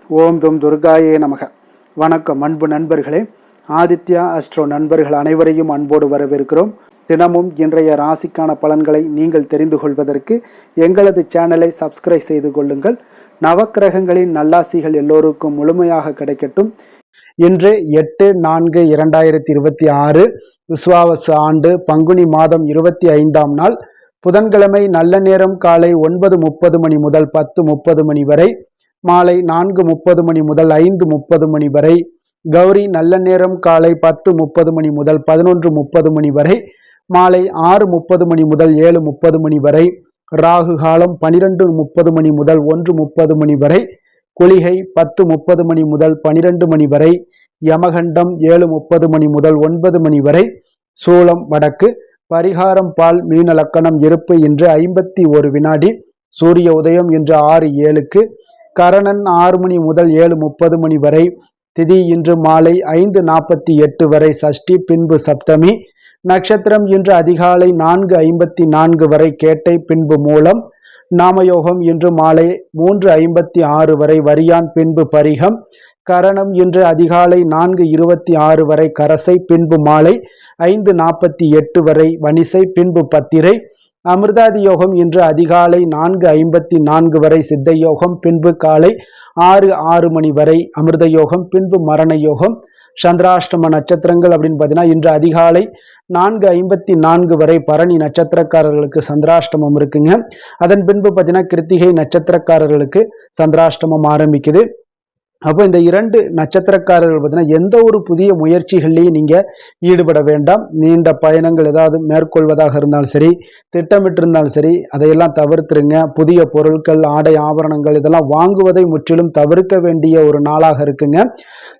ஓம் தும் துர்காயே நமக. வணக்கம் அன்பு நண்பர்களே. ஆதித்யா அஸ்ட்ரோ நண்பர்கள் அனைவரையும் அன்போடு வரவேற்கிறோம். தினமும் இன்றைய ராசிக்கான பலன்களை நீங்கள் தெரிந்து கொள்வதற்கு எங்களது சேனலை சப்ஸ்கிரைப் செய்து கொள்ளுங்கள். நவக்கிரகங்களின் நல்லாசிகள் எல்லோருக்கும் முழுமையாக கிடைக்கட்டும். இன்று 8/4/2026 விஸ்வாவசு ஆண்டு பங்குனி மாதம் 25ஆம் நாள் புதன்கிழமை. நல்ல நேரம் காலை 9:30 மணி முதல் 10:30 மணி வரை, மாலை 4:30 மணி முதல் 5:30 மணி வரை. கௌரி நல்ல நேரம் காலை 10:30 மணி முதல் 11:30 மணி வரை, மாலை 6:30 மணி முதல் 7:30 மணி வரை. ராகு காலம் 12:30 மணி முதல் 1:30 மணி வரை. குளிகை 10:30 மணி முதல் 12 மணி வரை. யமகண்டம் 7:30 மணி முதல் 9 மணி வரை. சூலம் வடக்கு. பரிகாரம் பால். மீன லக்கணம். இருப்பு இன்று 51 வினாடி. சூரிய உதயம் இன்று 6:07க்கு. கரணன் 6 மணி முதல் 7:30 மணி வரை. திதி இன்று மாலை 5:48 வரை சஷ்டி, பின்பு சப்தமி. நட்சத்திரம் இன்று அதிகாலை 4:54 வரை கேட்டை, பின்பு மூலம். நாமயோகம் இன்று மாலை 3:56 வரை வரியான், பின்பு பரிகம். கரணம் இன்று அதிகாலை 4:26 வரை கரசை, பின்பு மாலை 5:48 வரை வணிசை, பின்பு பத்திரை. அமிர்தாதி யோகம் இன்று அதிகாலை 4:54 வரை சித்த யோகம், பின்பு காலை 6:06 மணி வரை அமிர்த யோகம், பின்பு மரண யோகம். சந்திராஷ்டம நட்சத்திரங்கள் அப்படின்னு பார்த்தீங்கன்னா இன்று அதிகாலை 4:54 வரை பரணி நட்சத்திரக்காரர்களுக்கு சந்திராஷ்டமம் இருக்குங்க. அதன் பின்பு பார்த்தீங்கன்னா கிருத்திகை நட்சத்திரக்காரர்களுக்கு சந்திராஷ்டமம் ஆரம்பிக்குது. அப்போ இந்த 2 நட்சத்திரக்காரர்கள் பார்த்தீங்கன்னா எந்த ஒரு புதிய முயற்சிகள்லையும் நீங்கள் ஈடுபட வேண்டாம். நீண்ட பயணங்கள் ஏதாவது மேற்கொள்வதாக இருந்தாலும் சரி, திட்டமிட்டு இருந்தாலும் சரி, அதையெல்லாம் தவிர்த்துருங்க. புதிய பொருட்கள், ஆடை, ஆபரணங்கள் இதெல்லாம் வாங்குவதை முற்றிலும் தவிர்க்க வேண்டிய ஒரு நாளாக இருக்குங்க.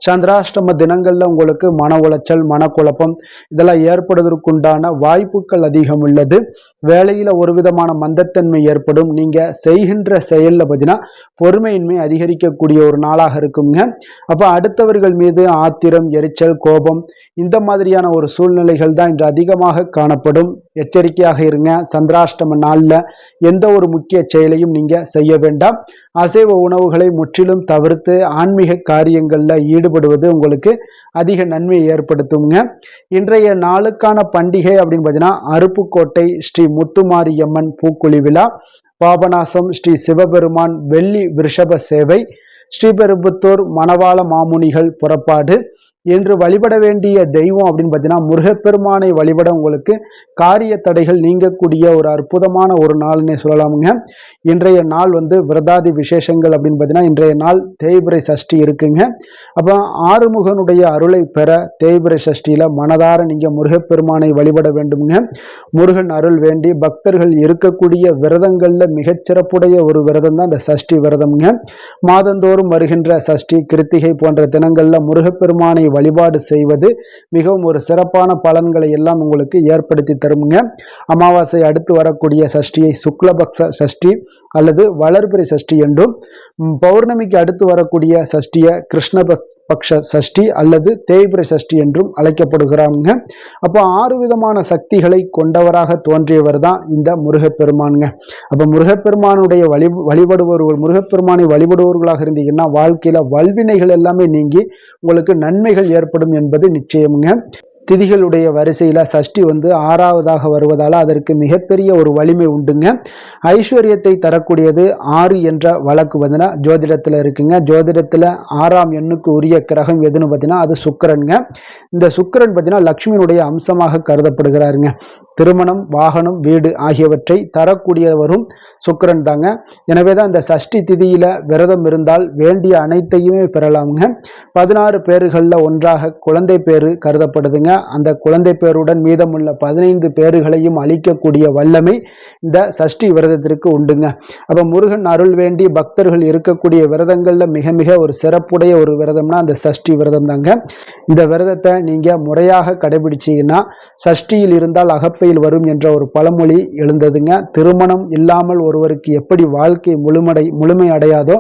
சந்திராஷ்டம தினங்களில் உங்களுக்கு மன உளைச்சல், மனக்குழப்பம் இதெல்லாம் ஏற்படுவதற்குண்டான வாய்ப்புகள் அதிகம் உள்ளது. வேலையில் ஒரு விதமான மந்தத்தன்மை ஏற்படும். நீங்கள் செய்கின்ற செயலில் பார்த்தீங்கன்னா பொறுமையின்மை அதிகரிக்கக்கூடிய ஒரு நாளாக இருக்குங்க. அப்போ அடுத்தவர்கள் மீது ஆத்திரம், எரிச்சல், கோபம் இந்த மாதிரியான ஒரு சூழ்நிலைகள் தான் இன்று அதிகமாக காணப்படும். எச்சரிக்கையாக இருங்க. சந்திராஷ்டம நாளில் எந்த ஒரு முக்கிய செயலையும் நீங்கள் செய்ய வேண்டாம். அசைவ உணவுகளை முற்றிலும் தவிர்த்து ஆன்மீக காரியங்களில் ஈடுபடுவது உங்களுக்கு அதிக நன்மையை ஏற்படுத்துங்க. இன்றைய நாளுக்கான பண்டிகை அப்படின்னு பார்த்தீங்கன்னா அருப்புக்கோட்டை ஸ்ரீ முத்துமாரியம்மன் பூக்குழி விழா, பாபநாசம் ஸ்ரீ சிவபெருமான் வெள்ளி விருஷப சேவை, ஸ்ரீபெரும்புத்தூர் மணவாள மாமுனிகள் புறப்பாடு. என்று வழிபட வேண்டிய தெய்வம் அப்படின்னு பார்த்தீங்கன்னா முருகப்பெருமானை வழிபட உங்களுக்கு காரிய தடைகள் நீங்கக்கூடிய ஒரு அற்புதமான ஒரு நாள்னே சொல்லலாமுங்க. இன்றைய நாள் விரதாதி விசேஷங்கள் அப்படின்னு பார்த்தீங்கன்னா இன்றைய நாள் தேய்பிறை சஷ்டி இருக்குங்க. அப்போ ஆறுமுகனுடைய அருளை பெற தேய்பிறை சஷ்டியில் மனதார நீங்கள் முருகப்பெருமானை வழிபட வேண்டுங்க. முருகன் அருள் வேண்டி பக்தர்கள் இருக்கக்கூடிய விரதங்களில் மிகச்சிறப்புடைய ஒரு விரதம் தான் இந்த சஷ்டி விரதம்ங்க. மாதந்தோறும் வருகின்ற சஷ்டி, கிருத்திகை போன்ற தினங்களில் முருகப்பெருமானை வழிபாடு செய்வது மிகவும் ஒரு சிறப்பான பலன்களை எல்லாம் உங்களுக்கு ஏற்படுத்தி தருமுங்க. அமாவாசை அடுத்து வரக்கூடிய சஷ்டியை சுக்லபக்ஷ சஷ்டி அல்லது வளர்பிறை சஷ்டி என்றும், பௌர்ணமிக்கு அடுத்து வரக்கூடிய சஷ்டியை கிருஷ்ணபக்ஷ சஷ்டி அல்லது தேய்பிறை சஷ்டி என்றும் அழைக்கப்படுகிறாங்க. அப்போ 6 விதமான சக்திகளை கொண்டவராக தோன்றியவர் தான் இந்த முருகப்பெருமானுங்க. அப்போ முருகப்பெருமானுடைய முருகப்பெருமானை வழிபடுபவர்களாக இருந்தீங்கன்னா வாழ்க்கையில வல்வினைகள் எல்லாமே நீங்கி உங்களுக்கு நன்மைகள் ஏற்படும் என்பது நிச்சயமுங்க. திதிகளுடைய வரிசையில் சஷ்டி 6ஆவதாக வருவதால் அதற்கு மிகப்பெரிய ஒரு வலிமை உண்டுங்க. ஐஸ்வர்யத்தை தரக்கூடியது 6 என்ற வழக்கு ஜோதிடத்தில் இருக்குங்க. ஜோதிடத்தில் 6ஆம் எண்ணுக்கு உரிய கிரகம் எதுன்னு பார்த்தீங்கன்னா அது சுக்கிரனுங்க. இந்த சுக்கிரன் பார்த்தீங்கன்னா லக்ஷ்மியினுடைய அம்சமாக கருதப்படுகிறாருங்க. திருமணம், வாகனம், வீடு ஆகியவற்றை தரக்கூடியவரும் சுக்கிரன் தாங்க. எனவே தான் இந்த சஷ்டி திதியில விரதம் இருந்தால் வேண்டிய அனைத்தையுமே பெறலாமுங்க. 16 பேறுகளில் ஒன்றாக குழந்தை பேரு கருதப்படுதுங்க. அந்த குழந்தை பேருடன் மீதமுள்ள 15 பேறுகளையும் அளிக்கக்கூடிய வல்லமை இந்த சஷ்டி விரதத்திற்கு உண்டுங்க. அப்போ முருகன் அருள் வேண்டி பக்தர்கள் இருக்கக்கூடிய விரதங்கள்ல மிக மிக ஒரு சிறப்புடைய ஒரு விரதம்னா அந்த சஷ்டி விரதம் தாங்க. இந்த விரதத்தை நீங்க முறையாக கடைபிடிச்சீங்கன்னா சஷ்டியில் இருந்தால் அகப்பை குழந்தையில் வரும் என்ற ஒரு பழமொழி எழுந்ததுங்க. திருமணம் இல்லாமல் ஒருவருக்கு எப்படி வாழ்க்கை முழுமை அடையாதோ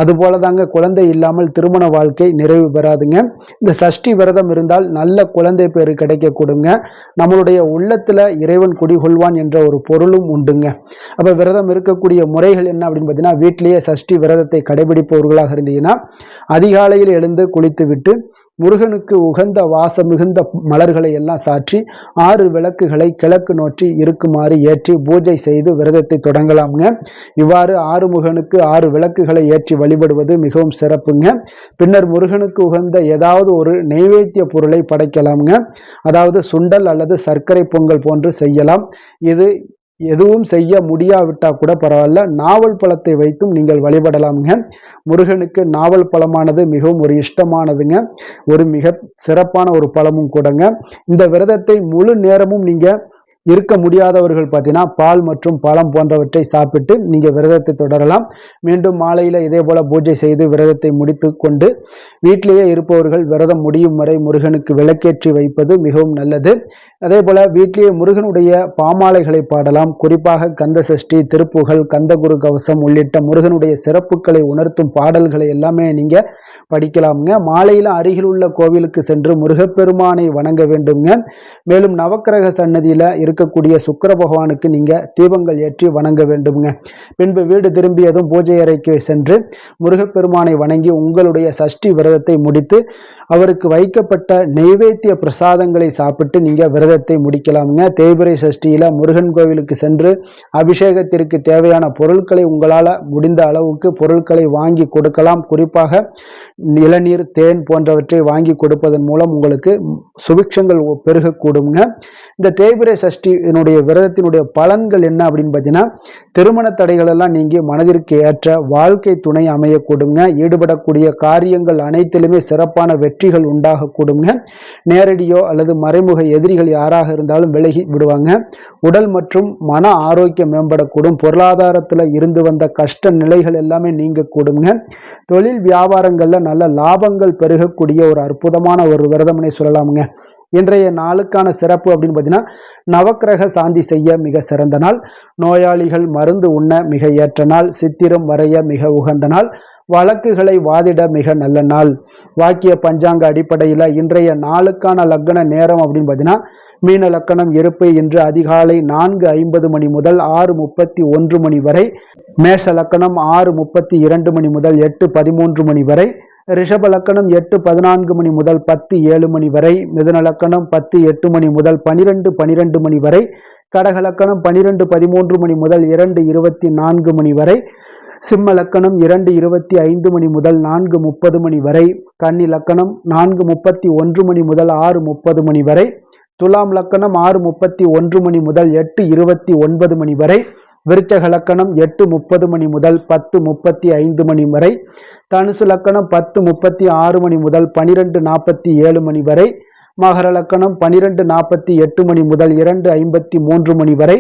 அதுபோல தாங்க குழந்தை இல்லாமல் திருமண வாழ்க்கை நிறைவு பெறாதுங்க. இந்த சஷ்டி விரதம் இருந்தால் நல்ல குழந்தை பேரு கிடைக்க கொடுங்க. நம்மளுடைய உள்ளத்துல இறைவன் குடிகொள்வான் என்ற ஒரு பொருளும் உண்டுங்க. அப்ப விரதம் இருக்கக்கூடிய முறைகள் என்ன அப்படின்னு பார்த்தீங்கன்னா, வீட்டிலேயே சஷ்டி விரதத்தை கடைபிடிப்பவர்களாக இருந்தீங்கன்னா அதிகாலையில் எழுந்து குளித்து விட்டு முருகனுக்கு உகந்த வாசம் மிகுந்த மலர்களை எல்லாம் சாற்றி 6 விளக்குகளை கிழக்கு நோக்கி இருக்குமாறு ஏற்றி பூஜை செய்து விரதத்தை தொடங்கலாம்ங்க. இவ்வாறு ஆறுமுகனுக்கு 6 விளக்குகளை ஏற்றி வழிபடுவது மிகவும் சிறப்புங்க. பின்னர் முருகனுக்கு உகந்த ஏதாவது ஒரு நெய்வேத்திய பொருளை படைக்கலாம்ங்க. அதாவது சுண்டல் அல்லது சர்க்கரை பொங்கல் போன்று செய்யலாம். இது எதுவும் செய்ய முடியாவிட்டா கூட பரவாயில்ல, நாவல் பழத்தை வைத்தும் நீங்கள் வழிபடலாம்ங்க. முருகனுக்கு நாவல் பழமானது மிகவும் ஒரு இஷ்டமானதுங்க. ஒரு மிக சிறப்பான ஒரு பழமும் கூடங்க. இந்த விரதத்தை முழு நேரமும் நீங்க இருக்க முடியாதவர்கள் பார்த்தீங்கன்னா பால் மற்றும் பழம் போன்றவற்றை சாப்பிட்டு நீங்க விரதத்தை தொடரலாம். மீண்டும் மாலையில இதே போல பூஜை செய்து விரதத்தை முடித்து கொண்டு வீட்டிலேயே இருப்பவர்கள் விரதம் முடியும் வரை முருகனுக்கு விளக்கேற்றி வைப்பது மிகவும் நல்லது. அதே போல வீட்டிலேயே முருகனுடைய பாமாலைகளை பாடலாம். குறிப்பாக கந்த சஷ்டி, திருப்புகழ், கந்தகுரு கவசம் உள்ளிட்ட முருகனுடைய சிறப்புகளை உணர்த்தும் பாடல்களை எல்லாமே நீங்க படிக்கலாமுங்க. மாலையில அருகில் உள்ள கோவிலுக்கு சென்று முருகப்பெருமானை வணங்க வேண்டுங்க. மேலும் நவக்கிரக சன்னதியில இருக்கக்கூடிய சுக்கிர பகவானுக்கு நீங்க தீபங்கள் ஏற்றி வணங்க வேண்டுங்க. பின்பு வீடு திரும்பியதும் பூஜை அறைக்கு சென்று முருகப்பெருமானை வணங்கி உங்களுடைய சஷ்டி விரதத்தை முடித்து அவருக்கு வைக்கப்பட்ட நெய்வேத்திய பிரசாதங்களை சாப்பிட்டு நீங்க விரதத்தை முடிக்கலாமுங்க. தேய்பிறை சஷ்டியில முருகன் கோவிலுக்கு சென்று அபிஷேகத்திற்கு தேவையான பொருட்களை உங்களால முடிந்த அளவுக்கு பொருட்களை வாங்கி கொடுக்கலாம். குறிப்பாக இளநீர், தேன் போன்றவற்றை வாங்கி கொடுப்பதன் மூலம் உங்களுக்கு சுபிக்ஷங்கள் பெருகக்கூடுங்க. இந்த தேய்பிறை சஷ்டியினுடைய விரதத்தினுடைய பலன்கள் என்ன அப்படின்னு பார்த்தீங்கன்னா, திருமண தடைகள் எல்லாம் நீங்கி மனதிற்கு ஏற்ற வாழ்க்கை துணை அமையக்கூடுங்க. ஈடுபடக்கூடிய காரியங்கள் அனைத்திலுமே சிறப்பான வெற்றிகள் உண்டாகக்கூடுங்க. நேரடியோ அல்லது மறைமுக எதிரிகள் யாராக இருந்தாலும் விலகி விடுவாங்க. உடல் மற்றும் மன ஆரோக்கியம் மேம்படக்கூடும். பொருளாதாரத்துல இருந்து வந்த கஷ்ட நிலைகள் எல்லாமே நீங்கக்கூடுங்க. தொழில் வியாபாரங்கள்ல நல்ல லாபங்கள் பெருகக்கூடிய ஒரு அற்புதமான ஒரு விரதம்னே சொல்லலாமுங்க. இன்றைய நாளுக்கான சிறப்பு அப்படின்னு பார்த்தீங்கன்னா, நவக்கிரக சாந்தி செய்ய மிக சிறந்த நாள், நோயாளிகள் மருந்து உண்ண மிக ஏற்ற நாள், சித்திரம் வரைய மிக உகந்த நாள், வழக்குகளை வாதிட மிக நல்ல நாள். வாக்கிய பஞ்சாங்க அடிப்படையில் இன்றைய நாளுக்கான லக்ன நேரம் அப்படின்னு பார்த்தீங்கன்னா, மீன லக்கணம் இருப்பு இன்று அதிகாலை 4:50 மணி முதல் 6:31 மணி வரை, மேஷ லக்கணம் 6:32 மணி முதல் 8:13 மணி வரை, ரிஷப லக்கணம் 8:14 மணி முதல் 10:07 மணி வரை, மிதுன லக்கணம் 10:08 மணி முதல் 12:12 மணி வரை, கடக லக்கணம் 12:13 மணி முதல் 2:24 மணி வரை, சிம்ம லக்கணம் 2:25 மணி முதல் 4:30 மணி வரை, கன்னி லக்கணம் 4:31 மணி முதல் 6:30 மணி வரை, துலாம் லக்கணம் 6:31 மணி முதல் 8:29 மணி வரை, விருச்சக லக்கணம் 8:30 மணி முதல் 10:35 மணி வரை, தனுசு லக்கணம் 10:36 மணி முதல் 12:47 மணி வரை, மகர லக்கணம் 12:48 மணி முதல் 2:53 மணி வரை,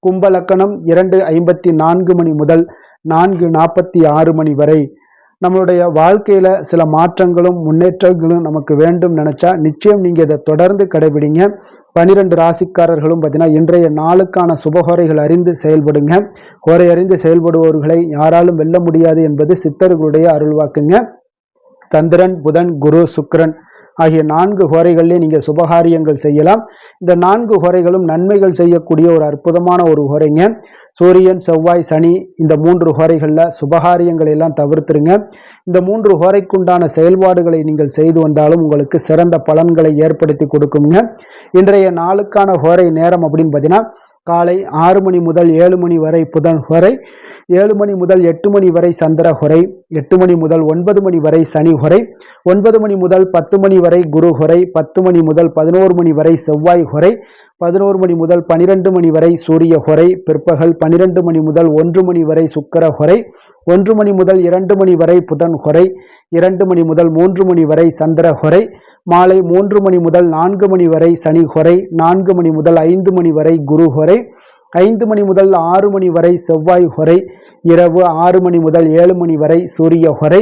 கும்ப லக்கணம் 2:54 மணி முதல் 4:46 மணி வரை. நம்மளுடைய வாழ்க்கையில சில மாற்றங்களும் முன்னேற்றங்களும் நமக்கு வேண்டும் நினைச்சா நிச்சயம் நீங்க இதை தொடர்ந்து கடைபிடிங்க. 12 ராசிக்காரர்களும் பார்த்தீங்கன்னா இன்றைய நாளுக்கான சுபகோரைகள் அறிந்து செயல்படுங்க. கோரை அறிந்து செயல்படுபவர்களை யாராலும் வெல்ல முடியாது என்பது சித்தர்களுடைய அருள்வாக்குங்க. சந்திரன், புதன், குரு, சுக்கிரன் ஆகிய 4 ஹோரைகளிலே நீங்க சுபகாரியங்கள் செய்யலாம். இந்த 4 ஹோரைகளும் நன்மைகள் செய்யக்கூடிய ஒரு அற்புதமான ஒரு ஹோரைங்க. சூரியன், செவ்வாய், சனி இந்த 3 ஹோரைகளில் சுபகாரியங்களை எல்லாம் தவிர்த்துருங்க. இந்த 3 ஹோரைக்குண்டான செயல்பாடுகளை நீங்கள் செய்து வந்தாலும் உங்களுக்கு சிறந்த பலன்களை ஏற்படுத்தி கொடுக்குங்க. இன்றைய நாளுக்கான ஹோரை நேரம் அப்படின்னு பார்த்தீங்கன்னா, காலை 6 மணி முதல் 7 மணி வரை புதன் ஹோரை, 7 மணி முதல் 8 மணி வரை சந்திர ஹோரை, 8 மணி முதல் 9 மணி வரை சனி ஹோரை, 9 மணி முதல் 10 மணி வரை குரு ஹோரை, 10 மணி முதல் 11 மணி வரை செவ்வாய் ஹோரை, 11 மணி முதல் 12 மணி வரை சூரிய ஹோரை, பிற்பகல் 12 மணி முதல் 1 மணி வரை சுக்கிர ஹோரை, 1 மணி முதல் 2 மணி வரை புதன் ஹோரை, 2 மணி முதல் 3 மணி வரை சந்திர ஹோரை, மாலை 3 மணி முதல் 4 மணி வரை சனி ஹோரை, 4 மணி முதல் 5 மணி வரை குரு ஹோரை, 5 மணி முதல் 6 மணி வரை செவ்வாய் ஹோரை, இரவு 6 மணி முதல் 7 மணி வரை சூரிய ஹோரை,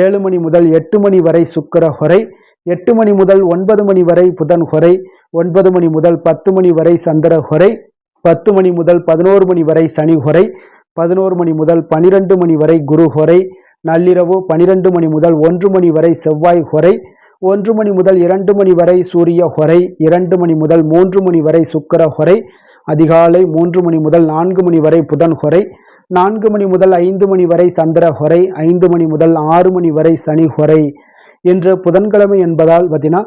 7 மணி முதல் 8 மணி வரை சுக்கிர ஹோரை, 8 மணி முதல் 9 மணி வரை புதன் ஹோரை, 9 மணி முதல் 10 மணி வரை சந்திரஹொரை, 10 மணி முதல் 11 மணி வரை சனிஹொரை, 11 மணி முதல் 12 மணி வரை குருஹொரை, நள்ளிரவு 12 மணி முதல் 1 மணி வரை செவ்வாய் ஹொரை, 1 மணி முதல் 2 மணி வரை சூரிய ஹொரை, 2 மணி முதல் 3 மணி வரை சுக்கிர ஹொரை, அதிகாலை 3 மணி முதல் 4 மணி வரை புதன் ஹொரை, 4 மணி முதல் 5 மணி வரை சந்திர ஹொரை, 5 மணி முதல் 6 மணி வரை சனி ஹொரை. இன்று புதன்கிழமை என்பதால் பார்த்தீங்கன்னா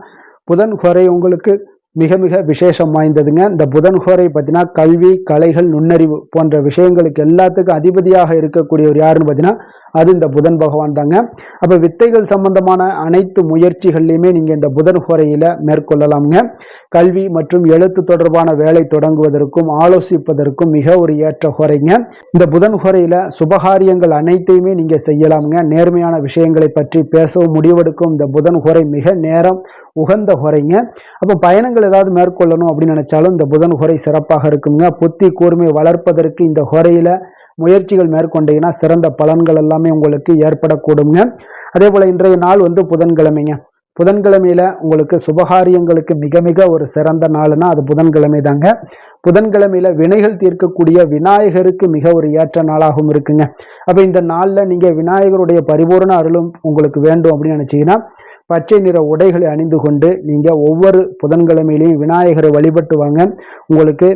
புதன் ஹோரை உங்களுக்கு மிக மிக விசேஷம் வாய்ந்ததுங்க. இந்த புதன் ஹோரை பார்த்தீங்கன்னா கல்வி, கலைகள், நுண்ணறிவு போன்ற விஷயங்களுக்கு எல்லாத்துக்கும் அதிபதியாக இருக்கக்கூடியவர் யாருன்னு பார்த்தீங்கன்னா அது இந்த புதன் பகவான் தாங்க. அப்போ வித்தைகள் சம்பந்தமான அனைத்து முயற்சிகள்லையுமே நீங்கள் இந்த புதன் ஹோரையில் மேற்கொள்ளலாம்ங்க. கல்வி மற்றும் எழுத்து தொடர்பான வேலை தொடங்குவதற்கும் ஆலோசிப்பதற்கும் மிக ஒரு ஏற்ற ஹோரைங்க. இந்த புதன் ஹோரையில் சுபகாரியங்கள் அனைத்தையுமே நீங்கள் செய்யலாம்ங்க. நேர்மையான விஷயங்களை பற்றி பேசவும் முடிவெடுக்கும் இந்த புதன் ஹோரை மிக நேரம் உகந்த ஹோரைங்க. அப்போ பயணங்கள் ஏதாவது மேற்கொள்ளணும் அப்படின்னு நினைச்சாலும் இந்த புதன் ஹோரை சிறப்பாக இருக்குங்க. புத்தி கூர்மை வளர்ப்பதற்கு இந்த ஹோரையில் முயற்சிகள் மேற்கொண்டீங்கன்னா சிறந்த பலன்கள் எல்லாமே உங்களுக்கு ஏற்படக்கூடுங்க. அதே போல இன்றைய நாள் புதன்கிழமைங்க. புதன்கிழமையில உங்களுக்கு சுபகாரியங்களுக்கு மிக மிக ஒரு சிறந்த நாள்னா அது புதன்கிழமை தாங்க. புதன்கிழமையில வினைகள் தீர்க்கக்கூடிய விநாயகருக்கு மிக ஒரு ஏற்ற நாளாகவும் இருக்குங்க. அப்ப இந்த நாள்ல நீங்க விநாயகருடைய பரிபூர்ண அருளும் உங்களுக்கு வேண்டும் அப்படின்னு நினைச்சீங்கன்னா பச்சை நிற உடைகளை அணிந்து கொண்டு நீங்க ஒவ்வொரு புதன்கிழமையிலையும் விநாயகரை வழிபட்டு வாங்க. உங்களுக்கு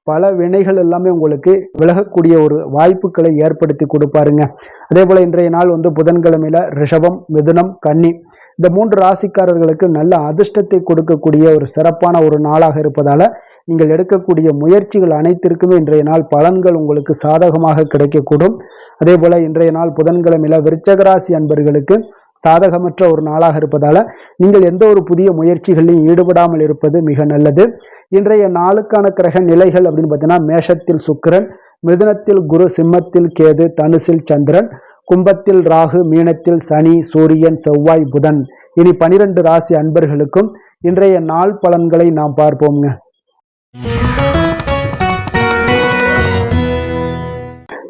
பல வினைகள் எல்லாமே உங்களுக்கு விலகக்கூடிய ஒரு வாய்ப்புகளை ஏற்படுத்தி கொடுப்பாருங்க. அதே போல இன்றைய நாள் புதன்கிழமையில ரிஷபம், மிதுனம், கன்னி இந்த 3 ராசிக்காரர்களுக்கு நல்ல அதிர்ஷ்டத்தை கொடுக்கக்கூடிய ஒரு சிறப்பான ஒரு நாளாக இருப்பதால நீங்கள் எடுக்கக்கூடிய முயற்சிகள் அனைத்திற்குமே இன்றைய நாள் பலன்கள் உங்களுக்கு சாதகமாக கிடைக்கக்கூடும். அதே போல இன்றைய நாள் புதன்கிழமையில விருச்சகராசி அன்பர்களுக்கு சாதகமற்ற ஒரு நாளாக இருப்பதால நீங்கள் எந்த ஒரு புதிய முயற்சிகளிலும் ஈடுபடாமல் இருப்பது மிக நல்லது. இன்றைய நாளுக்கான கிரக நிலைகள் அப்படின்னு பார்த்தீங்கன்னா மேஷத்தில் சுக்கிரன், மிதுனத்தில் குரு, சிம்மத்தில் கேது, தனுசில் சந்திரன், கும்பத்தில் ராகு, மீனத்தில் சனி, சூரியன், செவ்வாய், புதன். இனி 12 ராசி அன்பர்களுக்கும் இன்றைய நாள் பலன்களை நாம் பார்ப்போம்ங்க.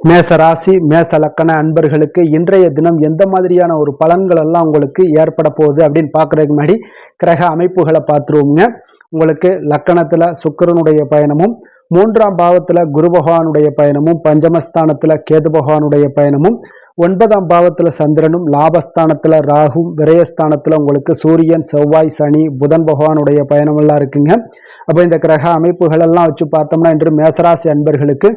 மேச ராசி, மேச லக்கண அன்பர்களுக்கு இன்றைய தினம் எந்த மாதிரியான ஒரு பலன்கள் எல்லாம் உங்களுக்கு ஏற்பட போகுது அப்படின்னு பார்க்கறதுக்கு முன்னாடி கிரக அமைப்புகளை பார்த்துருவோங்க. உங்களுக்கு லக்கணத்துல சுக்கிரனுடைய பயணமும், 3ஆம் பாவத்துல குரு பகவானுடைய பயணமும், பஞ்சமஸ்தானத்துல கேது பகவானுடைய பயணமும், 9ஆம் பாவத்துல சந்திரனும், லாபஸ்தானத்துல ராகும், விரயஸ்தானத்துல உங்களுக்கு சூரியன், செவ்வாய், சனி, புதன் பகவானுடைய பயணம் எல்லாம் இருக்குங்க. அப்போ இந்த கிரக அமைப்புகள் எல்லாம் வச்சு பார்த்தோம்னா இன்று மேசராசி அன்பர்களுக்கு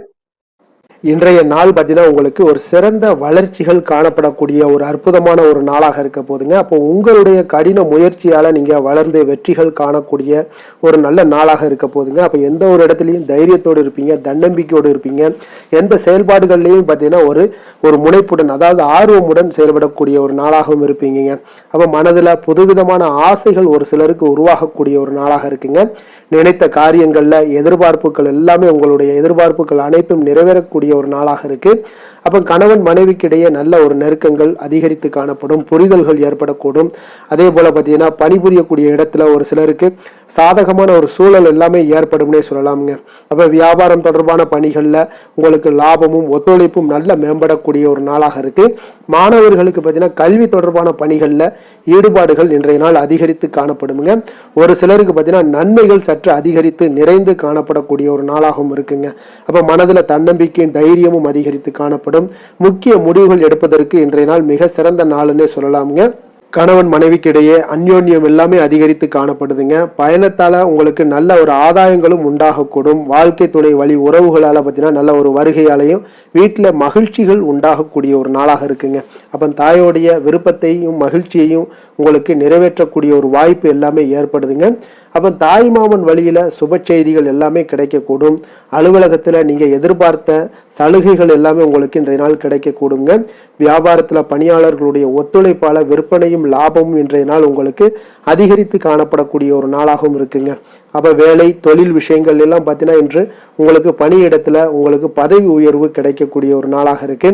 இன்றைய நாள் பார்த்தீங்கன்னா உங்களுக்கு ஒரு சிறந்த வளர்ச்சிகள் காணப்படக்கூடிய ஒரு அற்புதமான ஒரு நாளாக இருக்க போதுங்க. அப்போ உங்களுடைய கடின முயற்சியால் நீங்கள் வளர்ந்து வெற்றிகள் காணக்கூடிய ஒரு நல்ல நாளாக இருக்க போதுங்க. அப்போ எந்த ஒரு இடத்துலையும் தைரியத்தோடு இருப்பீங்க, தன்னம்பிக்கையோடு இருப்பீங்க. எந்த செயல்பாடுகள்லையும் பார்த்தீங்கன்னா ஒரு முனைப்புடன், அதாவது ஆர்வமுடன் செயல்படக்கூடிய ஒரு நாளாகவும் இருப்பீங்க. அப்போ மனதில் புதுவிதமான ஆசைகள் ஒரு சிலருக்கு உருவாகக்கூடிய ஒரு நாளாக இருக்குங்க. நினைத்த காரியங்களில் எதிர்பார்ப்புகள் எல்லாமே உங்களுடைய எதிர்பார்ப்புகள் அனைத்தும் நிறைவேறக்கூடிய ஒரு நாளாக இருக்கு. அப்போ கணவன் மனைவிக்கிடையே நல்ல ஒரு நெருக்கங்கள் அதிகரித்து காணப்படும், புரிதல்கள் ஏற்படக்கூடும். அதே போல பார்த்தீங்கன்னா பணிபுரியக்கூடிய இடத்துல ஒரு சிலருக்கு சாதகமான ஒரு சூழல் எல்லாமே ஏற்படும்னே சொல்லலாமுங்க. அப்போ வியாபாரம் தொடர்பான பணிகளில் உங்களுக்கு லாபமும் ஒத்துழைப்பும் நல்ல மேம்படக்கூடிய ஒரு நாளாக இருக்கு. மாணவர்களுக்கு பார்த்தீங்கன்னா கல்வி தொடர்பான பணிகளில் ஈடுபாடுகள் இன்றைய நாள் அதிகரித்து காணப்படுங்க. ஒரு சிலருக்கு பார்த்தீங்கன்னா நன்மைகள் சற்று அதிகரித்து நிறைந்து காணப்படக்கூடிய ஒரு நாளாகவும் இருக்குங்க. அப்போ மனதில் தன்னம்பிக்கையும் தைரியமும் அதிகரித்து காணப்படும். முக்கிய முடிவுகள் எடுப்பதற்கு இன்றைய நாள் மிக சிறந்த நாள்னே சொல்லலாமுங்க. கணவன் மனைவிக்கிடையே அந்யோன்யம் எல்லாமே அதிகரித்து காணப்படுதுங்க. பயணத்தால உங்களுக்கு நல்ல ஒரு ஆதாயங்களும் உண்டாகக்கூடும். வாழ்க்கை துணை வழி உறவுகளால் பார்த்தீங்கன்னா நல்ல ஒரு வருகையாலையும் வீட்டில் மகிழ்ச்சிகள் உண்டாகக்கூடிய ஒரு நாளாக இருக்குங்க. அப்போ தாயோடைய விருப்பத்தையும் மகிழ்ச்சியையும் உங்களுக்கு நிறைவேற்றக்கூடிய ஒரு வாய்ப்பு எல்லாமே ஏற்படுதுங்க. அப்போ தாய் மாமன் வழியில் சுப செய்திகள் எல்லாமே கிடைக்கக்கூடும். அலுவலகத்தில் நீங்கள் எதிர்பார்த்த சலுகைகள் எல்லாமே உங்களுக்கு இன்றைய நாள் கிடைக்கக்கூடுங்க. வியாபாரத்தில் பணியாளர்களுடைய ஒத்துழைப்பால் விற்பனையும் லாபமும் இன்றைய நாள் உங்களுக்கு அதிகரித்து காணப்படக்கூடிய ஒரு நாளாகவும் இருக்குங்க. அப்போ வேலை தொழில் விஷயங்கள் எல்லாம் பார்த்தீங்கன்னா இன்று உங்களுக்கு பணியிடத்தில் உங்களுக்கு பதவி உயர்வு கிடைக்கக்கூடிய ஒரு நாளாக இருக்கு.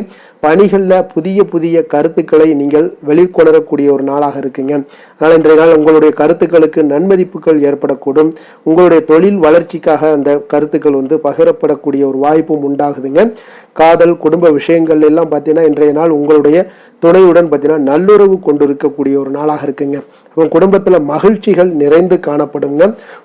பணிகளில் புதிய புதிய கருத்துக்களை நீங்கள் வெளிக்கொணரக்கூடிய ஒரு நாளாக இருக்குங்க. அதனால் இன்றைய நாள் உங்களுடைய கருத்துக்களுக்கு நன்மதிப்புகள் ஏற்படக்கூடும். உங்களுடைய தொழில் வளர்ச்சிக்காக அந்த கருத்துக்கள் பகிரப்படக்கூடிய ஒரு வாய்ப்பும் உண்டாகுதுங்க. காதல் குடும்ப விஷயங்கள் எல்லாம் பார்த்தீங்கன்னா இன்றைய நாள் உங்களுடைய துணையுடன் பார்த்தீங்கன்னா நல்லுறவு கொண்டு இருக்கக்கூடிய ஒரு நாளாக இருக்குங்க. அப்போ குடும்பத்தில் மகிழ்ச்சிகள் நிறைந்து காணப்படுங்க.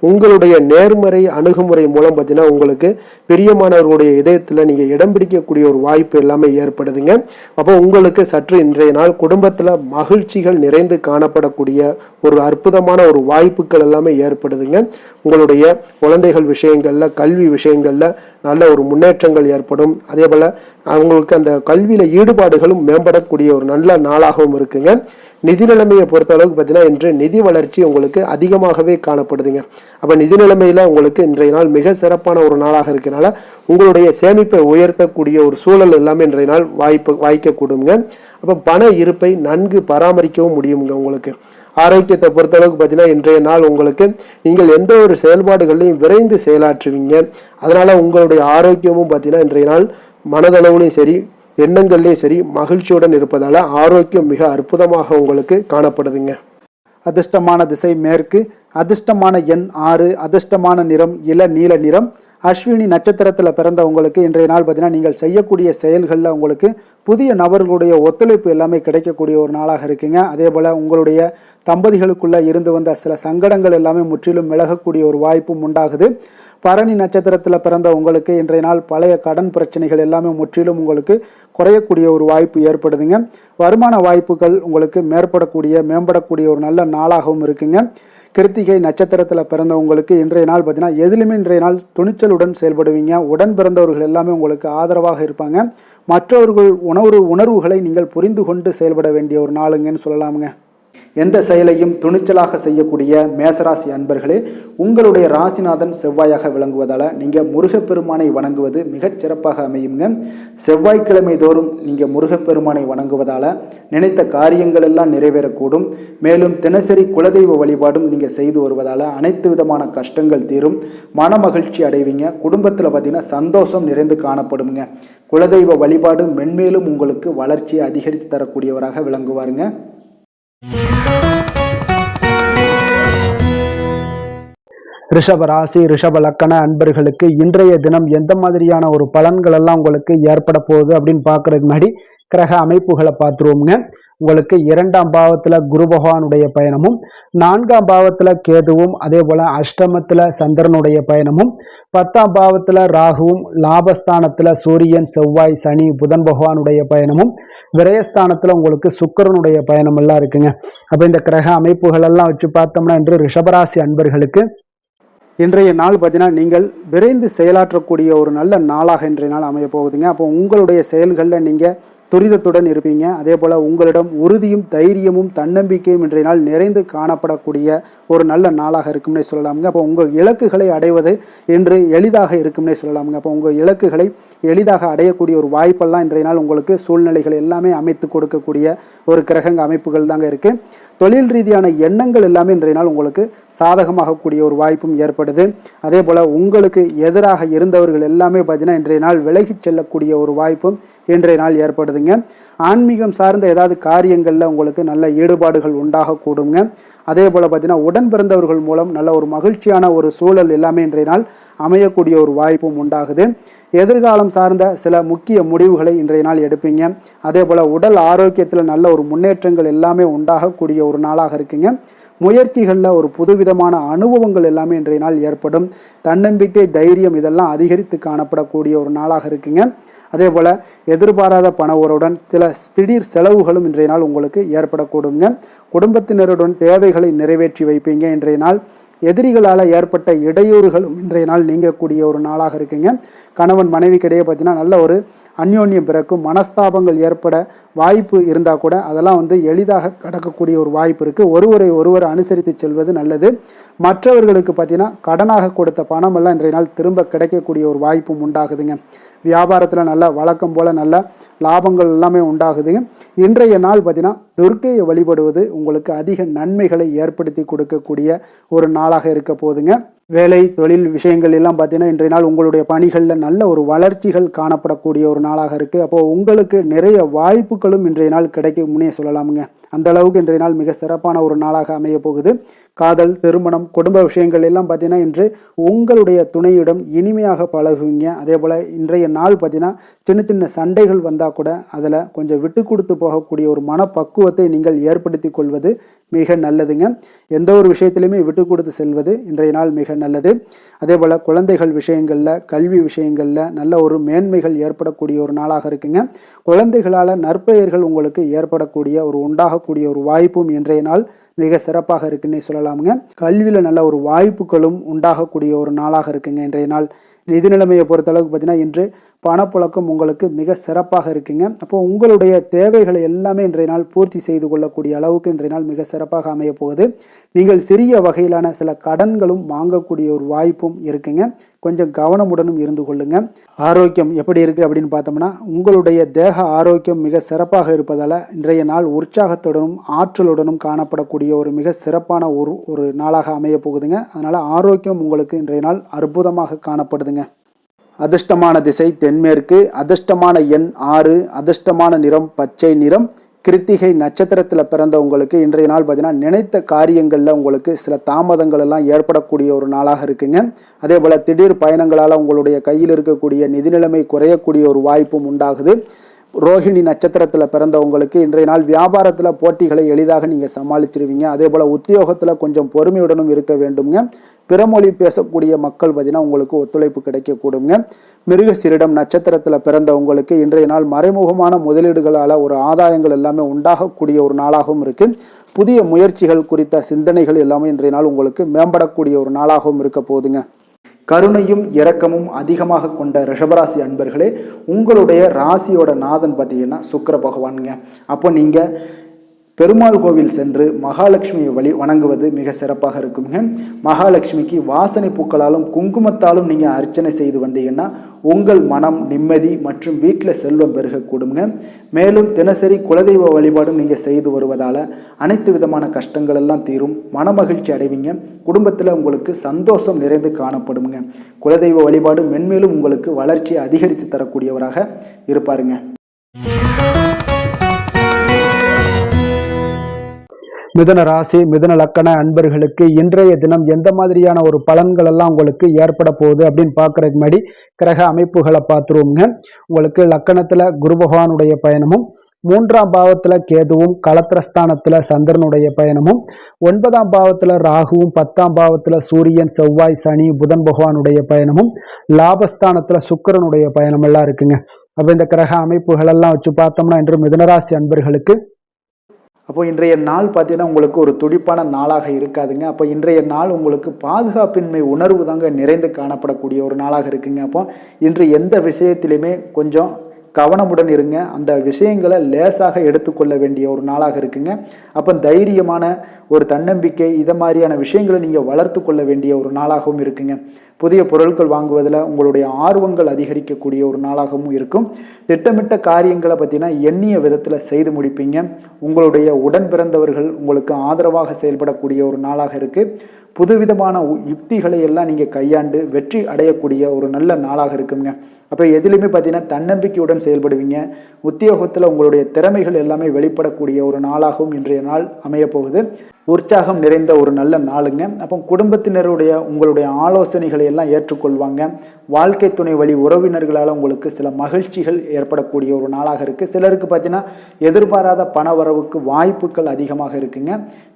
உங்களுடைய நேர்மறை அணுகுமுறை மூலம் பார்த்தீங்கன்னா உங்களுக்கு பிரியமானவர்களுடைய இதயத்தில் நீங்கள் இடம் பிடிக்கக்கூடிய ஒரு வாய்ப்பு எல்லாமே ஏற்படுதுங்க. அப்போ உங்களுக்கு சற்று இன்றைய நாள் குடும்பத்தில் மகிழ்ச்சிகள் நிறைந்து காணப்படக்கூடிய ஒரு அற்புதமான ஒரு வாய்ப்புகள் எல்லாமே ஏற்படுதுங்க. உங்களுடைய குழந்தைகள் விஷயங்கள்ல, கல்வி விஷயங்கள்ல நல்ல ஒரு முன்னேற்றங்கள் ஏற்படும். அதே போல அவங்களுக்கு அந்த கல்வியில ஈடுபாடுகளும் மேம்படக்கூடிய ஒரு நல்ல நாளாகவும் இருக்குங்க. நிதி நிலைமையை பொறுத்த அளவுக்கு பார்த்தீங்கன்னா இன்று நிதி வளர்ச்சி உங்களுக்கு அதிகமாகவே காணப்படுதுங்க. அப்போ நிதி நிலைமையில உங்களுக்கு இன்றைய நாள் மிக சிறப்பான ஒரு நாளாக இருக்கனால உங்களுடைய சேமிப்பை உயர்த்தக்கூடிய ஒரு சூழல் எல்லாமே இன்றைய நாள் வாய்க்கக்கூடுங்க. அப்போ பண இருப்பை நன்கு பராமரிக்கவும் முடியுங்க. உங்களுக்கு ஆரோக்கியத்தை பொறுத்த அளவுக்கு பார்த்தீங்கன்னா இன்றைய நாள் உங்களுக்கு நீங்கள் எந்த ஒரு செயல்பாடுகளையும் விரைந்து செயலாற்றுவீங்க. அதனால உங்களுடைய ஆரோக்கியமும் பார்த்தீங்கன்னா இன்றைய நாள் மனதளவுலையும் சரி, எண்ணங்கள்லையும் சரி மகிழ்ச்சியுடன் இருப்பதால ஆரோக்கியம் மிக அற்புதமாக உங்களுக்கு காணப்படுதுங்க. அதிர்ஷ்டமான திசை மேற்கு, அதிர்ஷ்டமான எண் 6, அதிர்ஷ்டமான நிறம் இளநீல நிறம். அஸ்வினி நட்சத்திரத்தில் பிறந்த உங்களுக்கு இன்றைய நாள் பார்த்தீங்கன்னா நீங்கள் செய்யக்கூடிய செயல்களில் உங்களுக்கு புதிய நபர்களுடைய ஒத்துழைப்பு எல்லாமே கிடைக்கக்கூடிய ஒரு நாளாக இருக்குங்க. அதே போல் உங்களுடைய தம்பதிகளுக்குள்ளே இருந்து வந்த சில சங்கடங்கள் எல்லாமே முற்றிலும் விலகக்கூடிய ஒரு வாய்ப்பும் உண்டாகுது. பரணி நட்சத்திரத்தில் பிறந்த உங்களுக்கு இன்றைய நாள் பழைய கடன் பிரச்சனைகள் எல்லாமே முற்றிலும் உங்களுக்கு குறையக்கூடிய ஒரு வாய்ப்பு ஏற்படுதுங்க. வருமான வாய்ப்புகள் உங்களுக்கு மேம்படக்கூடிய ஒரு நல்ல நாளாகவும் இருக்குங்க. கிருத்திகை நட்சத்திரத்தில் பிறந்த உங்களுக்கு இன்றைய நாள் பார்த்தீங்கன்னா எதிலுமே இன்றைய நாள் துணிச்சலுடன் செயல்படுவீங்க. உடன் பிறந்தவர்கள் எல்லாமே உங்களுக்கு ஆதரவாக இருப்பாங்க. மற்றவர்கள் உணர்வுகளை நீங்கள் புரிந்து கொண்டு செயல்பட வேண்டிய ஒரு நாளுங்கன்னு சொல்லலாமுங்க. எந்த செயலையும் துணிச்சலாக செய்யக்கூடிய மேசராசி அன்பர்களே, உங்களுடைய ராசிநாதன் செவ்வாயாக விளங்குவதால் நீங்கள் முருகப்பெருமானை வணங்குவது மிகச் சிறப்பாக அமையுங்க. செவ்வாய்க்கிழமை தோறும் நீங்கள் முருகப்பெருமானை வணங்குவதால் நினைத்த காரியங்கள் எல்லாம் நிறைவேறக்கூடும். மேலும் தினசரி குலதெய்வ வழிபாடும் நீங்கள் செய்து வருவதால் அனைத்து விதமான கஷ்டங்கள் தீரும், மன மகிழ்ச்சி அடைவீங்க. குடும்பத்தில் பார்த்தீங்கன்னா சந்தோஷம் நிறைந்து காணப்படுங்க. குலதெய்வ வழிபாடு மென்மேலும் உங்களுக்கு வளர்ச்சியை அதிகரித்து தரக்கூடியவராக விளங்குவாருங்க. ரிஷப ராசி ரிஷப லக்கண அன்பர்களுக்கு இன்றைய தினம் எந்த மாதிரியான ஒரு பலன்கள் எல்லாம் உங்களுக்கு ஏற்பட போகுது அப்படின்னு பார்க்கறதுக்கு முன்னாடி கிரக அமைப்புகளை பார்த்துருவோம்ங்க. உங்களுக்கு 2ஆம் பாவத்துல குரு பகவானுடைய பயணமும், 4ஆம் பாவத்துல கேதுவும், அதே போல அஷ்டமத்துல சந்திரனுடைய பயணமும், 10ஆம் பாவத்துல ராகுவும், லாபஸ்தானத்துல சூரியன், செவ்வாய், சனி, புதன் பகவானுடைய பயணமும், விரயஸ்தானத்துல உங்களுக்கு சுக்கிரனுடைய பயணம் எல்லாம் இருக்குங்க. அப்ப இந்த கிரக அமைப்புகள் எல்லாம் வச்சு பார்த்தோம்னா இன்று ரிஷபராசி அன்பர்களுக்கு இன்றைய நாள் பார்த்தீங்கன்னா நீங்கள் விரைந்து செயலாற்றக்கூடிய ஒரு நல்ல நாளாக இன்றைய நாள் அமைய போகுதுங்க. அப்போ உங்களுடைய செயல்களில் நீங்கள் துரிதத்துடன் இருப்பீங்க. அதே போல் உங்களிடம் உறுதியும் தைரியமும் தன்னம்பிக்கையும் இன்றைய நாள் நிறைந்து காணப்படக்கூடிய ஒரு நல்ல நாளாக இருக்கும்னே சொல்லலாமுங்க. அப்போ உங்கள் இலக்குகளை அடைவது இன்று எளிதாக இருக்கும்னே சொல்லலாமுங்க. அப்போ உங்கள் இலக்குகளை எளிதாக அடையக்கூடிய ஒரு வாய்ப்பெல்லாம் இன்றைய நாள் உங்களுக்கு சூழ்நிலைகள் எல்லாமே அமைத்து கொடுக்கக்கூடிய ஒரு கிரகங்க அமைப்புகள் தாங்க இருக்குது. தொழில் ரீதியான எண்ணங்கள் எல்லாமே இன்றைய நாள் உங்களுக்கு சாதகமாகக்கூடிய ஒரு வாய்ப்பும் ஏற்படுது. அதே போல் உங்களுக்கு எதிராக இருந்தவர்கள் எல்லாமே பார்த்தீங்கன்னா இன்றைய நாள் விலகிச் செல்லக்கூடிய ஒரு வாய்ப்பும் இன்றைய நாள் ஏற்படுதுங்க. ஆன்மீகம் சார்ந்த ஏதாவது காரியங்களில் உங்களுக்கு நல்ல ஈடுபாடுகள் உண்டாகக்கூடுங்க. அதே போல் பார்த்தீங்கன்னா உடன் பிறந்தவர்கள் மூலம் நல்ல ஒரு மகிழ்ச்சியான ஒரு சூழல் எல்லாமே இன்றைய நாள் அமையக்கூடிய ஒரு வாய்ப்பும் உண்டாகுது. எதிர்காலம் சார்ந்த சில முக்கிய முடிவுகளை இன்றைய நாள் எடுப்பீங்க. அதே போல் உடல் ஆரோக்கியத்தில் நல்ல ஒரு முன்னேற்றங்கள் எல்லாமே உண்டாகக்கூடிய ஒரு நாளாக இருக்குங்க. முயற்சிகளில் ஒரு புதுவிதமான அனுபவங்கள் எல்லாமே இன்றைய நாள் ஏற்படும். தன்னம்பிக்கை, தைரியம் இதெல்லாம் அதிகரித்து காணப்படக்கூடிய ஒரு நாளாக இருக்குங்க. அதே போல் எதிர்பாராத பண உறவுடன் சில திடீர் செலவுகளும் இன்றைய நாள் உங்களுக்கு ஏற்படக்கூடுங்க. குடும்பத்தினருடன் தேவைகளை நிறைவேற்றி வைப்பீங்க. இன்றைய நாள் எதிரிகளால் ஏற்பட்ட இடையூறுகளும் இன்றைய நாள் நீங்கக்கூடிய ஒரு நாளாக இருக்குங்க. கணவன் மனைவிக்கிடையே பார்த்தீங்கன்னா நல்ல ஒரு அந்யோன்யம் பிறக்கும். மனஸ்தாபங்கள் ஏற்பட வாய்ப்பு இருந்தால் கூட அதெல்லாம் எளிதாக கடக்கக்கூடிய ஒரு வாய்ப்பு இருக்குது. ஒருவர் அனுசரித்து செல்வது நல்லது. மற்றவர்களுக்கு பார்த்தீங்கன்னா கடனாக கொடுத்த பணமெல்லாம் இன்றைய நாள் திரும்ப கிடைக்கக்கூடிய ஒரு வாய்ப்பும் உண்டாகுதுங்க. வியாபாரத்தில் நல்ல வழக்கம் போல் நல்ல லாபங்கள் எல்லாமே உண்டாகுதுங்க. இன்றைய நாள் பார்த்தீங்கன்னா துர்க்கையை வழிபடுவது உங்களுக்கு அதிக நன்மைகளை ஏற்படுத்தி கொடுக்கக்கூடிய ஒரு நாளாக இருக்க போகுதுங்க. வேலை தொழில் விஷயங்கள் எல்லாம் பார்த்தீங்கன்னா இன்றைய நாள் உங்களுடைய பணிகளில் நல்ல ஒரு வளர்ச்சிகள் காணப்படக்கூடிய ஒரு நாளாக இருக்குது. அப்போது உங்களுக்கு நிறைய வாய்ப்புகளும் இன்றைய நாள் கிடைக்கும்னே சொல்லலாமுங்க. அந்த அளவுக்கு இன்றைய நாள் மிக சிறப்பான ஒரு நாளாக அமைய போகுது. காதல், திருமணம், குடும்ப விஷயங்கள் எல்லாம் பார்த்தீங்கன்னா இன்று உங்களுடைய துணையிடம் இனிமையாக பழகுவீங்க. அதே போல் இன்றைய நாள் பார்த்தீங்கன்னா சின்ன சின்ன சண்டைகள் வந்தால் கூட அதில் கொஞ்சம் விட்டு கொடுத்து போகக்கூடிய ஒரு மனப்பக்குவத்தை நீங்கள் ஏற்படுத்தி கொள்வது மிக நல்லதுங்க. எந்த ஒரு விஷயத்திலையுமே விட்டு கொடுத்து செல்வது இன்றைய நாள் மிக நல்லது. அதே போல் குழந்தைகள் விஷயங்களில், கல்வி விஷயங்களில் நல்ல ஒரு மேன்மைகள் ஏற்படக்கூடிய ஒரு நாளாக இருக்குங்க. குழந்தைகளால் நற்பெயர்கள் உங்களுக்கு ஏற்படக்கூடிய உண்டாகக்கூடிய ஒரு வாய்ப்பும் இன்றைய நாள் மிக சிறப்பாக இருக்குன்னே சொல்லலாமுங்க. கல்வியில் நல்ல ஒரு வாய்ப்புகளும் உண்டாகக்கூடிய ஒரு நாளாக இருக்குங்க இன்றைய நாள். நிதி நிலைமையை பொறுத்தளவுக்கு பார்த்தீங்கன்னா இன்று பணப்புழக்கம் உங்களுக்கு மிக சிறப்பாக இருக்குங்க. அப்போ உங்களுடைய தேவைகளை எல்லாமே இன்றைய நாள் பூர்த்தி செய்து கொள்ளக்கூடிய அளவுக்கு இன்றைய நாள் மிக சிறப்பாக அமைய போகுது. நீங்கள் சிறிய வகையிலான சில கடன்களும் வாங்கக்கூடிய ஒரு வாய்ப்பும் இருக்குங்க. கொஞ்சம் கவனமுடனும் இருந்து கொள்ளுங்க. ஆரோக்கியம் எப்படி இருக்குது அப்படின்னு பார்த்தோம்னா உங்களுடைய தேக ஆரோக்கியம் மிக சிறப்பாக இருப்பதால் இன்றைய நாள் உற்சாகத்துடனும் ஆற்றலுடனும் காணப்படக்கூடிய ஒரு மிக சிறப்பான ஒரு நாளாக அமைய போகுதுங்க. அதனால் ஆரோக்கியம் உங்களுக்கு இன்றைய நாள் அற்புதமாக காணப்படுதுங்க. அதிர்ஷ்டமான திசை தென்மேற்கு, அதிர்ஷ்டமான எண் 6, அதிர்ஷ்டமான நிறம் பச்சை நிறம். கிருத்திகை நட்சத்திரத்தில் பிறந்த உங்களுக்கு இன்றைய நாள் பார்த்தீங்கன்னா நினைத்த காரியங்களில் உங்களுக்கு சில தாமதங்கள் எல்லாம் ஏற்படக்கூடிய ஒரு நாளாக இருக்குங்க. அதே போல் திடீர் பயணங்களால் உங்களுடைய கையில் இருக்கக்கூடிய நிதி நிலைமை குறையக்கூடிய ஒரு வாய்ப்பும் உண்டாகுது. ரோஹிணி நட்சத்திரத்தில் பிறந்தவங்களுக்கு இன்றைய நாள் வியாபாரத்தில் போட்டிகளை எளிதாக நீங்கள் சமாளிச்சிருவீங்க. அதே போல் உத்தியோகத்தில் கொஞ்சம் பொறுமையுடனும் இருக்க வேண்டுங்க. பிறமொழி பேசக்கூடிய மக்கள் பார்த்தீங்கன்னா உங்களுக்கு ஒத்துழைப்பு கிடைக்கக்கூடுங்க. மிருகசீரிடம் நட்சத்திரத்தில் பிறந்தவங்களுக்கு இன்றைய நாள் மறைமுகமான முதலீடுகளால் ஒரு ஆதாயங்கள் எல்லாமே உண்டாகக்கூடிய ஒரு நாளாகவும் இருக்குது. புதிய முயற்சிகள் குறித்த சிந்தனைகள் எல்லாமே இன்றைய நாள் உங்களுக்கு மேம்படக்கூடிய ஒரு நாளாகவும் இருக்க போகுதுங்க. கருணையும் இரக்கமும் அதிகமாக கொண்ட ரிஷபராசி அன்பர்களே, உங்களுடைய ராசியோட நாதன் பார்த்தீங்கன்னா சுக்கிர பகவானுங்க. அப்போ நீங்கள் பெருமாள் கோவில் சென்று மகாலட்சுமியை வணங்குவது மிக சிறப்பாக இருக்குங்க. மகாலட்சுமிக்கு வாசனை பூக்களாலும் குங்குமத்தாலும் நீங்கள் அர்ச்சனை செய்து வந்தீங்கன்னா உங்கள் மனம் நிம்மதி மற்றும் வீட்டில் செல்வம் பெருகக்கூடுங்க. மேலும் தினசரி குலதெய்வ வழிபாடும் நீங்கள் செய்து வருவதால் அனைத்து விதமான கஷ்டங்கள் எல்லாம் தீரும், மனமகிழ்ச்சி அடைவீங்க. குடும்பத்தில் உங்களுக்கு சந்தோஷம் நிறைந்து காணப்படுங்க. குலதெய்வ வழிபாடு மென்மேலும் உங்களுக்கு வளர்ச்சியை அதிகரித்து தரக்கூடியவராக இருப்பாருங்க. மிதுன ராசி, மிதுன லக்கண அன்பர்களுக்கு இன்றைய தினம் எந்த மாதிரியான ஒரு பலன்கள் எல்லாம் உங்களுக்கு ஏற்பட போகுது அப்படின்னு பார்க்கறதுக்கு முன்னாடி கிரக அமைப்புகளை பார்த்துருவோங்க. உங்களுக்கு லக்கணத்துல குரு பகவானுடைய பயணமும், 3ஆம் பாவத்துல கேதுவும், களத்திரஸ்தானத்துல சந்திரனுடைய பயணமும், 9ஆம் பாவத்துல ராகுவும், 10ஆம் பாவத்துல சூரியன், செவ்வாய், சனி, புதன் பகவானுடைய பயணமும், லாபஸ்தானத்துல சுக்கிரனுடைய பயணம் எல்லாம் இருக்குங்க. அப்ப இந்த கிரக அமைப்புகள் எல்லாம் வச்சு பார்த்தோம்னா இன்று மிதுனராசி அன்பர்களுக்கு அப்போ இன்றைய நாள் பார்த்தீங்கன்னா உங்களுக்கு ஒரு துடிப்பான நாளாக இருக்காதுங்க. அப்போ இன்றைய நாள் உங்களுக்கு பாதுகாப்பின்மை உணர்வு தாங்க நிறைந்து காணப்படக்கூடிய ஒரு நாளாக இருக்குங்க. அப்போ இன்று எந்த விஷயத்திலையுமே கொஞ்சம் கவனமுடன் இருங்க. அந்த விஷயங்களை லேசாக எடுத்துக்கொள்ள வேண்டிய ஒரு நாளாக இருக்குங்க. அப்போ தைரியமான ஒரு தன்னம்பிக்கை இதை மாதிரியான விஷயங்களை நீங்கள் வளர்த்து கொள்ள வேண்டிய ஒரு நாளாகவும் இருக்குங்க. புதிய பொருட்கள் வாங்குவதில் உங்களுடைய ஆர்வங்கள் அதிகரிக்கக்கூடிய ஒரு நாளாகவும் இருக்கும். திட்டமிட்ட காரியங்களை பார்த்தீங்கன்னா எண்ணிய விதத்தில் செய்து முடிப்பீங்க. உங்களுடைய உடன் பிறந்தவர்கள் உங்களுக்கு ஆதரவாக செயல்படக்கூடிய ஒரு நாளாக இருக்குது. புதுவிதமான யுக்திகளை எல்லாம் நீங்கள் கையாண்டு வெற்றி அடையக்கூடிய ஒரு நல்ல நாளாக இருக்குங்க. அப்போ எதிலுமே பார்த்தீங்கன்னா தன்னம்பிக்கையுடன் செயல்படுவீங்க. உத்தியோகத்தில் உங்களுடைய திறமைகள் எல்லாமே வெளிப்படக்கூடிய ஒரு நாளாகவும் இன்றைய நாள் அமையப்போகுது. உற்சாகம் நிறைந்த ஒரு நல்ல நாளுங்க. அப்போ குடும்பத்தினருடைய உங்களுடைய ஆலோசனைகளை எல்லாம் ஏற்றுக்கொள்வாங்க. வாழ்க்கை துணை வழி உறவினர்களால் உங்களுக்கு சில மகிழ்ச்சிகள் ஏற்படக்கூடிய ஒரு நாளாக இருக்குது. சிலருக்கு பார்த்தீங்கன்னா எதிர்பாராத பண வரவுக்கு வாய்ப்புகள் அதிகமாக இருக்குங்க.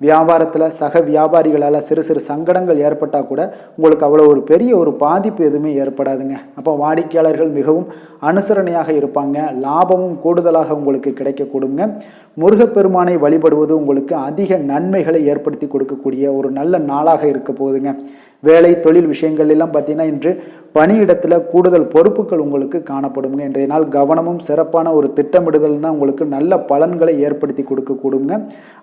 வியாபாரத்தில் சக வியாபாரிகளால் சிறு சிறு சங்கடங்கள் ஏற்பட்டால் கூட உங்களுக்கு அவ்வளோ ஒரு பெரிய ஒரு பாதிப்பு எதுவுமே ஏற்படாதுங்க. அப்போ வாடிக்கையாளர்கள் மிகவும் அனுசரணையாக இருப்பாங்க. லாபமும் கூடுதலாக உங்களுக்கு கிடைக்கக்கூடுங்க. முருகப்பெருமானை வழிபடுவது உங்களுக்கு அதிக நன்மைகளை ஏற்படுத்தி கொடுக்கக்கூடிய ஒரு நல்ல நாளாக இருக்க போகுதுங்க. வேலை தொழில் விஷயங்கள் எல்லாம் பார்த்தீங்கன்னா இன்று பணியிடத்தில் கூடுதல் பொறுப்புகள் உங்களுக்கு காணப்படுங்க. இன்றைய நாள் கவனமும் சிறப்பான ஒரு திட்டமிடுதல் தான் உங்களுக்கு நல்ல பலன்களை ஏற்படுத்தி கொடுக்கக்கூடுங்க.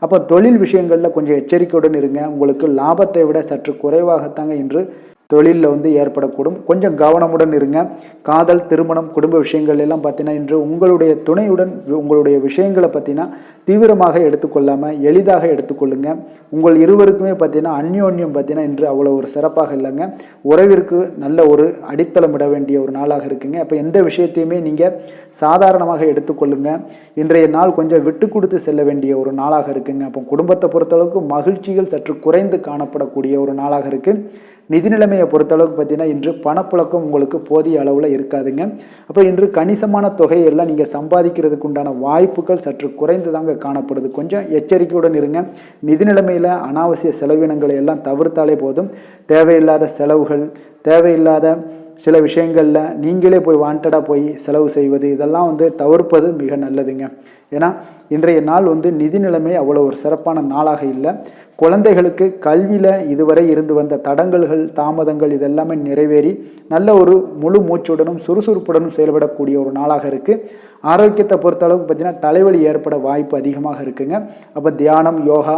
அப்போ தொழில் விஷயங்களில் கொஞ்சம் எச்சரிக்கையுடன் இருங்க. உங்களுக்கு லாபத்தை விட சற்று குறைவாகத்தாங்க இன்று தொழிலில் வந்து ஏற்படக்கூடும். கொஞ்சம் கவனமுடன் இருங்க. காதல், திருமணம், குடும்ப விஷயங்கள் எல்லாம் பார்த்தீங்கன்னா இன்று உங்களுடைய துணையுடன் உங்களுடைய விஷயங்களை பார்த்தீங்கன்னா தீவிரமாக எடுத்துக்கொள்ளாமல் எளிதாக எடுத்துக்கொள்ளுங்க. உங்கள் இருவருக்குமே பார்த்தீங்கன்னா அந்யோன்யம் பார்த்தீங்கன்னா இன்று அவ்வளோ ஒரு சிறப்பாக இல்லைங்க. உறவிற்கு நல்ல ஒரு அடித்தளம் இட வேண்டிய ஒரு நாளாக இருக்குங்க. அப்போ எந்த விஷயத்தையுமே நீங்கள் சாதாரணமாக எடுத்துக்கொள்ளுங்க. இன்றைய நாள் கொஞ்சம் விட்டு கொடுத்து செல்ல வேண்டிய ஒரு நாளாக இருக்குங்க. அப்போ குடும்பத்தை பொறுத்தளவுக்கு மகிழ்ச்சிகள் சற்று குறைந்து காணப்படக்கூடிய ஒரு நாளாக இருக்குது. நிதி நிலைமையை பொறுத்தளவுக்கு பார்த்தீங்கன்னா இன்று பணப்புழக்கம் உங்களுக்கு போதிய அளவில் இருக்காதுங்க. அப்போ இன்று கணிசமான தொகையெல்லாம் நீங்கள் சம்பாதிக்கிறதுக்கு உண்டான வாய்ப்புகள் சற்று குறைந்து தாங்க காணப்படுது. கொஞ்சம் எச்சரிக்கையுடன் இருங்க. நிதி நிலைமையில் அனாவசிய செலவினங்களை எல்லாம் தவிர்த்தாலே போதும். தேவையில்லாத செலவுகள், தேவையில்லாத சில விஷயங்களில் நீங்களே போய் வாண்டடாக போய் செலவு செய்வது இதெல்லாம் வந்து தவிர்ப்பது மிக நல்லதுங்க. ஏன்னா இன்றைய நாள் வந்து நிதி நிலைமை அவ்வளோ ஒரு சிறப்பான நாளாக இல்லை. குழந்தைகளுக்கு கல்வியில் இதுவரை இருந்து வந்த தடங்கல்கள், தாமதங்கள் இதெல்லாமே நிறைவேறி நல்ல ஒரு முழு மூச்சுடனும் சுறுசுறுப்புடனும் செயல்படக்கூடிய ஒரு நாளாக இருக்குது. ஆரோக்கியத்தை பொறுத்த அளவுக்கு பார்த்தீங்கன்னா தலைவலி ஏற்பட வாய்ப்பு அதிகமாக இருக்குங்க. அப்போ தியானம், யோகா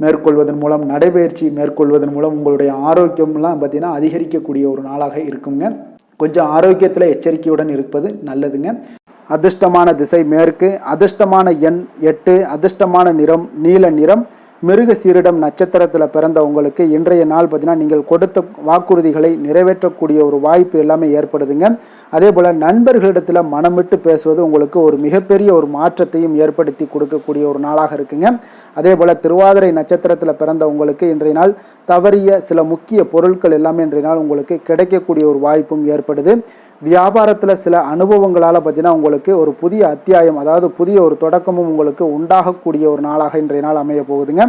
மேற்கொள்வதன் மூலம், நடைபயிற்சி மேற்கொள்வதன் மூலம் உங்களுடைய ஆரோக்கியம்லாம் பார்த்தீங்கன்னா அதிகரிக்கக்கூடிய ஒரு நாளாக இருக்குங்க. கொஞ்சம் ஆரோக்கியத்தில் எச்சரிக்கையுடன் இருப்பது நல்லதுங்க. அதிர்ஷ்டமான திசை மேற்கு, அதிர்ஷ்டமான எண் 8, அதிர்ஷ்டமான நிறம் நீல நிறம். மிருக சீரிடம் நட்சத்திரத்தில் பிறந்த உங்களுக்கு இன்றைய நாள் பார்த்தீங்கன்னா நீங்கள் கொடுத்த வாக்குறுதிகளை நிறைவேற்றக்கூடிய ஒரு வாய்ப்பு எல்லாமே ஏற்படுதுங்க. அதே போல் நண்பர்களிடத்தில் மனம் விட்டு பேசுவது உங்களுக்கு ஒரு மிகப்பெரிய ஒரு மாற்றத்தையும் ஏற்படுத்தி கொடுக்கக்கூடிய ஒரு நாளாக இருக்குங்க. அதே போல் திருவாதிரை நட்சத்திரத்தில் பிறந்த உங்களுக்கு இன்றைய நாள் தவறிய சில முக்கிய பொருட்கள் எல்லாமே இன்றைய நாள் உங்களுக்கு கிடைக்கக்கூடிய ஒரு வாய்ப்பும் ஏற்படுது. வியாபாரத்தில் சில அனுபவங்களால் பார்த்தீங்கன்னா உங்களுக்கு ஒரு புதிய அத்தியாயம், அதாவது புதிய ஒரு தொடக்கமும் உங்களுக்கு உண்டாகக்கூடிய ஒரு நாளாக இன்றைய நாள் அமைய போகுதுங்க.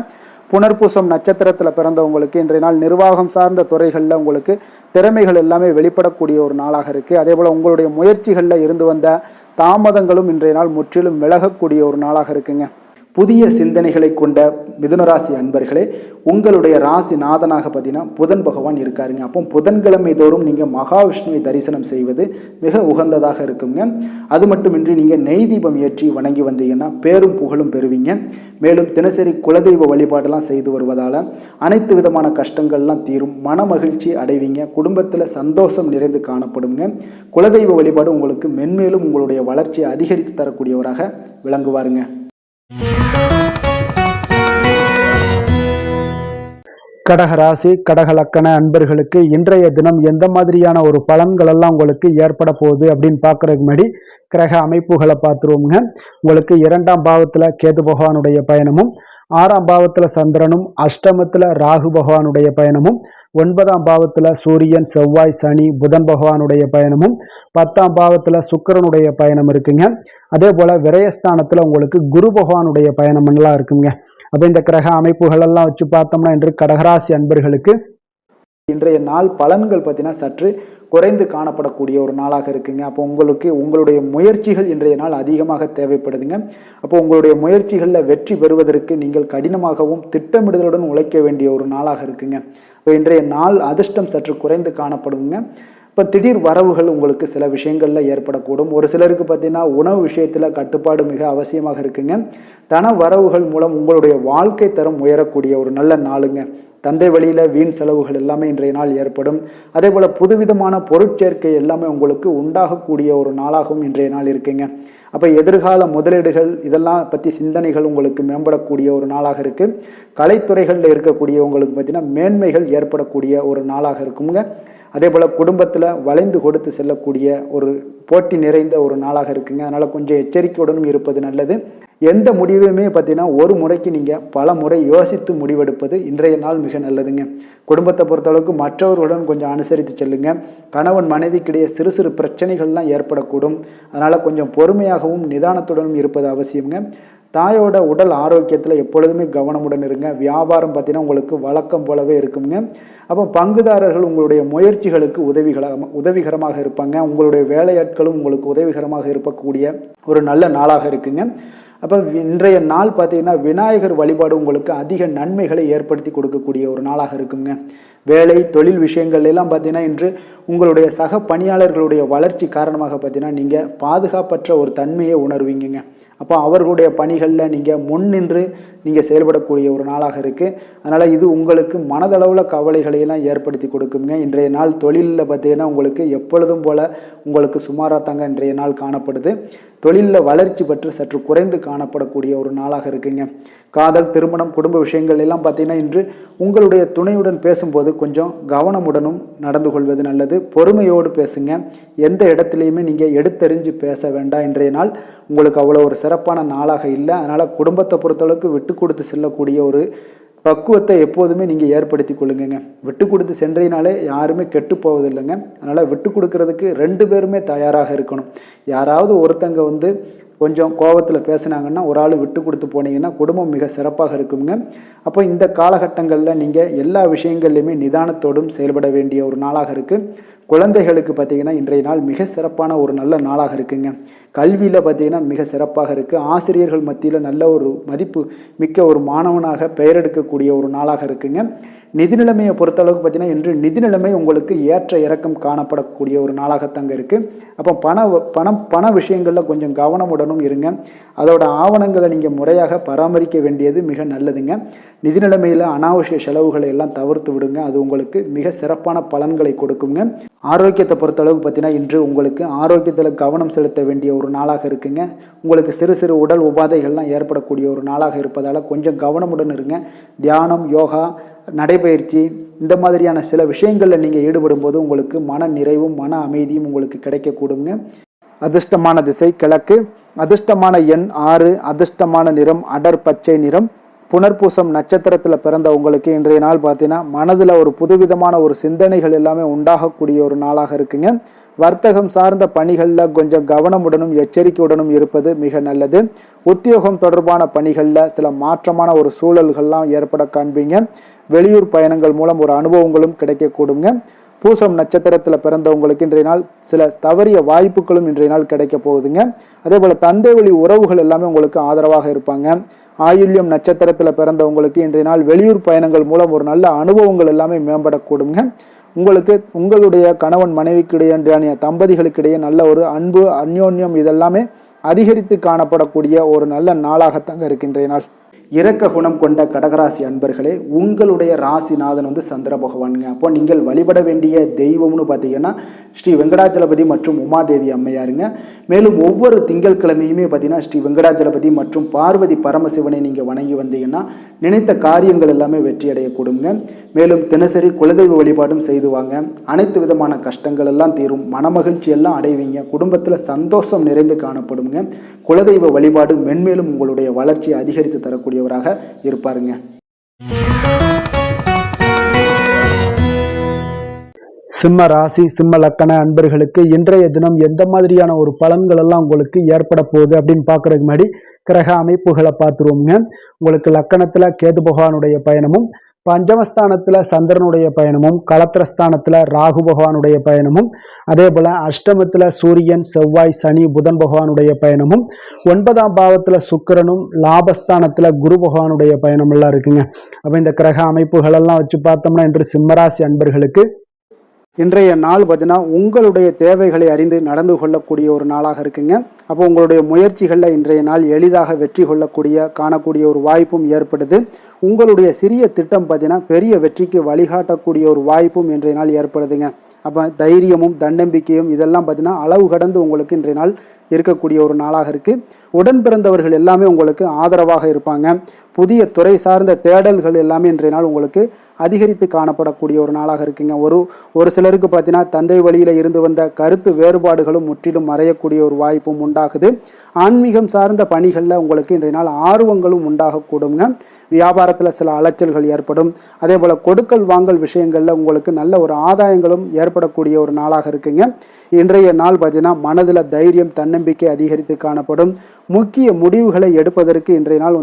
புனர்பூசம் நட்சத்திரத்தில் பிறந்தவங்களுக்கு இன்றைய நாள் நிர்வாகம் சார்ந்த துறைகளில் உங்களுக்கு திறமைகள் எல்லாமே வெளிப்படக்கூடிய ஒரு நாளாக இருக்குது. அதே போல் உங்களுடைய முயற்சிகளில் இருந்து வந்த தாமதங்களும் இன்றைய நாள் முற்றிலும் விலகக்கூடிய ஒரு நாளாக இருக்குங்க. புதிய சிந்தனைகளை கொண்ட மிதுனராசி அன்பர்களே, உங்களுடைய ராசி நாதனாக பார்த்தீங்கன்னா புதன் பகவான் இருக்காருங்க. அப்போ புதன்கிழமை தோறும் நீங்கள் மகாவிஷ்ணுவை தரிசனம் செய்வது மிக உகந்ததாக இருக்குங்க. அது மட்டுமின்றி நீங்கள் நெய் தீபம் ஏற்றி வணங்கி வந்தீங்கன்னா பேரும் புகழும் பெறுவீங்க. மேலும் தினசரி குலதெய்வ வழிபாடெல்லாம் செய்து வருவதால் அனைத்து விதமான கஷ்டங்கள்லாம் தீரும், மன மகிழ்ச்சி அடைவீங்க, குடும்பத்தில் சந்தோஷம் நிறைந்து காணப்படுங்க. குலதெய்வ வழிபாடு உங்களுக்கு மென்மேலும் உங்களுடைய வளர்ச்சியை அதிகரித்து தரக்கூடியவராக விளங்குவாருங்க. கடகராசி கடக லக்கண அன்பர்களுக்கு இன்றைய தினம் எந்த மாதிரியான ஒரு பலன்கள் எல்லாம் உங்களுக்கு ஏற்பட போகுது அப்படின்னு பார்க்கறதுக்கு முன்னாடி கிரக அமைப்புகளை பார்த்துருவோங்க. உங்களுக்கு 2ஆம் பாவத்துல கேது பகவானுடைய பயணமும், 6ஆம் பாவத்துல சந்திரனும், அஷ்டமத்துல ராகு பகவானுடைய பயணமும், 9ஆம் பாவத்துல சூரியன், செவ்வாய், சனி, புதன் பகவானுடைய பயணமும், 10ஆம் பாவத்துல சுக்கிரனுடைய பயணம் இருக்குங்க. அதே போல விரயஸ்தானத்துல உங்களுக்கு குரு பகவானுடைய பயணம் எல்லாம் இருக்குங்க. அப்போ இந்த கிரக அமைப்புகள் எல்லாம் வச்சு பார்த்தோம்னா இன்று கடகராசி அன்பர்களுக்கு இன்றைய நாள் பலன்கள் பார்த்தீங்கன்னா சற்று குறைந்து காணப்படக்கூடிய ஒரு நாளாக இருக்குங்க. அப்போ உங்களுக்கு உங்களுடைய முயற்சிகள் இன்றைய நாள் அதிகமாக தேவைப்படுதுங்க. அப்போ உங்களுடைய முயற்சிகளில் வெற்றி பெறுவதற்கு நீங்கள் கடினமாகவும் திட்டமிடுதலுடன் உழைக்க வேண்டிய ஒரு நாளாக இருக்குங்க. இப்போ இன்றைய நாள் அதிர்ஷ்டம் சற்று குறைந்து காணப்படுங்க. இப்போ திடீர் வரவுகள் உங்களுக்கு சில விஷயங்களில் ஏற்படக்கூடும். ஒரு சிலருக்கு பார்த்தீங்கன்னா உணவு விஷயத்தில் கட்டுப்பாடு மிக அவசியமாக இருக்குங்க. தன வரவுகள் மூலம் உங்களுடைய வாழ்க்கை தரம் உயரக்கூடிய ஒரு நல்ல நாளுங்க. தந்தை வழியில் வீண் செலவுகள் எல்லாமே இன்றைய நாள் ஏற்படும். அதே போல் புதுவிதமான பொருட்சேர்க்கை எல்லாமே உங்களுக்கு உண்டாகக்கூடிய ஒரு நாளாகவும் இன்றைய நாள் இருக்குங்க. அப்போ எதிர்கால முதலீடுகள் இதெல்லாம் பற்றி சிந்தனைகள் உங்களுக்கு மேம்படக்கூடிய ஒரு நாளாக இருக்குது. கலைத்துறைகளில் இருக்கக்கூடிய உங்களுக்கு பார்த்தீங்கன்னா மேன்மைகள் ஏற்படக்கூடிய ஒரு நாளாக இருக்குங்க. அதே போல் குடும்பத்தில் வளைந்து கொடுத்து செல்லக்கூடிய ஒரு போட்டி நிறைந்த ஒரு நாளாக இருக்குங்க. அதனால் கொஞ்சம் எச்சரிக்கையுடனும் இருப்பது நல்லது. எந்த முடிவையுமே பார்த்தீங்கன்னா ஒரு முறைக்கு நீங்கள் பல முறை யோசித்து முடிவெடுப்பது இன்றைய நாள் மிக நல்லதுங்க. குடும்பத்தை பொறுத்தளவுக்கு மற்றவர்களுடன் கொஞ்சம் அனுசரித்து செல்லுங்க. கணவன் மனைவிக்கிடையே சிறு சிறு பிரச்சனைகள்லாம் ஏற்படக்கூடும். அதனால் கொஞ்சம் பொறுமையாகவும் நிதானத்துடனும் இருப்பது அவசியங்க. தாயோட உடல் ஆரோக்கியத்தில் எப்பொழுதுமே கவனமுடன் இருங்க. வியாபாரம் பார்த்தீங்கன்னா உங்களுக்கு வழக்கம் போலவே இருக்குங்க. அப்போ பங்குதாரர்கள் உங்களுடைய முயற்சிகளுக்கு உதவிகரமாக இருப்பாங்க. உங்களுடைய வேலையாட்களும் உங்களுக்கு உதவிகரமாக இருக்கக்கூடிய ஒரு நல்ல நாளாக இருக்குங்க. அப்போ இன்றைய நாள் பார்த்தீங்கன்னா விநாயகர் வழிபாடு உங்களுக்கு அதிக நன்மைகளை ஏற்படுத்தி கொடுக்கக்கூடிய ஒரு நாளாக இருக்குங்க. வேலை தொழில் விஷயங்கள் எல்லாம் பார்த்தீங்கன்னா இன்று உங்களுடைய சக பணியாளர்களுடைய வளர்ச்சி காரணமாக பார்த்தீங்கன்னா நீங்கள் பாதுகாப்பற்ற ஒரு தன்மையை உணர்வீங்க. அப்போ அவர்களுடைய பணிகளில் நீங்கள் முன்னின்று நீங்கள் செயல்படக்கூடிய ஒரு நாளாக இருக்குது. அதனால் இது உங்களுக்கு மனதளவில் கவலைகளையெல்லாம் ஏற்படுத்தி கொடுக்குங்க. இன்றைய நாள் தொழிலில் பார்த்தீங்கன்னா உங்களுக்கு எப்பொழுதும் போல் உங்களுக்கு சுமாராக தாங்க இன்றைய நாள் காணப்படுது. தொழிலில் வளர்ச்சி பெற்று சற்று குறைந்து காணப்படக்கூடிய ஒரு நாளாக இருக்குங்க. காதல், திருமணம், குடும்ப விஷயங்கள் எல்லாம் பார்த்தீங்கன்னா இன்று உங்களுடைய துணையுடன் பேசும்போது கொஞ்சம் கவனமுடனும் நடந்து கொள்வது நல்லது. பொறுமையோடு பேசுங்க. எந்த இடத்துலையுமே நீங்கள் எடுத்தறிஞ்சு பேச வேண்டாம். இன்றைய நாள் உங்களுக்கு அவ்வளோ ஒரு சிறப்பான நாளாக இல்லை. அதனால் குடும்பத்தை பொறுத்தளவுக்கு விட்டு கொடுத்து செல்லக்கூடிய ஒரு பக்குவத்தை எப்போதுமே நீங்கள் ஏற்படுத்தி கொள்ளுங்க. விட்டு கொடுத்து சென்றீனாலே யாருமே கெட்டு போவதில்லைங்க. அதனால் விட்டு கொடுக்கறதுக்கு 2 பேருமே தயாராக இருக்கணும். யாராவது ஒருத்தங்க கொஞ்சம் கோபத்தில் பேசுனாங்கன்னா ஒரு ஆள் விட்டு கொடுத்து போனீங்கன்னா குடும்பம் மிக சிறப்பாக இருக்குங்க. அப்போ இந்த காலகட்டங்களில் நீங்கள் எல்லா விஷயங்கள்லையுமே நிதானத்தோடும் செயல்பட வேண்டிய ஒரு நாளாக இருக்குது. குழந்தைகளுக்கு பார்த்திங்கன்னா இன்றைய நாள் மிக சிறப்பான ஒரு நல்ல நாளாக இருக்குங்க. கல்வியில் பார்த்திங்கன்னா மிக சிறப்பாக இருக்குது. ஆசிரியர்கள் மத்தியில் நல்ல ஒரு மதிப்பு மிக்க ஒரு மாணவனாக பெயர் எடுக்கக்கூடிய ஒரு நாளாக இருக்குங்க. நிதி நிலைமையை பொறுத்தளவுக்கு பார்த்திங்கன்னா இன்று நிதி நிலைமை உங்களுக்கு ஏற்ற இறக்கம் காணப்படக்கூடிய ஒரு நாளாகத்தாங்க இருக்குது. அப்போ பண விஷயங்களில் கொஞ்சம் கவனமுடனும் இருங்க. அதோட ஆவணங்களை நீங்கள் முறையாக பராமரிக்க வேண்டியது மிக நல்லதுங்க. நிதி நிலைமையில் அனாவசிய செலவுகளை எல்லாம் தவிர்த்து விடுங்க. அது உங்களுக்கு மிக சிறப்பான பலன்களை கொடுக்குங்க. ஆரோக்கியத்தை பொறுத்தளவுக்கு பார்த்தீங்கன்னா இன்று உங்களுக்கு ஆரோக்கியத்தில் கவனம் செலுத்த வேண்டிய ஒரு நாளாக இருக்குங்க. உங்களுக்கு சிறு சிறு உடல் உபாதைகள்லாம் ஏற்படக்கூடிய ஒரு நாளாக இருப்பதால் கொஞ்சம் கவனமுடன் இருங்க. தியானம், யோகா, நடைபயிற்சி இந்த மாதிரியான சில விஷயங்களில் நீங்கள் ஈடுபடும் போது உங்களுக்கு மன நிறைவும் மன அமைதியும் உங்களுக்கு கிடைக்கக்கூடுங்க. அதிர்ஷ்டமான திசை கிழக்கு, அதிர்ஷ்டமான எண் 6, அதிர்ஷ்டமான நிறம் அடர் பச்சை நிறம். புனர்பூசம் நட்சத்திரத்தில் பிறந்த உங்களுக்கு இன்றைய நாள் பார்த்தீங்கன்னா மனதில் ஒரு புதுவிதமான ஒரு சிந்தனைகள் எல்லாமே உண்டாகக்கூடிய ஒரு நாளாக இருக்குங்க. வர்த்தகம் சார்ந்த பணிகளில் கொஞ்சம் கவனமுடனும் எச்சரிக்கையுடனும் இருப்பது மிக நல்லது. உத்தியோகம் தொடர்பான பணிகளில் சில மாற்றமான ஒரு சூழல்கள்லாம் ஏற்பட காண்பீங்க. வெளியூர் பயணங்கள் மூலம் ஒரு அனுபவங்களும் கிடைக்கக்கூடுங்க. பூசம் நட்சத்திரத்தில் பிறந்தவங்களுக்கு இன்றைய நாள் சில தவறிய வாய்ப்புகளும் இன்றைய நாள் கிடைக்க போகுதுங்க. அதே போல் தந்தை வழி உறவுகள் எல்லாமே உங்களுக்கு ஆதரவாக இருப்பாங்க. ஆயுள்யம் நட்சத்திரத்தில் பிறந்தவங்களுக்கு இன்றைய நாள் வெளியூர் பயணங்கள் மூலம் ஒரு நல்ல அனுபவங்கள் எல்லாமே மேம்படக்கூடுங்க. உங்களுக்கு உங்களுடைய கணவன் மனைவிக்கிடையே தம்பதிகளுக்கிடையே நல்ல ஒரு அன்பு, அந்யோன்யம் இதெல்லாமே அதிகரித்து காணப்படக்கூடிய ஒரு நல்ல நாளாகத்தாங்க இருக்கின்ற நாள். இரக்க குணம் கொண்ட கடகராசி அன்பர்களே, உங்களுடைய ராசிநாதன் சந்திர பகவானுங்க. அப்போ நீங்கள் வழிபட வேண்டிய தெய்வம்னு பார்த்தீங்கன்னா ஸ்ரீ வெங்கடாஜலபதி மற்றும் உமாதேவி அம்மையாருங்க. மேலும் ஒவ்வொரு திங்கட்கிழமையுமே பார்த்தீங்கன்னா ஸ்ரீ வெங்கடாஜலபதி மற்றும் பார்வதி பரமசிவனை நீங்கள் வணங்கி வந்தீங்கன்னா நினைத்த காரியங்கள் எல்லாமே வெற்றி அடையக்கூடுங்க. மேலும் தினசரி குலதெய்வ வழிபாடும் செய்து வாங்க. அனைத்து விதமான கஷ்டங்கள் எல்லாம் தீரும். மனமகிழ்ச்சி எல்லாம் அடைவீங்க. குடும்பத்தில் சந்தோஷம் நிறைந்து காணப்படுங்க. குலதெய்வ வழிபாடு மென்மேலும் உங்களுடைய வளர்ச்சியை அதிகரித்து தரக்கூடியவராக இருப்பாருங்க. சிம்ம ராசி சிம்ம லக்கண அன்பர்களுக்கு இன்றைய தினம் எந்த மாதிரியான ஒரு பலன்கள் எல்லாம் உங்களுக்கு ஏற்பட போகுது அப்படின்னு பார்க்கறதுக்கு முன்னாடி கிரக அமைப்புகளை பார்த்துருவோங்க. உங்களுக்கு லக்கணத்துல கேது பகவானுடைய பயணமும், பஞ்சமஸ்தானத்துல சந்திரனுடைய பயணமும், களத்திரஸ்தானத்துல ராகு பகவானுடைய பயணமும், அதே போல அஷ்டமத்துல சூரியன், செவ்வாய், சனி, புதன் பகவானுடைய பயணமும், 9ஆம் பாவத்துல சுக்கிரனும், லாபஸ்தானத்துல குரு பகவானுடைய பயணம் எல்லாம் இருக்குங்க. அப்ப இந்த கிரக அமைப்புகள் எல்லாம் வச்சு பார்த்தோம்னா இன்று சிம்மராசி அன்பர்களுக்கு இன்றைய நாள் பார்த்தீங்கன்னா உங்களுடைய தேவைகளை அறிந்து நடந்து கொள்ளக்கூடிய ஒரு நாளாக இருக்குங்க. அப்போ உங்களுடைய முயற்சிகளில் இன்றைய நாள் எளிதாக வெற்றி காணக்கூடிய ஒரு வாய்ப்பும் ஏற்படுது. உங்களுடைய சிறிய திட்டம் பார்த்தீங்கன்னா பெரிய வெற்றிக்கு வழிகாட்டக்கூடிய ஒரு வாய்ப்பும் இன்றைய நாள் ஏற்படுதுங்க. அப்போ தைரியமும் தன்னம்பிக்கையும் இதெல்லாம் பார்த்தீங்கன்னா அளவு கடந்து உங்களுக்கு இன்றைய நாள் இருக்கக்கூடிய ஒரு நாளாக இருக்குது. உடன் பிறந்தவர்கள் எல்லாமே உங்களுக்கு ஆதரவாக இருப்பாங்க. புதிய துறை சார்ந்த தேடல்கள் எல்லாமே இன்றைய நாள் உங்களுக்கு அதிகரித்து காணப்படக்கூடிய ஒரு நாளாக இருக்குங்க. ஒரு சிலருக்கு பார்த்தீங்கன்னா தந்தை வழியில் இருந்து வந்த கருத்து வேறுபாடுகளும் முற்றிலும் மறையக்கூடிய ஒரு வாய்ப்பும் உண்டாகுது. ஆன்மீகம் சார்ந்த பணிகளில் உங்களுக்கு இன்றைய நாள் ஆர்வங்களும் உண்டாகக்கூடுங்க. வியாபாரத்தில் சில அலைச்சல்கள் ஏற்படும். அதே போல் கொடுக்கல் வாங்கல் விஷயங்களில் உங்களுக்கு நல்ல ஒரு ஆதாயங்களும் ஏற்படக்கூடிய ஒரு நாளாக இருக்குங்க. இன்றைய நாள் பார்த்தீங்கன்னா மனதில் தைரியம், தன்னம்பிக்கை அதிகரித்து காணப்படும். முக்கிய முடிவுகளை எடுப்பதற்கு இன்றைய நாள்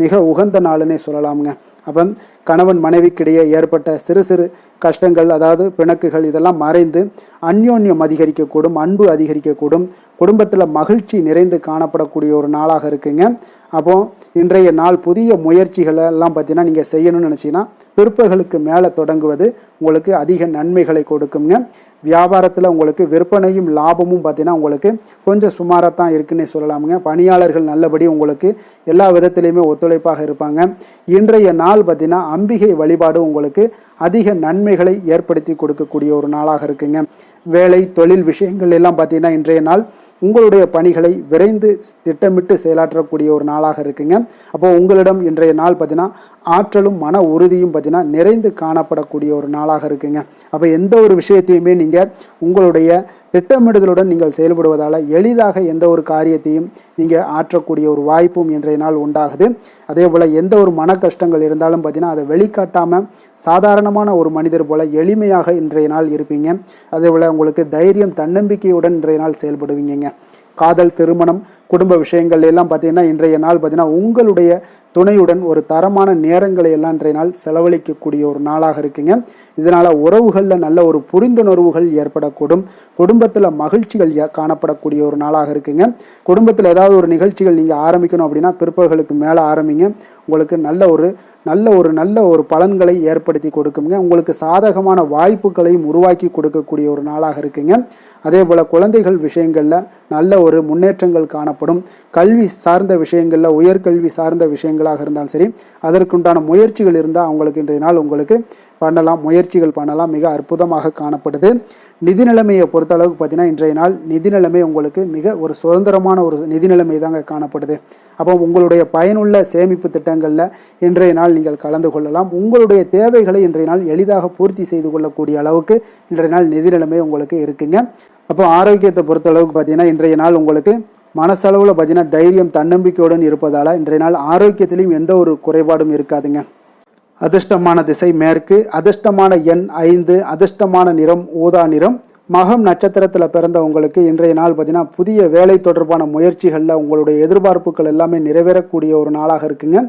மிக உகந்த நாளுன்னே சொல்லலாமுங்க. அப்போ கணவன் மனைவிக்கிடையே இடையே ஏற்பட்ட சிறு சிறு கஷ்டங்கள், அதாவது பிணக்குகள், இதெல்லாம் மறைந்து அந்யோன்யம் அதிகரிக்கக்கூடும், அன்பு அதிகரிக்கக்கூடும், குடும்பத்தில் மகிழ்ச்சி நிறைந்து காணப்படக்கூடிய ஒரு நாளாக இருக்குங்க. அப்போ இன்றைய நாள் புதிய முயற்சிகளை எல்லாம் பார்த்தீங்கன்னா நீங்கள் செய்யணும்னு நினச்சிங்கன்னா பிற்பகலுக்கு மேலே தொடங்குவது உங்களுக்கு அதிக நன்மைகளை கொடுக்குங்க. வியாபாரத்தில் உங்களுக்கு விற்பனையும் லாபமும் பார்த்தீங்கன்னா உங்களுக்கு கொஞ்சம் சுமாராக தான் இருக்குன்னே சொல்லலாமுங்க. பணியாளர்கள் நல்லபடி உங்களுக்கு எல்லா விதத்திலையுமே ஒத்துழைப்பாக இருப்பாங்க. இன்றைய நாள் பார்த்தீங்கன்னா அம்பிகை வழிபாடு உங்களுக்கு அதிக நன்மைகளை ஏற்படுத்தி கொடுக்கக்கூடிய ஒரு நாளாக இருக்குங்க. வேலை தொழில் விஷயங்கள் எல்லாம் பார்த்தீங்கன்னா இன்றைய நாள் உங்களுடைய பணிகளை விரைந்து திட்டமிட்டு செயலாற்றக்கூடிய ஒரு நாளாக இருக்குங்க. அப்போ உங்களிடம் இன்றைய நாள் பார்த்தீங்கன்னா ஆற்றலும் மன உறுதியும் பார்த்தீங்கன்னா நிறைந்து காணப்படக்கூடிய ஒரு நாளாக இருக்குங்க. அப்போ எந்த ஒரு விஷயத்தையுமே நீங்கள் உங்களுடைய திட்டமிடுதலுடன் நீங்கள் செயல்படுவதால் எளிதாக எந்த ஒரு காரியத்தையும் நீங்கள் ஆற்றக்கூடிய ஒரு வாய்ப்பும் இன்றைய நாள் உண்டாகுது. அதே போல் எந்த ஒரு மன கஷ்டங்கள் இருந்தாலும் பார்த்தீங்கன்னா அதை வெளிக்காட்டாமல் சாதாரணமான ஒரு மனிதர் போல் எளிமையாக இன்றைய நாள் இருப்பீங்க. அதே போல் உங்களுக்கு தைரியம் தன்னம்பிக்கையுடன் இன்றைய நாள் செயல்படுவீங்க. காதல், திருமணம், குடும்ப விஷயங்கள் எல்லாம் பார்த்தீங்கன்னா இன்றைய நாள் பார்த்தீங்கன்னா உங்களுடைய துணையுடன் ஒரு தரமான நேரங்களை எல்லாம் இன்றைய நாள் செலவழிக்கக்கூடிய ஒரு நாளாக இருக்குங்க. இதனால் உறவுகளில் நல்ல ஒரு புரிந்துணர்வுகள் ஏற்படக்கூடும், குடும்பத்தில் மகிழ்ச்சிகள் காணப்படக்கூடிய ஒரு நாளாக இருக்குங்க. குடும்பத்தில் ஏதாவது ஒரு நிகழ்ச்சிகள் நீங்கள் ஆரம்பிக்கணும் அப்படின்னா பிற்பகலுக்கு மேலே ஆரம்பிங்க. உங்களுக்கு நல்ல ஒரு பலன்களை ஏற்படுத்தி கொடுக்குங்க. உங்களுக்கு சாதகமான வாய்ப்புகளையும் உருவாக்கி கொடுக்கக்கூடிய ஒரு நாளாக இருக்குங்க. அதே போல் குழந்தைகள் விஷயங்களில் நல்ல ஒரு முன்னேற்றங்கள் காணப்படும். கல்வி சார்ந்த விஷயங்களில், உயர்கல்வி சார்ந்த விஷயங்களாக இருந்தாலும் சரி, அதற்குண்டான முயற்சிகள் இருந்தால் அவங்களுக்கு இன்றைய நாள் உங்களுக்கு முயற்சிகள் பண்ணலாம். மிக அற்புதமாக காணப்படுது. நிதி நிலைமையை பொறுத்தளவுக்கு பார்த்தீங்கன்னா இன்றைய நாள் நிதி நிலைமை உங்களுக்கு மிக ஒரு சுதந்திரமான ஒரு நிதி நிலைமை தாங்க காணப்படுது. அப்போ உங்களுடைய பயனுள்ள சேமிப்பு திட்டங்களில் இன்றைய நாள் நீங்கள் கலந்து கொள்ளலாம். உங்களுடைய தேவைகளை இன்றைய நாள் எளிதாக பூர்த்தி செய்து கொள்ளக்கூடிய அளவுக்கு இன்றைய நாள் நிதி நிலைமை உங்களுக்கு இருக்குங்க. அப்போ ஆரோக்கியத்தை பொறுத்தளவுக்கு பார்த்தீங்கன்னா இன்றைய நாள் உங்களுக்கு மனசளவில் பார்த்தீங்கன்னா தைரியம் தன்னம்பிக்கையுடன் இருப்பதால் இன்றைய நாள் ஆரோக்கியத்திலையும் எந்த ஒரு குறைபாடும் இருக்காதுங்க. அதிர்ஷ்டமான திசை மேற்கு, அதிர்ஷ்டமான எண் 5, அதிர்ஷ்டமான நிறம் ஊதா நிறம். மகம் நட்சத்திரத்தில் பிறந்தவங்களுக்கு இன்றைய நாள் பார்த்தீங்கன்னா புதிய வேலை தொடர்பான முயற்சிகளில் உங்களுடைய எதிர்பார்ப்புகள் எல்லாமே நிறைவேறக்கூடிய ஒரு நாளாக இருக்குங்க.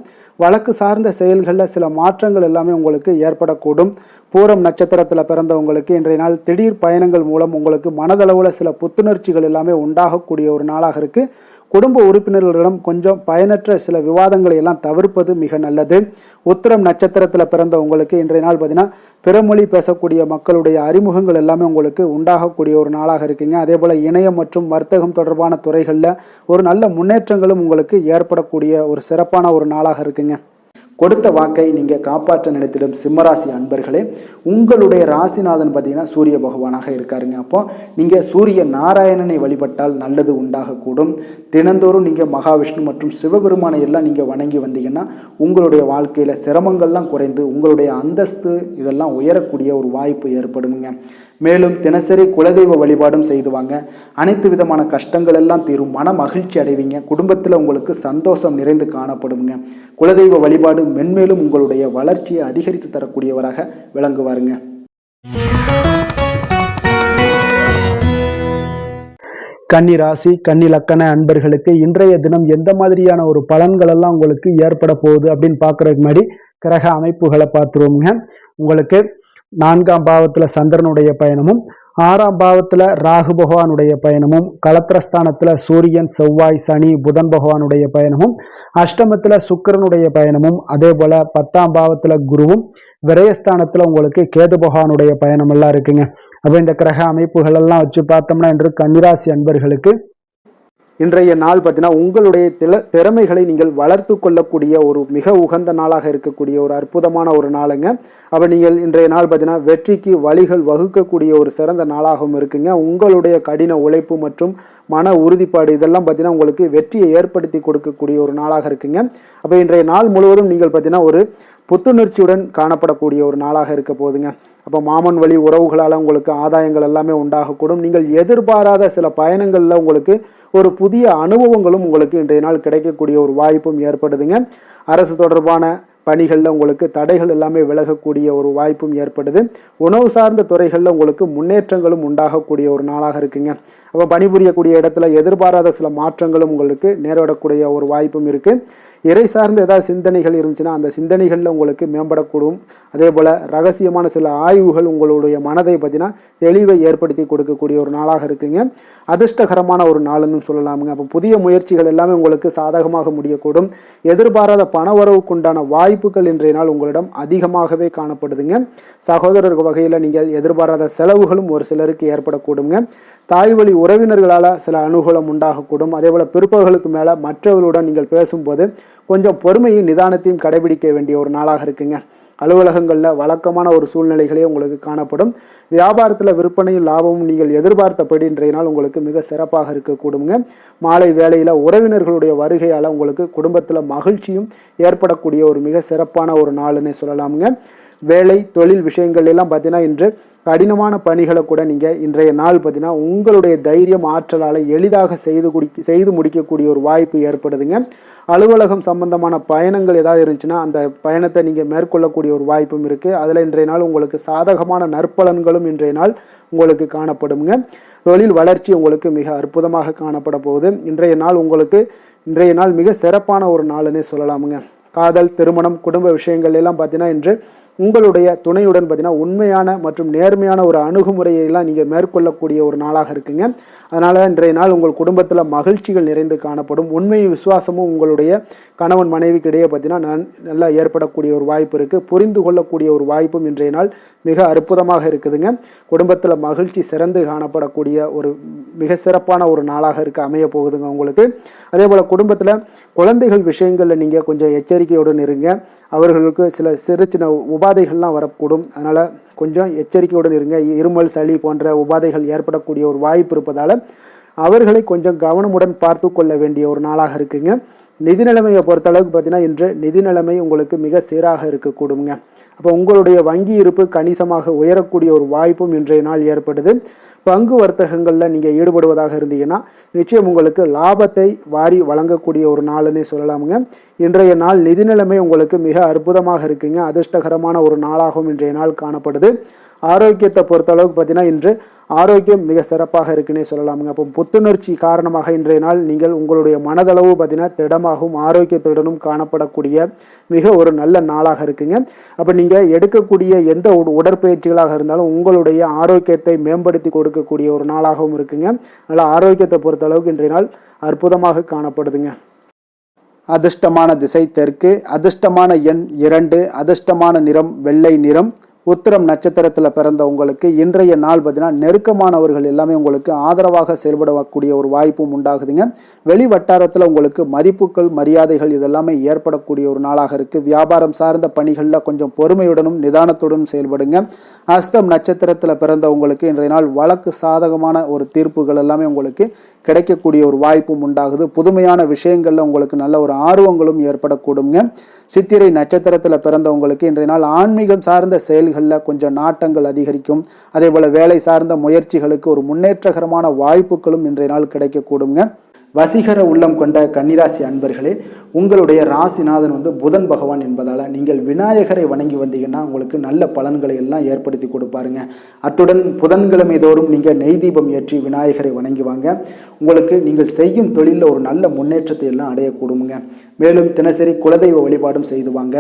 வழக்கு சார்ந்த செயல்களில் சில மாற்றங்கள் எல்லாமே உங்களுக்கு ஏற்படக்கூடும். பூரம் நட்சத்திரத்தில் பிறந்தவங்களுக்கு இன்றைய நாள் திடீர் பயணங்கள் மூலம் உங்களுக்கு மனதளவில் சில புத்துணர்ச்சிகள் எல்லாமே உண்டாகக்கூடிய ஒரு நாளாக இருக்குது. குடும்ப உறுப்பினர்களிடம் கொஞ்சம் பயனற்ற சில விவாதங்களை எல்லாம் தவிர்ப்பது மிக நல்லது. உத்திரம் நட்சத்திரத்தில் பிறந்த உங்களுக்கு இன்றைய நாள் பார்த்தீங்கன்னா பிறமொழி பேசக்கூடிய மக்களுடைய அறிமுகங்கள் எல்லாமே உங்களுக்கு உண்டாகக்கூடிய ஒரு நாளாக இருக்குங்க. அதே போல் இணையம் மற்றும் வர்த்தகம் தொடர்பான துறைகளில் ஒரு நல்ல முன்னேற்றங்களும் உங்களுக்கு ஏற்படக்கூடிய ஒரு சிறப்பான ஒரு நாளாக இருக்குங்க. கொடுத்த வாக்கை நீங்கள் காப்பாற்ற நினைத்திடும் சிம்மராசி அன்பர்களே, உங்களுடைய ராசிநாதன் பார்த்தீங்கன்னா சூரிய பகவானாக இருக்காருங்க. அப்போ நீங்கள் சூரிய நாராயணனை வழிபட்டால் நல்லது உண்டாகக்கூடும். தினந்தோறும் நீங்கள் மகாவிஷ்ணு மற்றும் சிவபெருமானை எல்லாம் நீங்கள் வணங்கி வந்தீங்கன்னா உங்களுடைய வாழ்க்கையில் சிரமங்கள்லாம் குறைந்து உங்களுடைய அந்தஸ்து இதெல்லாம் உயரக்கூடிய ஒரு வாய்ப்பு ஏற்படுங்க. மேலும் தினசரி குலதெய்வ வழிபாடும் செய்துவாங்க. அனைத்து விதமான கஷ்டங்கள் எல்லாம் தீரும், மன மகிழ்ச்சி அடைவீங்க. குடும்பத்தில் உங்களுக்கு சந்தோஷம் நிறைந்து காணப்படுங்க. குலதெய்வ வழிபாடு மென்மேலும் உங்களுடைய வளர்ச்சியை அதிகரித்து தரக்கூடியவராக விளங்குவாருங்க. கன்னி ராசி, கன்னி லக்கண அன்பர்களுக்கு இன்றைய தினம் எந்த மாதிரியான ஒரு பலன்கள் எல்லாம் உங்களுக்கு ஏற்பட போகுது அப்படின்னு பார்க்கறதுக்கு முன்னாடி கிரக அமைப்புகளை பார்த்துருவோங்க. உங்களுக்கு 4ஆம் பாவத்தில் சந்திரனுடைய பயணமும், 6ஆம் பாவத்தில் ராகு பகவானுடைய பயணமும், களத்திரஸ்தானத்தில் சூரியன், செவ்வாய், சனி, புதன் பகவானுடைய பயணமும், அஷ்டமத்தில் சுக்கிரனுடைய பயணமும், அதே போல 10ஆம் பாவத்தில் குருவும், விரயஸ்தானத்தில் உங்களுக்கு கேது பகவானுடைய பயணம் எல்லாம் இருக்குங்க. அப்போ இந்த கிரக அமைப்புகள் எல்லாம் வச்சு பார்த்தோம்னா இன்று கன்னிராசி அன்பர்களுக்கு இன்றைய நாள் பார்த்தீங்கன்னா உங்களுடைய திறமைகளை நீங்கள் வளர்த்து கொள்ளக்கூடிய ஒரு மிக உகந்த நாளாக இருக்கக்கூடிய ஒரு அற்புதமான ஒரு நாளுங்க. அப்போ நீங்கள் இன்றைய நாள் பார்த்தீங்கன்னா வெற்றிக்கு வழிகள் வகுக்கக்கூடிய ஒரு சிறந்த நாளாகவும் இருக்குங்க. உங்களுடைய கடின உழைப்பு மற்றும் மன உறுதிப்பாடு இதெல்லாம் பார்த்தீங்கன்னா உங்களுக்கு வெற்றியை ஏற்படுத்தி கொடுக்கக்கூடிய ஒரு நாளாக இருக்குங்க. அப்போ இன்றைய நாள் முழுவதும் நீங்கள் பார்த்தீங்கன்னா ஒரு புத்துணர்ச்சியுடன் காணப்படக்கூடிய ஒரு நாளாக இருக்க போகுதுங்க. அப்போ மாமன் வழி உறவுகளால் உங்களுக்கு ஆதாயங்கள் எல்லாமே உண்டாகக்கூடும். நீங்கள் எதிர்பாராத சில பயணங்களில் உங்களுக்கு ஒரு புதிய அனுபவங்களும் உங்களுக்கு இன்றைய நாள் கிடைக்கக்கூடிய ஒரு வாய்ப்பும் ஏற்படுதுங்க. அரசு தொடர்பான பணிகளில் உங்களுக்கு தடைகள் எல்லாமே விலகக்கூடிய ஒரு வாய்ப்பும் ஏற்படுது. உணவு சார்ந்த துறைகளில் உங்களுக்கு முன்னேற்றங்களும் உண்டாகக்கூடிய ஒரு நாளாக இருக்குங்க. அப்போ பணிபுரியக்கூடிய இடத்துல எதிர்பாராத சில மாற்றங்களும் உங்களுக்கு நேரிடக்கூடிய ஒரு வாய்ப்பும் இருக்குது. இறை சார்ந்த ஏதாவது சிந்தனைகள் இருந்துச்சுன்னா அந்த சிந்தனைகளில் உங்களுக்கு மேம்படக்கூடும். அதே போல் ரகசியமான சில ஆய்வுகள் உங்களுடைய மனதை பார்த்தீங்கன்னா தெளிவை ஏற்படுத்தி கொடுக்கக்கூடிய ஒரு நாளாக இருக்குங்க. அதிர்ஷ்டகரமான ஒரு நாளுன்னு சொல்லலாமுங்க. அப்போ புதிய முயற்சிகள் எல்லாமே உங்களுக்கு சாதகமாக முடியக்கூடும். எதிர்பாராத பணவரவுக்குண்டான வாய்ப்புகள் இன்றைய நாள் உங்களிடம் அதிகமாகவே காணப்படுதுங்க. சகோதரர் வகையில் நீங்கள் எதிர்பாராத செலவுகளும் ஒரு சிலருக்கு ஏற்படக்கூடுங்க. தாய் வழி உறவினர்களால் சில அனுகூலம் உண்டாகக்கூடும். அதே போல் பிற்பகலுக்கு மேலே மற்றவர்களுடன் நீங்கள் பேசும்போது கொஞ்சம் பொறுமையும் நிதானத்தையும் கடைபிடிக்க வேண்டிய ஒரு நாளாக இருக்குங்க. அலுவலகங்களில் வழக்கமான ஒரு சூழ்நிலைகளே உங்களுக்கு காணப்படும். வியாபாரத்தில் விற்பனையும் லாபமும் நீங்கள் எதிர்பார்த்தபடி இன்றைய நாள் உங்களுக்கு மிக சிறப்பாக இருக்கக்கூடுங்க. மாலை வேளையில் உறவினர்களுடைய வருகையால் உங்களுக்கு குடும்பத்தில் மகிழ்ச்சியும் ஏற்படக்கூடிய ஒரு மிக சிறப்பான ஒரு நாளுன்னே சொல்லலாமுங்க. வேலை தொழில் விஷயங்கள் எல்லாம் பார்த்தீங்கன்னா இன்று கடினமான பணிகளை கூட நீங்கள் இன்றைய நாள் பார்த்தீங்கன்னா உங்களுடைய தைரியம் ஆற்றலால் எளிதாக செய்து முடிக்கக்கூடிய ஒரு வாய்ப்பு ஏற்படுதுங்க. அலுவலகம் சம்பந்தமான பயணங்கள் ஏதாவது இருந்துச்சுன்னா அந்த பயணத்தை நீங்கள் மேற்கொள்ளக்கூடிய ஒரு வாய்ப்பும் இருக்குது. அதில் இன்றைய நாள் உங்களுக்கு சாதகமான நற்பலன்களும் இன்றைய நாள் உங்களுக்கு காணப்படுங்க. தொழில் வளர்ச்சி உங்களுக்கு மிக அற்புதமாக காணப்பட போகுது. இன்றைய நாள் மிக சிறப்பான ஒரு நாளுன்னே சொல்லலாமுங்க. காதல், திருமணம், குடும்ப விஷயங்கள் எல்லாம் பார்த்தீங்கன்னா இன்று உங்களுடைய துணையுடன் பார்த்தீங்கன்னா உண்மையான மற்றும் நேர்மையான ஒரு அணுகுமுறையெல்லாம் நீங்கள் மேற்கொள்ளக்கூடிய ஒரு நாளாக இருக்குங்க. அதனால் இன்றைய நாள் உங்கள் குடும்பத்தில் மகிழ்ச்சிகள் நிறைந்து காணப்படும். உண்மை விசுவாசமும் உங்களுடைய கணவன் மனைவிக்கு இடையே பார்த்தீங்கன்னா நல்லா ஏற்படக்கூடிய ஒரு வாய்ப்பு இருக்குது. புரிந்து கொள்ளக்கூடிய ஒரு வாய்ப்பும் இன்றைய நாள் மிக அற்புதமாக இருக்குதுங்க. குடும்பத்தில் மகிழ்ச்சி சிறந்து காணப்படக்கூடிய ஒரு மிக சிறப்பான ஒரு நாளாக அமைய போகுதுங்க உங்களுக்கு. அதே போல் குடும்பத்தில் குழந்தைகள் விஷயங்களில் நீங்கள் கொஞ்சம் எச்சரிக்கையுடன் இருங்க. அவர்களுக்கு சில சிறு சின்ன உபாதைகள்லாம் வரக்கூடும். அதனால் கொஞ்சம் எச்சரிக்கையுடன் இருங்க. இருமல், சளி போன்ற உபாதைகள் ஏற்படக்கூடிய ஒரு வாய்ப்பு இருப்பதால் அவர்களை கொஞ்சம் கவனமுடன் பார்த்து கொள்ள வேண்டிய ஒரு நாளாக இருக்குங்க. நிதி நிலைமையை பொறுத்தளவுக்கு பார்த்தீங்கன்னா இன்று நிதி நிலைமை உங்களுக்கு மிக சீராக இருக்கக்கூடுங்க. அப்போ உங்களுடைய வங்கி இருப்பு கணிசமாக உயரக்கூடிய ஒரு வாய்ப்பும் இன்றைய நாள் ஏற்படுது. பங்கு வர்த்தகங்களில் நீங்கள் ஈடுபடுவதாக இருந்தீங்கன்னா நிச்சயம் உங்களுக்கு லாபத்தை வாரி வழங்கக்கூடிய ஒரு நாளுன்னே சொல்லலாமுங்க. இன்றைய நாள் நிதி நிலைமை உங்களுக்கு மிக அற்புதமாக இருக்குங்க. அதிர்ஷ்டகரமான ஒரு நாளாகவும் இன்றைய நாள் காணப்படுது. ஆரோக்கியத்தை பொறுத்தளவுக்கு பார்த்தீங்கன்னா இன்று ஆரோக்கியம் மிக சிறப்பாக இருக்குன்னே சொல்லலாமுங்க. அப்போ புத்துணர்ச்சி காரணமாக இன்றைய நாள் நீங்கள் உங்களுடைய மனதளவு பார்த்தீங்கன்னா திடமாகவும் ஆரோக்கியத்துடனும் காணப்படக்கூடிய மிக ஒரு நல்ல நாளாக இருக்குங்க. அப்போ நீங்கள் எடுக்கக்கூடிய எந்த உடற்பயிற்சிகளாக இருந்தாலும் உங்களுடைய ஆரோக்கியத்தை மேம்படுத்தி கொடுக்கக்கூடிய ஒரு நாளாகவும் இருக்குங்க. அதனால் ஆரோக்கியத்தை பொறுத்தளவுக்கு இன்றைய நாள் அற்புதமாக காணப்படுதுங்க. அதிர்ஷ்டமான திசை தெற்கு, அதிர்ஷ்டமான எண் 2, அதிர்ஷ்டமான நிறம் வெள்ளை நிறம். உத்திரம் நட்சத்திரத்தில் பிறந்த உங்களுக்கு இன்றைய நாள் பார்த்தீங்கன்னா நெருக்கமானவர்கள் எல்லாமே உங்களுக்கு ஆதரவாக செயல்படக்கூடிய ஒரு வாய்ப்பும் உண்டாகுதுங்க. வெளி வட்டாரத்தில் உங்களுக்கு மதிப்புகள், மரியாதைகள் இதெல்லாமே ஏற்படக்கூடிய ஒரு நாளாக இருக்குது. வியாபாரம் சார்ந்த பணிகளில் கொஞ்சம் பொறுமையுடனும் நிதானத்துடனும் செயல்படுங்க. அஸ்தம் நட்சத்திரத்தில் பிறந்த உங்களுக்கு இன்றைய நாள் வழக்கு சாதகமான ஒரு தீர்ப்புகள் எல்லாமே உங்களுக்கு கிடைக்கக்கூடிய ஒரு வாய்ப்பும் உண்டாகுது. புதுமையான விஷயங்களில் உங்களுக்கு நல்ல ஒரு ஆர்வங்களும் ஏற்படக்கூடுங்க. சித்திரை நட்சத்திரத்தில் பிறந்தவங்களுக்கு இன்றைய நாள் ஆன்மீகம் சார்ந்த செயல்களில் கொஞ்சம் நாட்டங்கள் அதிகரிக்கும். அதே போல் வேலை சார்ந்த முயற்சிகளுக்கு ஒரு முன்னேற்றகரமான வாய்ப்புகளும் இன்றைய நாள் கிடைக்கக்கூடுங்க. வசீகர உள்ளம் கொண்ட கன்னிராசி அன்பர்களே, உங்களுடைய ராசிநாதன் புதன் பகவான் என்பதால் நீங்கள் விநாயகரை வணங்கி வந்தீங்கன்னா உங்களுக்கு நல்ல பலன்களை எல்லாம் ஏற்படுத்தி கொடுப்பாருங்க. அத்துடன் புதன்கிழமை தோறும் நீங்கள் நெய் தீபம் ஏற்றி விநாயகரை வணங்கி வாங்க. உங்களுக்கு நீங்கள் செய்யும் தொழிலில் ஒரு நல்ல முன்னேற்றத்தை எல்லாம் அடையக்கூடுங்க. மேலும் தினசரி குலதெய்வ வழிபாடும் செய்து வாங்க.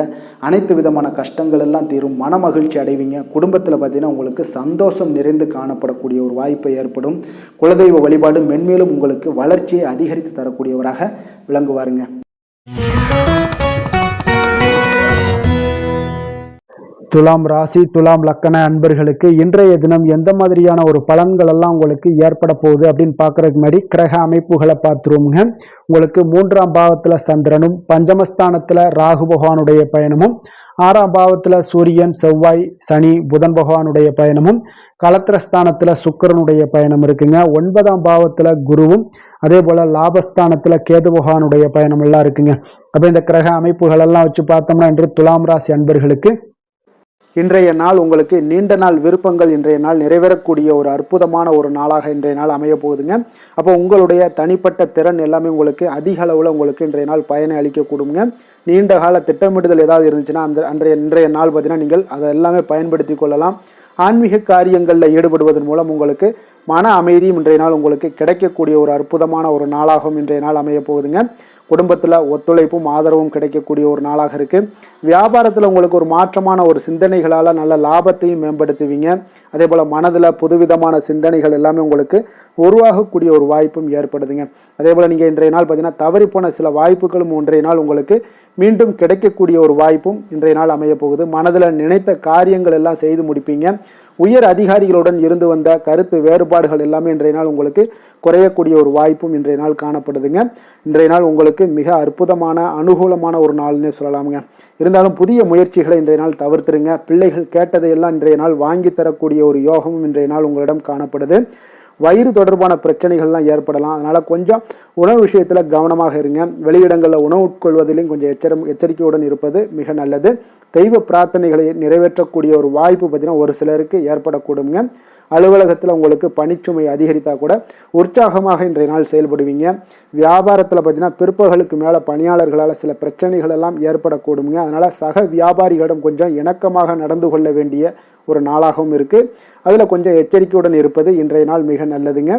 அனைத்து விதமான கஷ்டங்கள் எல்லாம் தீரும், மன மகிழ்ச்சி அடைவீங்க. குடும்பத்தில் பார்த்தீங்கன்னா உங்களுக்கு சந்தோஷம் நிறைந்து காணப்படக்கூடிய ஒரு வாய்ப்பு ஏற்படும். குலதெய்வ வழிபாடு மென்மேலும் உங்களுக்கு வளர்ச்சியை அதிகரித்து தரக்கூடியவராக விளங்குவாருங்க. துலாம் ராசி, துலாம் லக்கண அன்பர்களுக்கு இன்றைய தினம் எந்த மாதிரியான ஒரு பலன்கள் எல்லாம் உங்களுக்கு ஏற்பட போகுது அப்படின்னு பார்க்கறதுக்கு முன்னாடி கிரக அமைப்புகளை பார்த்துருவோங்க. உங்களுக்கு 3ஆம் பாவத்தில் சந்திரனும், பஞ்சமஸ்தானத்தில் ராகு பகவானுடைய பயணமும், 6ஆம் பாவத்தில் சூரியன், செவ்வாய், சனி, புதன் பகவானுடைய பயணமும், கலத்திரஸ்தானத்தில் சுக்கிரனுடைய பயணம் இருக்குங்க. 9ஆம் பாவத்தில் குருவும், அதே போல் லாபஸ்தானத்தில் கேது பகவானுடைய பயணம் எல்லாம் இருக்குங்க. அப்போ இந்த கிரக அமைப்புகள் எல்லாம் வச்சு பார்த்தோம்னா இன்று துலாம் ராசி அன்பர்களுக்கு இன்றைய நாள் உங்களுக்கு நீண்ட நாள் விருப்பங்கள் இன்றைய நாள் நிறைவேறக்கூடிய ஒரு அற்புதமான ஒரு நாளாக இன்றைய நாள் அமைய போகுதுங்க. அப்போ உங்களுடைய தனிப்பட்ட திறன் எல்லாமே உங்களுக்கு அதிக அளவில் உங்களுக்கு இன்றைய நாள் பயனை அளிக்கக்கூடுங்க. நீண்ட கால திட்டமிடுதல் ஏதாவது இருந்துச்சுன்னா இன்றைய நாள் பார்த்தீங்கன்னா நீங்கள் அதை எல்லாமே பயன்படுத்தி கொள்ளலாம். ஆன்மீக காரியங்களில் ஈடுபடுவதன் மூலம் உங்களுக்கு மன அமைதியும் இன்றைய நாள் உங்களுக்கு கிடைக்கக்கூடிய ஒரு அற்புதமான ஒரு நாளாகவும் இன்றைய நாள் அமைய போகுதுங்க. குடும்பத்தில் ஒத்துழைப்பும் ஆதரவும் கிடைக்கக்கூடிய ஒரு நாளாக இருக்குது. வியாபாரத்தில் உங்களுக்கு ஒரு மாற்றமான ஒரு சிந்தனைகளால் நல்ல லாபத்தையும் மேம்படுத்துவீங்க. அதே போல் மனதில் புதுவிதமான சிந்தனைகள் எல்லாமே உங்களுக்கு உருவாகக்கூடிய ஒரு வாய்ப்பும் ஏற்படுதுங்க. அதே போல் நீங்கள் இன்றைய நாள் பார்த்தீங்கன்னா தவறிப்போன சில வாய்ப்புகளும் இன்றைய நாள் உங்களுக்கு மீண்டும் கிடைக்கக்கூடிய ஒரு வாய்ப்பும் இன்றைய நாள் அமைய போகுது. மனதில் நினைத்த காரியங்கள் எல்லாம் செய்து முடிப்பீங்க. உயர் அதிகாரிகளுடன் இருந்து வந்த கருத்து வேறுபாடுகள் எல்லாமே இன்றைய நாள் உங்களுக்கு குறையக்கூடிய ஒரு வாய்ப்பும் இன்றைய நாள் காணப்படுதுங்க. இன்றைய நாள் உங்களுக்கு மிக அற்புதமான அனுகூலமான ஒரு நாள்னே சொல்லலாமுங்க. இருந்தாலும் புதிய முயற்சிகளை இன்றைய நாள் தவிர்த்துருங்க. பிள்ளைகள் கேட்டதையெல்லாம் இன்றைய நாள் வாங்கி தரக்கூடிய ஒரு யோகமும் இன்றைய நாள் உங்களிடம் காணப்படுது. வயிறு தொடர்பான பிரச்சனைகள்லாம் ஏற்படலாம். அதனால் கொஞ்சம் உணவு விஷயத்தில் கவனமாக இருங்க. வெளியிடங்களில் உணவு உட்கொள்வதிலையும் கொஞ்சம் எச்சரிக்கையுடன் இருப்பது மிக நல்லது. தெய்வ பிரார்த்தனைகளை நிறைவேற்றக்கூடிய ஒரு வாய்ப்பு பார்த்தீங்கன்னா ஒரு சிலருக்கு ஏற்படக்கூடுங்க. அலுவலகத்தில் உங்களுக்கு பணிச்சுமை அதிகரித்தா கூட உற்சாகமாக இன்றைய நாள் செயல்படுவீங்க. வியாபாரத்தில் பார்த்தீங்கன்னா பிற்பகலுக்கு மேலே பணியாளர்களால் சில பிரச்சனைகள் எல்லாம் ஏற்படக்கூடுங்க. அதனால் சக வியாபாரிகளிடம் கொஞ்சம் இணக்கமாக நடந்து கொள்ள வேண்டிய ஒரு நாளாகவும் இருக்குது. அதில் கொஞ்சம் எச்சரிக்கையுடன் இருப்பது இன்றைய நாள் மிக நல்லதுங்க.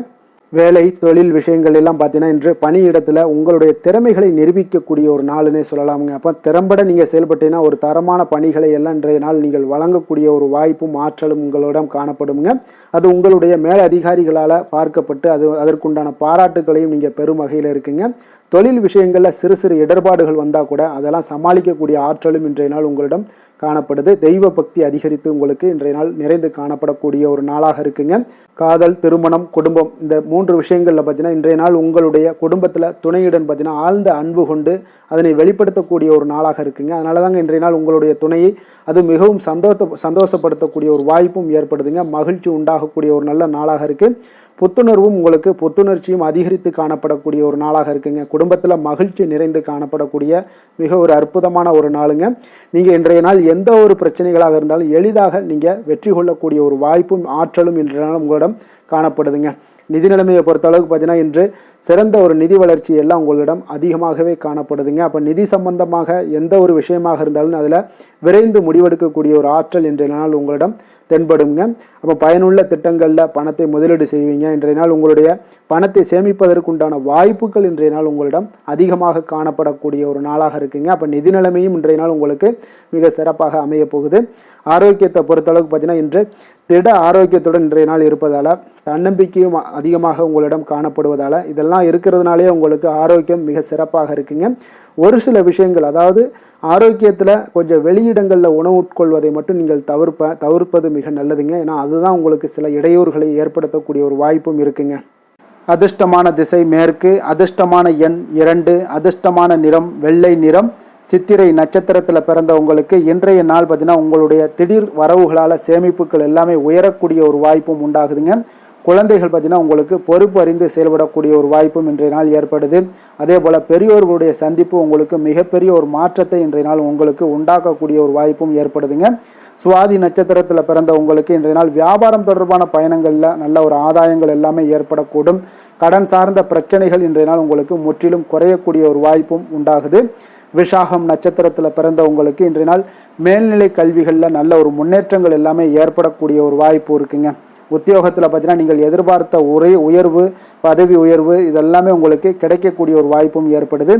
வேலை தொழில் விஷயங்கள் எல்லாம் பார்த்தீங்கன்னா இன்று பணியிடத்தில் உங்களுடைய திறமைகளை நிரூபிக்கக்கூடிய ஒரு நாளுன்னே சொல்லலாமுங்க. அப்போ திறம்பட நீங்கள் செயல்பட்டீங்கன்னா ஒரு தரமான பணிகளை எல்லாம் இன்றைய நாள் நீங்கள் வழங்கக்கூடிய ஒரு வாய்ப்பும் ஆற்றலும் உங்களிடம் காணப்படுங்க. அது உங்களுடைய மேல் அதிகாரிகளால் பார்க்கப்பட்டு அதற்குண்டான பாராட்டுகளையும் நீங்கள் பெரும் வகையில் இருக்குங்க. தொழில் விஷயங்களில் சிறு சிறு இடர்பாடுகள் வந்தால் கூட அதெல்லாம் சமாளிக்கக்கூடிய ஆற்றலும் இன்றைய நாள் உங்களிடம் காணப்படுது. தெய்வ பக்தி அதிகரித்து உங்களுக்கு இன்றைய நாள் நிறைந்து காணப்படக்கூடிய ஒரு நாளாக இருக்குங்க. காதல், திருமணம், குடும்பம் இந்த 3 விஷயங்களில் பார்த்தீங்கன்னா இன்றைய நாள் உங்களுடைய குடும்பத்தில் துணையுடன் பார்த்தீங்கன்னா ஆழ்ந்த அன்பு கொண்டு அதனை வெளிப்படுத்தக்கூடிய ஒரு நாளாக இருக்குங்க. அதனால தாங்க இன்றைய நாள் உங்களுடைய துணையை அது மிகவும் சந்தோஷப்படுத்தக்கூடிய ஒரு வாய்ப்பும் ஏற்படுதுங்க. மகிழ்ச்சி உண்டாகக்கூடிய ஒரு நல்ல நாளாக இருக்குது. புத்துணர்வும் உங்களுக்கு புத்துணர்ச்சியும் அதிகரித்து காணப்படக்கூடிய ஒரு நாளாக இருக்குங்க. குடும்பத்தில் மகிழ்ச்சி நிறைந்து காணப்படக்கூடிய மிக ஒரு அற்புதமான ஒரு நாளுங்க. நீங்கள் இன்றைய நாள் எந்த ஒரு பிரச்சனைகளாக இருந்தாலும் எளிதாக நீங்கள் வெற்றி கொள்ளக்கூடிய ஒரு வாய்ப்பும் ஆற்றலும் இன்றைய நாள் உங்களிடம் காணப்படுதுங்க. நிதி நிலைமையை பொறுத்த அளவுக்கு பார்த்தீங்கன்னா இன்று சிறந்த ஒரு நிதி வளர்ச்சி எல்லாம் உங்களிடம் அதிகமாகவே காணப்படுதுங்க. அப்போ நிதி சம்பந்தமாக எந்த ஒரு விஷயமாக இருந்தாலும் அதில் விரைந்து முடிவெடுக்கக்கூடிய ஒரு ஆற்றல் இன்றைய நாள் உங்களிடம் தென்படுங்க. அப்போ பயனுள்ள திட்டங்களில் பணத்தை முதலீடு செய்வீங்க. இன்றைய நாள் உங்களுடைய பணத்தை சேமிப்பதற்குண்டான வாய்ப்புகள் இன்றைய நாள் உங்களிடம் அதிகமாக காணப்படக்கூடிய ஒரு நாளாக இருக்குங்க. அப்போ நிதி நிலைமையும் இன்றைய நாள் உங்களுக்கு மிக சிறப்பாக அமைய போகுது. ஆரோக்கியத்தை பொறுத்தளவுக்கு பார்த்தீங்கன்னா இன்று திட ஆரோக்கியத்துடன் இன்றைய நாள் இருப்பதால் தன்னம்பிக்கையும் அதிகமாக உங்களிடம் காணப்படுவதால் இதெல்லாம் இருக்கிறதுனாலே உங்களுக்கு ஆரோக்கியம் மிக சிறப்பாக இருக்குங்க. ஒரு சில விஷயங்கள் அதாவது ஆரோக்கியத்தில் கொஞ்சம் வெளியிடங்களில் உணவு உட்கொள்வதை மட்டும் நீங்கள் தவிர்ப்பது மிக நல்லதுங்க. ஏன்னா அதுதான் உங்களுக்கு சில இடையூறுகளை ஏற்படுத்தக்கூடிய ஒரு வாய்ப்பும் இருக்குங்க. அதிர்ஷ்டமான திசை மேற்கு, அதிர்ஷ்டமான எண் 2, அதிர்ஷ்டமான நிறம் வெள்ளை நிறம். சித்திரை நட்சத்திரத்தில் பிறந்த உங்களுக்கு இன்றைய நாள் பார்த்தீங்கன்னா உங்களுடைய திடீர் வரவுகளால் சேமிப்புகள் எல்லாமே உயரக்கூடிய ஒரு வாய்ப்பும் உண்டாகுதுங்க. குழந்தைகள் பார்த்தீங்கன்னா உங்களுக்கு பொறுப்பு அறிந்து செயல்படக்கூடிய ஒரு வாய்ப்பும் இன்றைய நாள் ஏற்படுது. அதே போல் பெரியோர்களுடைய சந்திப்பு உங்களுக்கு மிகப்பெரிய ஒரு மாற்றத்தை இன்றைய நாள் உங்களுக்கு உண்டாக்கக்கூடிய ஒரு வாய்ப்பும் ஏற்படுதுங்க. சுவாதி நட்சத்திரத்தில் பிறந்த உங்களுக்கு இன்றைய நாள் வியாபாரம் தொடர்பான பயணங்களில் நல்ல ஒரு ஆதாயங்கள் எல்லாமே ஏற்படக்கூடும். கடன் சார்ந்த பிரச்சனைகள் இன்றைய நாள் உங்களுக்கு முற்றிலும் குறையக்கூடிய ஒரு வாய்ப்பும் உண்டாகுது. விஷாகம் நட்சத்திரத்தில் பிறந்த உங்களுக்கு இன்றைய நாள் மேல்நிலை கல்விகளில் நல்ல ஒரு முன்னேற்றங்கள் எல்லாமே ஏற்படக்கூடிய ஒரு வாய்ப்பு இருக்குங்க. உத்தியோகத்தில் பார்த்தீங்கன்னா நீங்கள் எதிர்பார்த்த உயர்வு, பதவி உயர்வு இதெல்லாமே உங்களுக்கு கிடைக்கக்கூடிய ஒரு வாய்ப்பும் ஏற்படுது.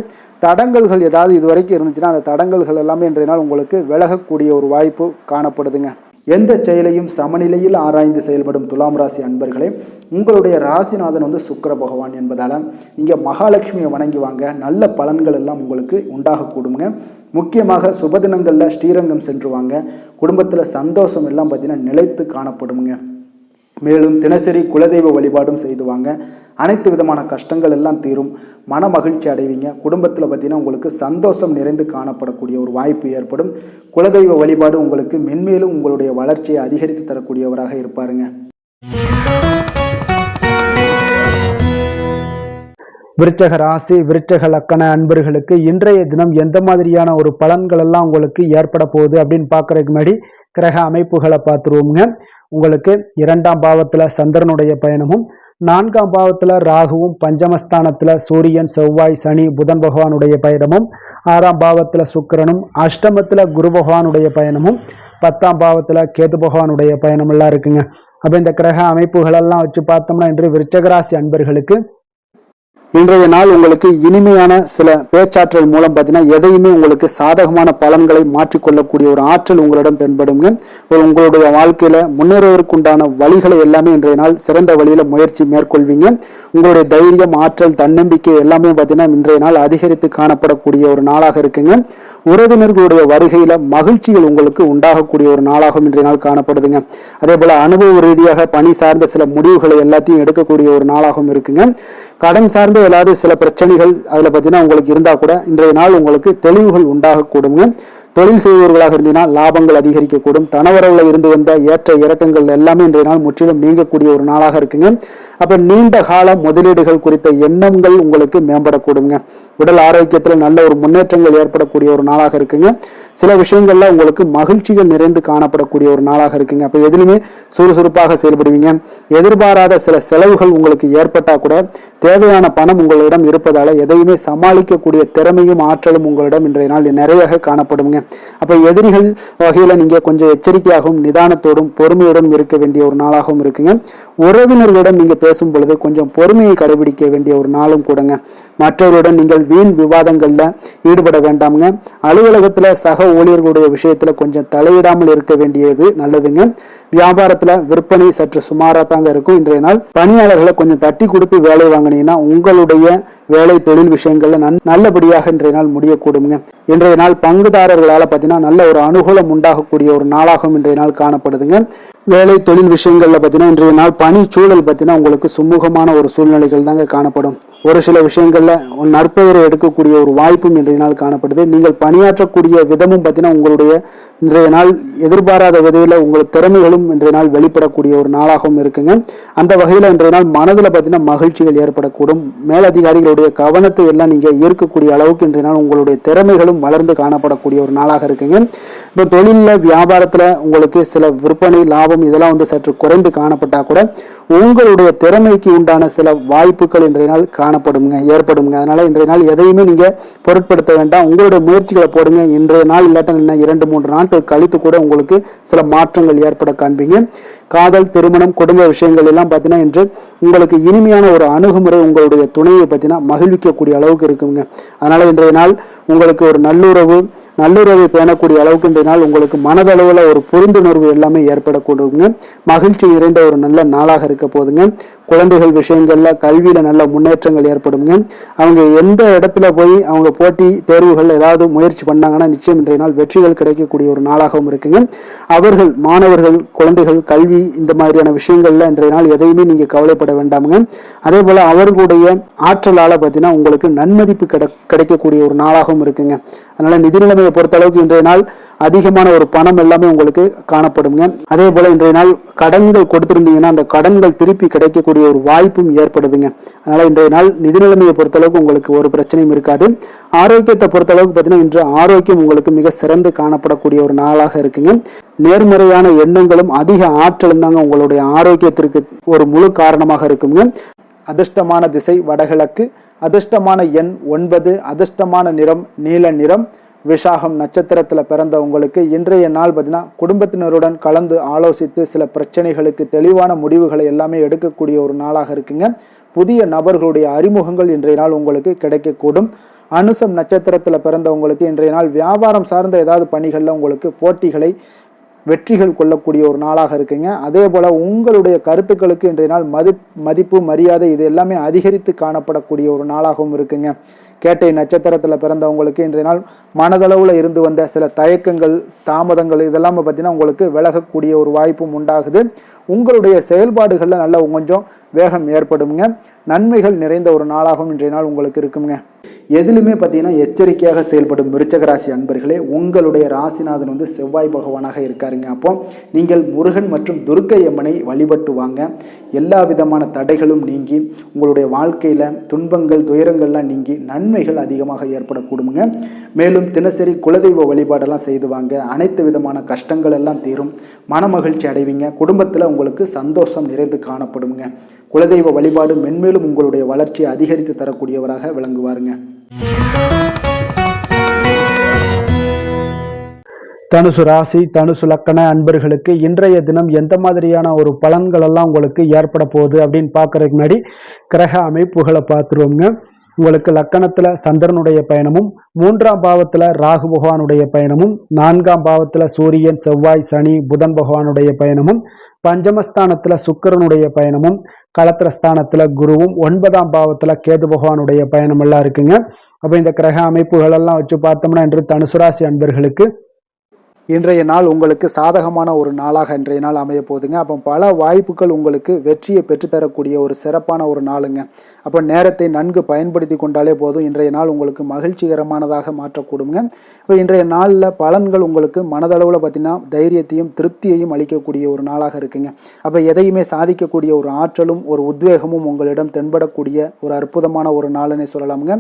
தடங்கல்கள் ஏதாவது இதுவரைக்கும் இருந்துச்சுன்னா அந்த தடங்கல்கள் எல்லாமே இன்றைய நாள் உங்களுக்கு விலகக்கூடிய ஒரு வாய்ப்பு காணப்படுதுங்க. எந்த செயலையும் சமநிலையில் ஆராய்ந்து செயல்படும் துலாம் ராசி அன்பர்களே, உங்களுடைய ராசிநாதன் சுக்கிர பகவான் என்பதால் நீங்கள் மகாலட்சுமியை வணங்கி வாங்க. நல்ல பலன்கள் எல்லாம் உங்களுக்கு உண்டாகக்கூடுங்க. முக்கியமாக சுபதினங்களில் ஸ்ரீரங்கம் சென்று வாங்க. குடும்பத்தில் சந்தோஷம் எல்லாம் பார்த்தீங்கன்னா நிலைத்து காணப்படுங்க. மேலும் தினசரி குலதெய்வ வழிபாடும் செய்துவாங்க. அனைத்து விதமான கஷ்டங்கள் எல்லாம் தீரும். மன மகிழ்ச்சி அடைவீங்க. குடும்பத்தில் பார்த்தீங்கன்னா உங்களுக்கு சந்தோஷம் நிறைந்து காணப்படக்கூடிய ஒரு வாய்ப்பு ஏற்படும். குலதெய்வ வழிபாடு உங்களுக்கு மென்மேலும் உங்களுடைய வளர்ச்சியை அதிகரித்து தரக்கூடியவராக இருப்பாருங்க. விருச்சக ராசி விருச்சக லக்கண அன்பர்களுக்கு இன்றைய தினம் எந்த மாதிரியான ஒரு பலன்கள் எல்லாம் உங்களுக்கு ஏற்பட போகுது அப்படின்னு பார்க்கறதுக்கு முன்னாடி கிரக அமைப்புகளை பார்த்துருவோங்க. உங்களுக்கு 2ஆம் பாவத்துல சந்திரனுடைய பயணமும், 4ஆம் பாவத்துல ராகுவும், பஞ்சமஸ்தானத்துல சூரியன், செவ்வாய், சனி, புதன் பகவானுடைய பயணமும், 6ஆம் பாவத்துல சுக்கிரனும், அஷ்டமத்துல குரு பகவானுடைய பயணமும், 10ஆம் பாவத்துல கேது பகவானுடைய பயணம் எல்லாம் இருக்குங்க. அப்ப இந்த கிரக அமைப்புகள் எல்லாம் வச்சு பார்த்தோம்னா இன்று விருச்சக ராசி அன்பர்களுக்கு இன்றைய நாள் உங்களுக்கு இனிமையான சில பேச்சாற்றல் மூலம் பார்த்தீங்கன்னா எதையுமே உங்களுக்கு சாதகமான பலன்களை மாற்றிக்கொள்ளக்கூடிய ஒரு ஆற்றல் உங்களிடம் தென்படுங்க. உங்களுடைய வாழ்க்கையில முன்னேறுவதற்குண்டான வழிகளை எல்லாமே இன்றைய நாள் சிறந்த வழியில முயற்சி மேற்கொள்வீங்க. உங்களுடைய தைரியம், ஆற்றல், தன்னம்பிக்கை எல்லாமே பார்த்தீங்கன்னா இன்றைய நாள் அதிகரித்து காணப்படக்கூடிய ஒரு நாளாக இருக்குங்க. உறவினர்களுடைய வருகையில மகிழ்ச்சிகள் உங்களுக்கு உண்டாகக்கூடிய ஒரு நாளாகவும் இன்றைய நாள் காணப்படுதுங்க. அதே போல அனுபவ ரீதியாக பணி சார்ந்த சில முடிவுகளை எல்லாத்தையும் எடுக்கக்கூடிய ஒரு நாளாகவும் இருக்குங்க. கடன் சார்ந்த ஏதாவது சில பிரச்சனைகள் அதுல பார்த்தீங்கன்னா உங்களுக்கு இருந்தா கூட இன்றைய நாள் உங்களுக்கு தெளிவுகள் உண்டாகக்கூடுங்க. தொழில் செய்பவர்களாக இருந்தீங்கன்னா லாபங்கள் அதிகரிக்கக்கூடும். தனவரவுல இருந்து வந்த ஏற்ற இறக்கங்கள் எல்லாமே இன்றைய நாள் முற்றிலும் நீங்கக்கூடிய ஒரு நாளாக இருக்குங்க. அப்ப நீண்ட கால முதலீடுகள் குறித்த எண்ணங்கள் உங்களுக்கு மேம்படக்கூடுங்க. உடல் ஆரோக்கியத்துல நல்ல ஒரு முன்னேற்றங்கள் ஏற்படக்கூடிய ஒரு நாளாக இருக்குங்க. சில விஷயங்கள்ல உங்களுக்கு மகிழ்ச்சிகள் நிறைந்து காணப்படக்கூடிய ஒரு நாளாக இருக்குங்க. அப்ப எதிலுமே சுறுசுறுப்பாக செயல்படுவீங்க. எதிர்பாராத சில செலவுகள் உங்களுக்கு ஏற்பட்டா கூட தேவையான பணம் உங்களிடம் இருப்பதால எதையுமே சமாளிக்கக்கூடிய திறமையும் ஆற்றலும் உங்களிடம் இன்றைய நாள் நிறைய காணப்படுங்க. அப்ப எதிரிகள் வகையில நீங்க கொஞ்சம் எச்சரிக்கையாகவும் நிதானத்தோடும் பொறுமையோடும் இருக்க வேண்டிய ஒரு நாளாகவும் இருக்குங்க. உறவினர்களிடம் நீங்க பேசும் பொழுது கொஞ்சம் பொறுமையை கடைபிடிக்க வேண்டிய ஒரு நாளும் கூடங்க. மற்றவருடன் நீங்கள் வீண் விவாதங்கள்ல ஈடுபட வேண்டாமுங்க. அலுவலகத்துல சக ஊழியர்களுடைய விஷயத்துல கொஞ்சம் தலையிடாமல் இருக்க வேண்டியது நல்லதுங்க. வியாபாரத்துல விற்பனை சற்று சுமாரா தாங்க இருக்கும். இன்றைய நாள் பணியாளர்களை கொஞ்சம் தட்டி கொடுத்து வேலை வாங்கினீங்கன்னா உங்களுடைய வேலை தொழில் விஷயங்கள்ல நல்லபடியாக இன்றைய நாள் முடியக்கூடுங்க. இன்றைய நாள் பங்குதாரர்களால பார்த்தீங்கன்னா நல்ல ஒரு அனுகூலம் உண்டாகக்கூடிய ஒரு நாளாகவும் இன்றைய நாள் காணப்படுதுங்க. வேலை தொழில் விஷயங்கள்ல பார்த்தீங்கன்னா இன்றைய நாள் பணி சூழல் பார்த்தீங்கன்னா உங்களுக்கு சுமூகமான ஒரு சூழ்நிலைகள் தாங்க காணப்படும். ஒரு சில விஷயங்கள்ல நற்பெயரை எடுக்கக்கூடிய ஒரு வாய்ப்பும் இன்றைய நாள் காணப்படுது. நீங்கள் பணியாற்றக்கூடிய விதமும் பார்த்தீங்கன்னா உங்களுடைய இன்றைய நாள் எதிர்பாராத விதையில உங்கள் திறமைகளும் இன்றைய நாள் வெளிப்படக்கூடிய ஒரு நாளாகவும் இருக்குங்க. அந்த வகையில இன்றைய நாள் மனதில் பார்த்தீங்கன்னா மகிழ்ச்சிகள் ஏற்படக்கூடும். மேலதிகாரிகளுடைய கவனத்தை எல்லாம் நீங்க ஈர்க்கக்கூடிய அளவுக்கு இன்றைய நாள் உங்களுடைய திறமைகளும் வளர்ந்து காணப்படக்கூடிய ஒரு நாளாக இருக்குங்க. இப்போ தொழில வியாபாரத்துல உங்களுக்கு சில விற்பனை லாபம் இதெல்லாம் சற்று குறைந்து காணப்பட்டா கூட உங்களுடைய திறமைக்கு உண்டான சில வாய்ப்புகள் இன்றைய நாள் ஏற்படுங்க. அதனால இன்றைய நாள் எதையுமே நீங்க பொருட்படுத்த வேண்டாம். உங்களுடைய முயற்சிகளை போடுங்க. இன்றைய நாள் இல்லாட்ட 2-3 நாட்கள் கழித்து கூட உங்களுக்கு சில மாற்றங்கள் ஏற்பட காண்பீங்க. காதல், திருமணம், குடும்ப விஷயங்கள் எல்லாம் பார்த்தீங்கன்னா இன்று உங்களுக்கு இனிமையான ஒரு அணுகுமுறை உங்களுடைய துணையை பார்த்தீங்கன்னா மகிழ்விக்கக்கூடிய அளவுக்கு இருக்குங்க. அதனால இன்றைய நாள் உங்களுக்கு ஒரு நல்லுறவை பேணக்கூடிய அளவுக்கு இன்றைய நாள் உங்களுக்கு மனதளவுல ஒரு புரிந்துணர்வு எல்லாமே ஏற்படக்கூடுங்க. மகிழ்ச்சி நிறைந்த ஒரு நல்ல நாளாக இருக்க போதுங்க. குழந்தைகள் விஷயங்கள்ல கல்வியில நல்ல முன்னேற்றங்கள் ஏற்படுங்க. அவங்க எந்த இடத்துல போய் அவங்க போட்டி தேர்வுகள் ஏதாவது முயற்சி பண்ணாங்கன்னா நிச்சயம் இன்றைய நாள் வெற்றிகள் கிடைக்கக்கூடிய ஒரு நாளாகவும் இருக்குங்க. அவர்கள் மாணவர்கள், குழந்தைகள் கல்வி இந்த மாதிரியான விஷயங்கள்ல இன்றைய நாள் எதையுமே நீங்க கவலைப்பட வேண்டாமுங்க. அதே போல அவர்களுடைய ஆற்றலால பார்த்தீங்கன்னா உங்களுக்கு நன்மதிப்பு கிடைக்கக்கூடிய ஒரு நாளாகவும் இருக்குங்க. அதனால நிதி நிலைமையை பொறுத்த அளவுக்கு இன்றைய நாள் அதிகமான ஒரு பணம் எல்லாமே உங்களுக்கு காணப்படுங்க. அதே போல இன்றைய நாள் கடன்கள் கொடுத்திருந்தீங்கன்னா அந்த கடன்கள் திருப்பி கிடைக்கக்கூடிய ஒரு வாய்ப்பும் ஏற்படுதுங்க. அதனால இன்றைய நாள் நிதி நிலைமையை பொறுத்த அளவுக்கு உங்களுக்கு ஒரு பிரச்சனையும் இருக்காது. ஆரோக்கியத்தை பொறுத்த அளவுக்கு பார்த்தீங்கன்னா இன்று ஆரோக்கியம் உங்களுக்கு மிக சிறந்து காணப்படக்கூடிய ஒரு நாளாக இருக்குங்க. நேர்மறையான எண்ணங்களும் அதிக ஆற்றலும் தாங்க உங்களுடைய ஆரோக்கியத்திற்கு ஒரு முழு காரணமாக இருக்குங்க. அதிர்ஷ்டமான திசை வடகிழக்கு, அதிர்ஷ்டமான எண் 9, அதிர்ஷ்டமான நிறம் நீல நிறம். விஷாகம் நட்சத்திரத்துல பிறந்த உங்களுக்கு இன்றைய நாள் பார்த்தீங்கன்னா குடும்பத்தினருடன் கலந்து ஆலோசித்து சில பிரச்சனைகளுக்கு தெளிவான முடிவுகளை எல்லாமே எடுக்கக்கூடிய ஒரு நாளாக இருக்குங்க. புதிய நபர்களுடைய அறிமுகங்கள் இன்றைய நாள் உங்களுக்கு கிடைக்கக்கூடும். அனுசம் நட்சத்திரத்துல பிறந்தவங்களுக்கு இன்றைய நாள் வியாபாரம் சார்ந்த ஏதாவது பணிகள்ல உங்களுக்கு போட்டிகளை வெற்றிகள் கொள்ளக்கூடிய ஒரு நாளாக இருக்குங்க. அதே போல உங்களுடைய கருத்துக்களுக்கு இன்றைய நாள் மதிப்பு மரியாதை இது எல்லாமே அதிகரித்து காணப்படக்கூடிய ஒரு நாளாகவும் இருக்குங்க. கேட்டை நட்சத்திரத்துல பிறந்தவங்களுக்கு இன்றைய நாள் மனதளவுல இருந்து வந்த சில தயக்கங்கள், தாமதங்கள் இதெல்லாம் பார்த்தீங்கன்னா உங்களுக்கு விலகக்கூடிய ஒரு வாய்ப்பும் உண்டாகுது. உங்களுடைய செயல்பாடுகள்ல நல்ல கொஞ்சம் வேகம் ஏற்படுங்க. நன்மைகள் நிறைந்த ஒரு நாளாகவும் இன்றைய நாள் உங்களுக்கு இருக்குங்க. எதிலுமே பார்த்தீங்கன்னா எச்சரிக்கையாக செயல்படும் விருச்சக ராசி அன்பர்களே, உங்களுடைய ராசிநாதன் செவ்வாய் பகவானாக இருக்காருங்க. அப்போ நீங்கள் முருகன் மற்றும் துர்க்கை அம்மனை வழிபட்டு வாங்க. எல்லா விதமான தடைகளும் நீங்கி உங்களுடைய வாழ்க்கையில துன்பங்கள் துயரங்கள்லாம் நீங்கி நன்மைகள் அதிகமாக ஏற்படக்கூடுங்க. மேலும் தினசரி குலதெய்வ வழிபாடெல்லாம் செய்து வாங்க. அனைத்து விதமான கஷ்டங்கள் எல்லாம் தீரும். மனமகிழ்ச்சி அடைவீங்க. குடும்பத்தில் உங்களுக்கு சந்தோஷம் நிறைந்து காணப்படுங்க. குலதெய்வ வழிபாடு மென்மேலும் உங்களுடைய வளர்ச்சியை அதிகரித்து தரக்கூடியவராக விளங்குவாருங்க. தனுசு ராசி தனுசு லக்கண அன்பர்களுக்கு இன்றைய தினம் எந்த மாதிரியான ஒரு பலன்கள் எல்லாம் உங்களுக்கு ஏற்பட போகுது அப்படின்னு பார்க்கறதுக்கு முன்னாடி கிரக அமைப்புகளை பார்த்துருவோங்க. உங்களுக்கு லக்கணத்துல சந்திரனுடைய பயணமும், 3ஆம் பாவத்துல ராகு பகவானுடைய பயணமும், 4ஆம் பாவத்துல சூரியன் செவ்வாய் சனி புதன் பகவானுடைய பயணமும், பஞ்சமஸ்தானத்துல சுக்கிரனுடைய பயணமும், களத்திரஸ்தானத்துல குருவும், 9ஆம் பாவத்துல கேது பகவானுடைய பயணம் எல்லாம் இருக்குங்க. அப்ப இந்த கிரக அமைப்புகள் எல்லாம் வச்சு பார்த்தோம்னா இன்று தனுசு ராசி அன்பர்களுக்கு இன்றைய நாள் உங்களுக்கு சாதகமான ஒரு நாளாக இன்றைய நாள் அமைய போகுதுங்க. அப்போ பல வாய்ப்புகள் உங்களுக்கு வெற்றியை பெற்றுத்தரக்கூடிய ஒரு சிறப்பான ஒரு நாளுங்க. அப்போ நேரத்தை நன்கு பயன்படுத்தி கொண்டாலே போதும், இன்றைய நாள் உங்களுக்கு மகிழ்ச்சிகரமானதாக மாற்றக்கூடுங்க. இப்போ இன்றைய நாளில் பலன்கள் உங்களுக்கு மனதளவில் பார்த்திங்கன்னா தைரியத்தையும் திருப்தியையும் அளிக்கக்கூடிய ஒரு நாளாக இருக்குங்க. அப்போ எதையுமே சாதிக்கக்கூடிய ஒரு ஆற்றலும் ஒரு உத்வேகமும் உங்களிடம் தென்படக்கூடிய ஒரு அற்புதமான ஒரு நாளுன்னே சொல்லலாமுங்க.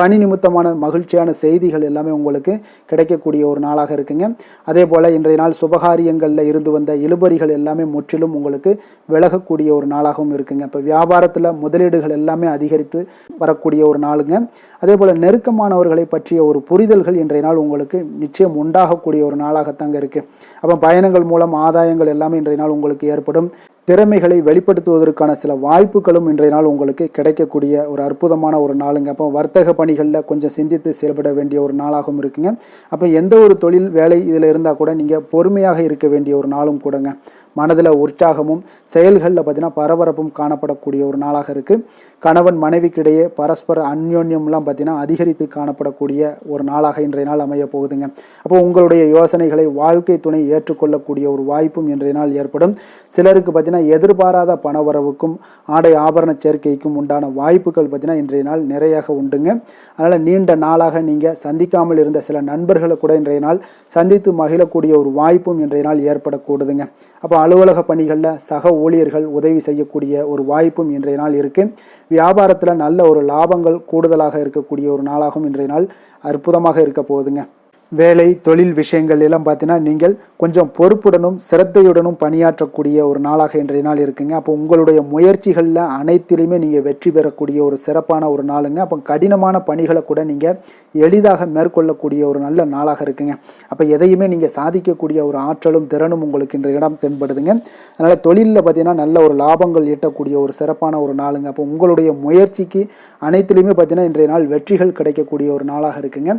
பணி நிமித்தமான மகிழ்ச்சியான செய்திகள் எல்லாமே உங்களுக்கு கிடைக்கக்கூடிய ஒரு நாளாக இருக்குங்க. அதே போல் இன்றைய நாள் சுபகாரியங்களில் இருந்து வந்த இழுபறிகள் எல்லாமே முற்றிலும் உங்களுக்கு விலகக்கூடிய ஒரு நாளாகவும் இருக்குங்க. இப்போ வியாபாரத்தில் முதலீடுகள் எல்லாமே அதிகரித்து வரக்கூடிய ஒரு நாளுங்க. அதே போல் நெருக்கமானவர்களை பற்றிய ஒரு புரிதல்கள் இன்றைய நாள் உங்களுக்கு நிச்சயம் உண்டாகக்கூடிய ஒரு நாளாகத்தாங்க இருக்குது. அப்போ பயணங்கள் மூலம் ஆதாயங்கள் எல்லாமே இன்றைய நாள் உங்களுக்கு ஏற்படும். திறமைகளை வெளிப்படுத்துவதற்கான சில வாய்ப்புகளும் இன்றைய நாள் உங்களுக்கு கிடைக்கக்கூடிய ஒரு அற்புதமான ஒரு நாளுங்க. அப்போ வர்த்தக பணிகளில் கொஞ்சம் சிந்தித்து செயல்பட வேண்டிய ஒரு நாளாகவும் இருக்குங்க. அப்போ எந்த ஒரு தொழில் வேலை இதில் இருந்தால் கூட நீங்கள் பொறுமையாக இருக்க வேண்டிய ஒரு நாளும் கூடங்க. மனதில் உற்சாகமும் செயல்களில் பார்த்தீங்கன்னா பரபரப்பும் காணப்படக்கூடிய ஒரு நாளாக இருக்குது. கணவன் மனைவிக்கிடையே பரஸ்பர அந்யோன்யம்லாம் பார்த்தீங்கன்னா அதிகரித்து காணப்படக்கூடிய ஒரு நாளாக இன்றைய நாள் அமைய போகுதுங்க. அப்போ உங்களுடைய யோசனைகளை வாழ்க்கை துணை ஏற்றுக்கொள்ளக்கூடிய ஒரு வாய்ப்பும் இன்றைய நாள் ஏற்படும். சிலருக்கு பார்த்தீங்கன்னா எதிர்பாராத பணவரவுக்கும் ஆடை ஆபரண சேர்க்கைக்கும் உண்டான வாய்ப்புகள் பார்த்தீங்கன்னா இன்றைய நாள் நிறையாக உண்டுங்க. அதனால் நீண்ட நாளாக நீங்கள் சந்திக்காமல் இருந்த சில நண்பர்களை கூட இன்றைய நாள் சந்தித்து மகிழக்கூடிய ஒரு வாய்ப்பும் இன்றைய நாள் ஏற்படக்கூடுதுங்க. அப்போ அலுவலக பணிகளில் சக ஊழியர்கள் உதவி செய்யக்கூடிய ஒரு வாய்ப்பும் இன்றைய நாள் இருக்குது. வியாபாரத்தில் நல்ல ஒரு லாபங்கள் கூடுதலாக இருக்கக்கூடிய ஒரு நாளாகவும் இன்றைய நாள் அற்புதமாக இருக்க போகுதுங்க. வேலை தொழில் விஷயங்கள் எல்லாம் பார்த்தீங்கன்னா நீங்கள் கொஞ்சம் பொறுப்புடனும் சிரத்தையுடனும் பணியாற்றக்கூடிய ஒரு நாளாக இன்றைய நாள் இருக்குங்க. அப்போ உங்களுடைய முயற்சிகளில் அனைத்திலுமே நீங்கள் வெற்றி பெறக்கூடிய ஒரு சிறப்பான ஒரு நாளுங்க. அப்போ கடினமான பணிகளை கூட நீங்கள் எளிதாக மேற்கொள்ளக்கூடிய ஒரு நல்ல நாளாக இருக்குங்க. அப்போ எதையுமே நீங்கள் சாதிக்கக்கூடிய ஒரு ஆற்றலும் திறனும் உங்களுக்கு இன்றைய இடம் தென்படுதுங்க. அதனால் தொழிலில் பார்த்தீங்கன்னா நல்ல ஒரு லாபங்கள் ஈட்டக்கூடிய ஒரு சிறப்பான ஒரு நாளுங்க. அப்போ உங்களுடைய முயற்சிக்கு அனைத்திலுமே பார்த்தீங்கன்னா இன்றைய நாள் வெற்றிகள் கிடைக்கக்கூடிய ஒரு நாளாக இருக்குங்க.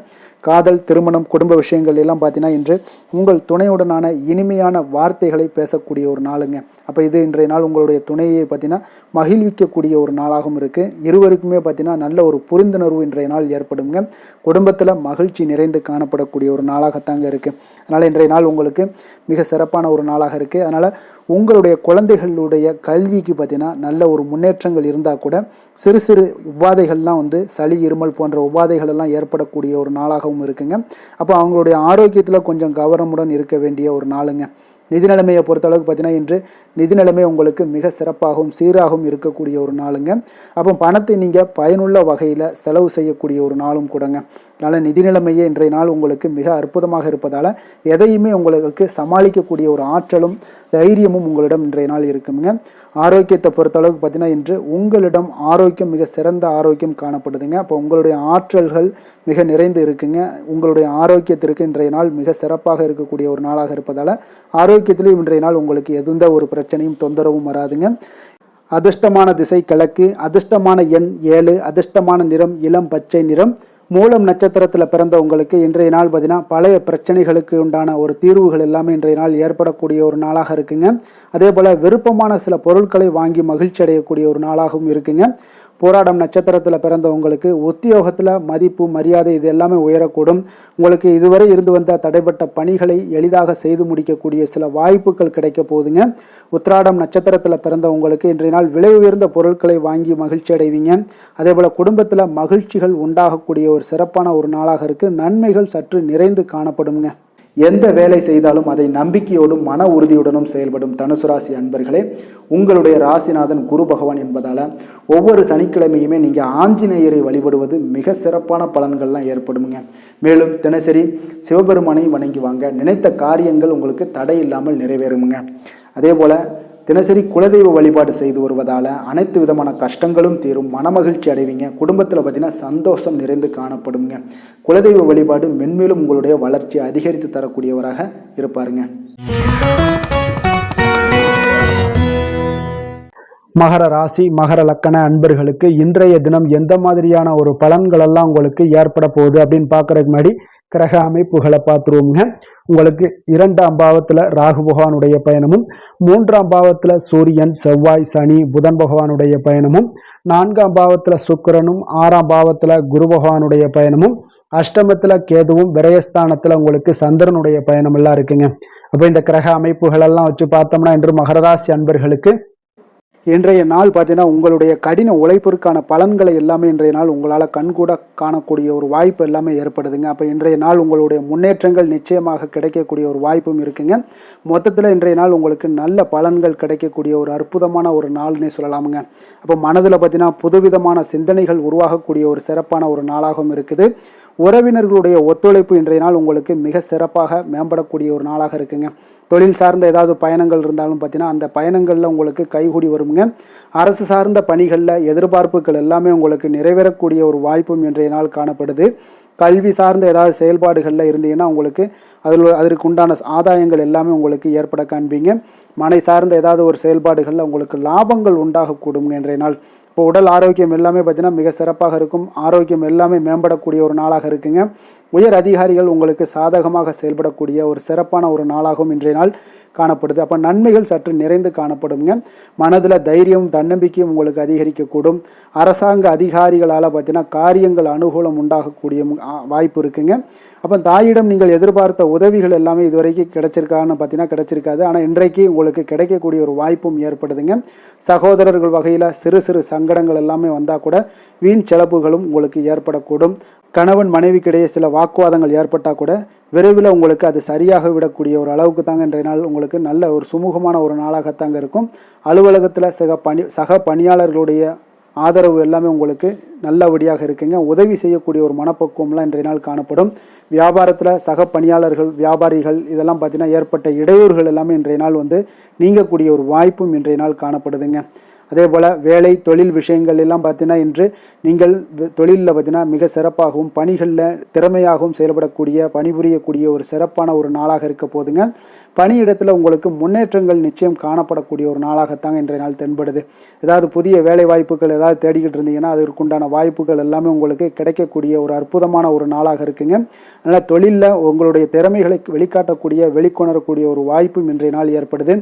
காதல் திருமணம் குடும்ப விஷயங்கள் எல்லாம் பார்த்தீங்கன்னா இன்று உங்கள் துணையுடனான இனிமையான வார்த்தைகளை பேசக்கூடிய ஒரு நாளுங்க. அப்போ இது இன்றைய நாள் உங்களுடைய துணையை பார்த்தீங்கன்னா மகிழ்விக்கக்கூடிய ஒரு நாளாகவும் இருக்குது. இருவருக்குமே பார்த்தீங்கன்னா நல்ல ஒரு புரிந்துணர்வு இன்றைய நாள் ஏற்படுங்க. குடும்பத்தில் மகிழ்ச்சி நிறைந்து காணப்படக்கூடிய ஒரு நாளாகத்தாங்க இருக்குது. அதனால் இன்றைய நாள் உங்களுக்கு மிக சிறப்பான ஒரு நாளாக இருக்குது. அதனால் உங்களுடைய குழந்தைகளுடைய கல்விக்கு பார்த்தீங்கன்னா நல்ல ஒரு முன்னேற்றங்கள் இருந்தால் கூட சிறு சிறு உபாதைகள்லாம் சளி இருமல் போன்ற உபாதைகள் எல்லாம் ஏற்படக்கூடிய ஒரு நாளாகவும் இருக்குங்க. அப்போ அவங்களுடைய ஆரோக்கியத்தில் கொஞ்சம் கவனமுடன் இருக்க வேண்டிய ஒரு நாளுங்க. நிதி நிலைமையை பொறுத்தளவுக்கு பார்த்தீங்கன்னா இன்று நிதி நிலைமை உங்களுக்கு மிக சிறப்பாகவும் சீராகவும் இருக்கக்கூடிய ஒரு நாளுங்க. அப்போ பணத்தை நீங்கள் பயனுள்ள வகையில் செலவு செய்யக்கூடிய ஒரு நாளும் கூடங்க. அதனால் நிதி நிலைமையே இன்றைய நாள் உங்களுக்கு மிக அற்புதமாக இருப்பதால் எதையுமே உங்களுக்கு சமாளிக்கக்கூடிய ஒரு ஆற்றலும் தைரியமும் உங்களிடம் இன்றைய நாள் இருக்குங்க. ஆரோக்கியத்தை பொறுத்தளவுக்கு பார்த்தீங்கன்னா இன்று உங்களிடம் ஆரோக்கியம் மிக சிறந்த ஆரோக்கியம் காணப்படுதுங்க. அப்போ உங்களுடைய ஆற்றல்கள் மிக நிறைந்து இருக்குங்க. உங்களுடைய ஆரோக்கியத்திற்கு இன்றைய நாள் மிக சிறப்பாக இருக்கக்கூடிய ஒரு நாளாக இருப்பதால் ஆரோக்கியத்திலையும் இன்றைய நாள் உங்களுக்கு எந்த ஒரு பிரச்சனையும் தொந்தரவும் வராதுங்க. அதிர்ஷ்டமான திசை கிழக்கு, அதிர்ஷ்டமான எண் 7, அதிர்ஷ்டமான நிறம் இளம் பச்சை நிறம். மூலம் நட்சத்திரத்தில் பிறந்த உங்களுக்கு இன்றைய நாள் பார்த்தீங்கன்னா பழைய பிரச்சனைகளுக்கு உண்டான ஒரு தீர்வுகள் எல்லாமே இன்றைய நாள் ஏற்படக்கூடிய ஒரு நாளாக இருக்குங்க. அதே போல் விருப்பமான சில பொருட்களை வாங்கி மகிழ்ச்சி அடையக்கூடிய ஒரு நாளாகவும் இருக்குங்க. போராடம் நட்சத்திரத்தில் பிறந்த உங்களுக்கு உத்தியோகத்தில் மதிப்பு மரியாதை இது எல்லாமே உயரக்கூடும். உங்களுக்கு இதுவரை இருந்து வந்த தடைப்பட்ட பணிகளை எளிதாக செய்து முடிக்கக்கூடிய சில வாய்ப்புகள் கிடைக்க போகுதுங்க. உத்திராடம் நட்சத்திரத்தில் பிறந்த உங்களுக்கு இன்றைய நாள் விலை உயர்ந்த பொருட்களை வாங்கி மகிழ்ச்சி அடைவீங்க. அதே போல் குடும்பத்தில் மகிழ்ச்சிகள் உண்டாகக்கூடிய ஒரு சிறப்பான ஒரு நாளாக இருக்குது. நன்மைகள் சற்று நிறைந்து காணப்படுங்க. எந்த வேலை செய்தாலும் அதை நம்பிக்கையோடும் மன உறுதியுடனும் செயல்படும் தனுசு ராசி அன்பர்களே, உங்களுடைய ராசிநாதன் குரு பகவான் என்பதால் ஒவ்வொரு சனிக்கிழமையுமே நீங்கள் ஆஞ்சநேயரை வழிபடுவது மிக சிறப்பான பலன்கள்லாம் ஏற்படுங்க. மேலும் தினசரி சிவபெருமானை வணங்கி வாங்க, நினைத்த காரியங்கள் உங்களுக்கு தடை இல்லாமல் நிறைவேறுமுங்க. அதே போல் தினசரி குலதெய்வ வழிபாடு செய்து வருவதால் அனைத்து விதமான கஷ்டங்களும் தீரும், மனமகிழ்ச்சி அடைவீங்க. குடும்பத்தில் பார்த்தீங்கன்னா சந்தோஷம் நிறைந்து காணப்படுங்க. குலதெய்வ வழிபாடு மென்மேலும் உங்களுடைய வளர்ச்சி அதிகரித்து தரக்கூடியவராக இருப்பாருங்க. மகர ராசி மகர லக்கண அன்பர்களுக்கு இன்றைய தினம் எந்த மாதிரியான ஒரு பலன்கள் எல்லாம் உங்களுக்கு ஏற்பட போகுது அப்படின்னு பார்க்கறதுக்கு முன்னாடி கிரக அமைப்புகளை பார்த்துருவோங்க. உங்களுக்கு 2ஆம் பாவத்துல ராகு பகவானுடைய பயணமும், 3ஆம் பாவத்துல சூரியன் செவ்வாய் சனி புதன் பகவானுடைய பயணமும், 4ஆம் பாவத்துல சுக்கிரனும், 6ஆம் பாவத்துல குரு பகவானுடைய பயணமும், அஷ்டமத்துல கேதுவும், விரயஸ்தானத்துல உங்களுக்கு சந்திரனுடைய பயணம் எல்லாம் இருக்குங்க. அப்ப இந்த கிரக அமைப்புகள் எல்லாம் வச்சு பார்த்தோம்னா இன்று மகர ராசி அன்பர்களுக்கு இன்றைய நாள் பார்த்தீங்கன்னா உங்களுடைய கடின உழைப்பிற்கான பலன்களை எல்லாமே இன்றைய நாள் உங்களால் கண்கூட காணக்கூடிய ஒரு வாய்ப்பு எல்லாமே ஏற்படுதுங்க. அப்போ இன்றைய நாள் உங்களுடைய முன்னேற்றங்கள் நிச்சயமாக கிடைக்கக்கூடிய ஒரு வாய்ப்பும் இருக்குங்க. மொத்தத்தில் இன்றைய நாள் உங்களுக்கு நல்ல பலன்கள் கிடைக்கக்கூடிய ஒரு அற்புதமான ஒரு நாள்னே சொல்லலாமுங்க. அப்போ மனதில் பார்த்தீங்கன்னா புதுவிதமான சிந்தனைகள் உருவாகக்கூடிய ஒரு சிறப்பான ஒரு நாளாகவும் இருக்குது. உறவினர்களுடைய ஒத்துழைப்பு இன்றைய நாள் உங்களுக்கு மிக சிறப்பாக மேம்படக்கூடிய ஒரு நாளாக இருக்குங்க. தொழில் சார்ந்த ஏதாவது பயணங்கள் இருந்தாலும் பார்த்தீங்கன்னா அந்த பயணங்களில் உங்களுக்கு கைகூடி வருங்க. அரசு சார்ந்த பணிகளில் எதிர்பார்ப்புகள் எல்லாமே உங்களுக்கு நிறைவேறக்கூடிய ஒரு வாய்ப்பும் இன்றைய நாள் காணப்படுது. கல்வி சார்ந்த ஏதாவது செயல்பாடுகளில் இருந்தீங்கன்னா உங்களுக்கு அதற்கு உண்டான ஆதாயங்கள் எல்லாமே உங்களுக்கு ஏற்பட காண்பீங்க. மனை சார்ந்த ஏதாவது ஒரு செயல்பாடுகளில் உங்களுக்கு லாபங்கள் உண்டாகக்கூடுங்க இன்றைய நாள். இப்போ உடல் ஆரோக்கியம் எல்லாமே பார்த்தீங்கன்னா மிக சிறப்பாக இருக்கும். ஆரோக்கியம் எல்லாமே மேம்படக்கூடிய ஒரு நாளாக இருக்குங்க. உயர் அதிகாரிகள் உங்களுக்கு சாதகமாக செயல்படக்கூடிய ஒரு சிறப்பான ஒரு நாளாகவும் இன்றைய நாள் காணப்படுது. அப்போ நன்மைகள் சற்று நிறைந்து காணப்படுங்க. மனதில் தைரியம் தன்னம்பிக்கையும் உங்களுக்கு அதிகரிக்கக்கூடும். அரசாங்க அதிகாரிகளால் பார்த்தீங்கன்னா காரியங்கள் அனுகூலம் உண்டாகக்கூடிய வாய்ப்பு இருக்குங்க. அப்போ தாயிடம் நீங்கள் எதிர்பார்த்த உதவிகள் எல்லாமே இதுவரைக்கும் கிடைச்சிருக்கான்னு பார்த்தீங்கன்னா கிடைச்சிருக்காது. ஆனால் இன்றைக்கு உங்களுக்கு கிடைக்கக்கூடிய ஒரு வாய்ப்பும் ஏற்படுதுங்க. சகோதரர்கள் வகையில் சிறு சிறு சங்கடங்கள் எல்லாமே வந்தால் கூட வீண் செலவுகளும் உங்களுக்கு ஏற்படக்கூடும். கணவன் மனைவிக்கிடையே சில வாக்குவாதங்கள் ஏற்பட்டால் கூட விரைவில் உங்களுக்கு அது சரியாக விடக்கூடிய ஒரு அளவுக்கு தாங்க இன்றைய நாள் உங்களுக்கு நல்ல ஒரு சுமூகமான ஒரு நாளாகத்தாங்க இருக்கும். அலுவலகத்தில் சக பணியாளர்களுடைய ஆதரவு எல்லாமே உங்களுக்கு நல்லபடியாக இருக்குங்க. உதவி செய்யக்கூடிய ஒரு மனப்பக்குவம்லாம் இன்றைய நாள் காணப்படும். வியாபாரத்தில் சக பணியாளர்கள் வியாபாரிகள் இதெல்லாம் பார்த்தீங்கன்னா ஏற்பட்ட இடையூறுகள் எல்லாமே இன்றைய நாள் நீங்கக்கூடிய ஒரு வாய்ப்பும் இன்றைய நாள் காணப்படுதுங்க. அதே போல் வேலை தொழில் விஷயங்கள் எல்லாம் பார்த்தீங்கன்னா இன்று நீங்கள் தொழிலில் பார்த்தீங்கன்னா மிக சிறப்பாகவும் பணிகளில் திறமையாகவும் செயல்படக்கூடிய பணிபுரியக்கூடிய ஒரு சிறப்பான ஒரு நாளாக இருக்க போதுங்க. பணியிடத்தில் உங்களுக்கு முன்னேற்றங்கள் நிச்சயம் காணப்படக்கூடிய ஒரு நாளாகத்தாங்க இன்றைய நாள் தென்படுது. ஏதாவது புதிய வேலை வாய்ப்புகள் ஏதாவது தேடிக்கிட்டு இருந்தீங்கன்னா அதற்குண்டான வாய்ப்புகள் எல்லாமே உங்களுக்கு கிடைக்கக்கூடிய ஒரு அற்புதமான ஒரு நாளாக இருக்குங்க. அதனால் தொழிலில் உங்களுடைய திறமைகளை வெளிக்காட்டக்கூடிய வெளிக்கொணரக்கூடிய ஒரு வாய்ப்பும் இன்றைய நாள் ஏற்படுது.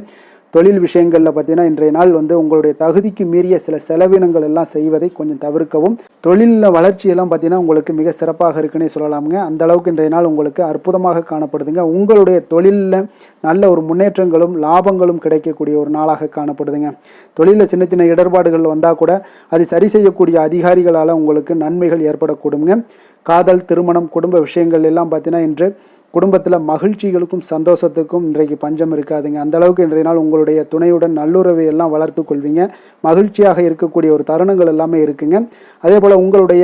தொழில் விஷயங்களில் பார்த்தீங்கன்னா இன்றைய நாள் உங்களுடைய தகுதிக்கு மீறிய சில செலவினங்கள் எல்லாம் செய்வதை கொஞ்சம் தவிர்க்கவும். தொழிலில் வளர்ச்சியெல்லாம் பார்த்தீங்கன்னா உங்களுக்கு மிக சிறப்பாக இருக்குன்னே சொல்லலாமுங்க. அந்த அளவுக்கு இன்றைய நாள் உங்களுக்கு அற்புதமாக காணப்படுதுங்க. உங்களுடைய தொழிலில் நல்ல ஒரு முன்னேற்றங்களும் லாபங்களும் கிடைக்கக்கூடிய ஒரு நாளாக காணப்படுதுங்க. தொழிலில் சின்ன சின்ன இடர்பாடுகள் வந்தால் கூட அது சரி செய்யக்கூடிய அதிகாரிகளால் உங்களுக்கு நன்மைகள் ஏற்படக்கூடுங்க. காதல் திருமணம் குடும்ப விஷயங்கள் எல்லாம் பார்த்தீங்கன்னா இன்று குடும்பத்தில் மகிழ்ச்சிகளுக்கும் சந்தோஷத்துக்கும் இன்றைக்கு பஞ்சம் இருக்காதுங்க. அந்த அளவுக்கு இன்றைய நாள் உங்களுடைய துணையுடன் நல்லுறவை எல்லாம் வளர்த்து கொள்வீங்க. மகிழ்ச்சியாக இருக்கக்கூடிய ஒரு தருணங்கள் எல்லாமே இருக்குங்க. அதே போல் உங்களுடைய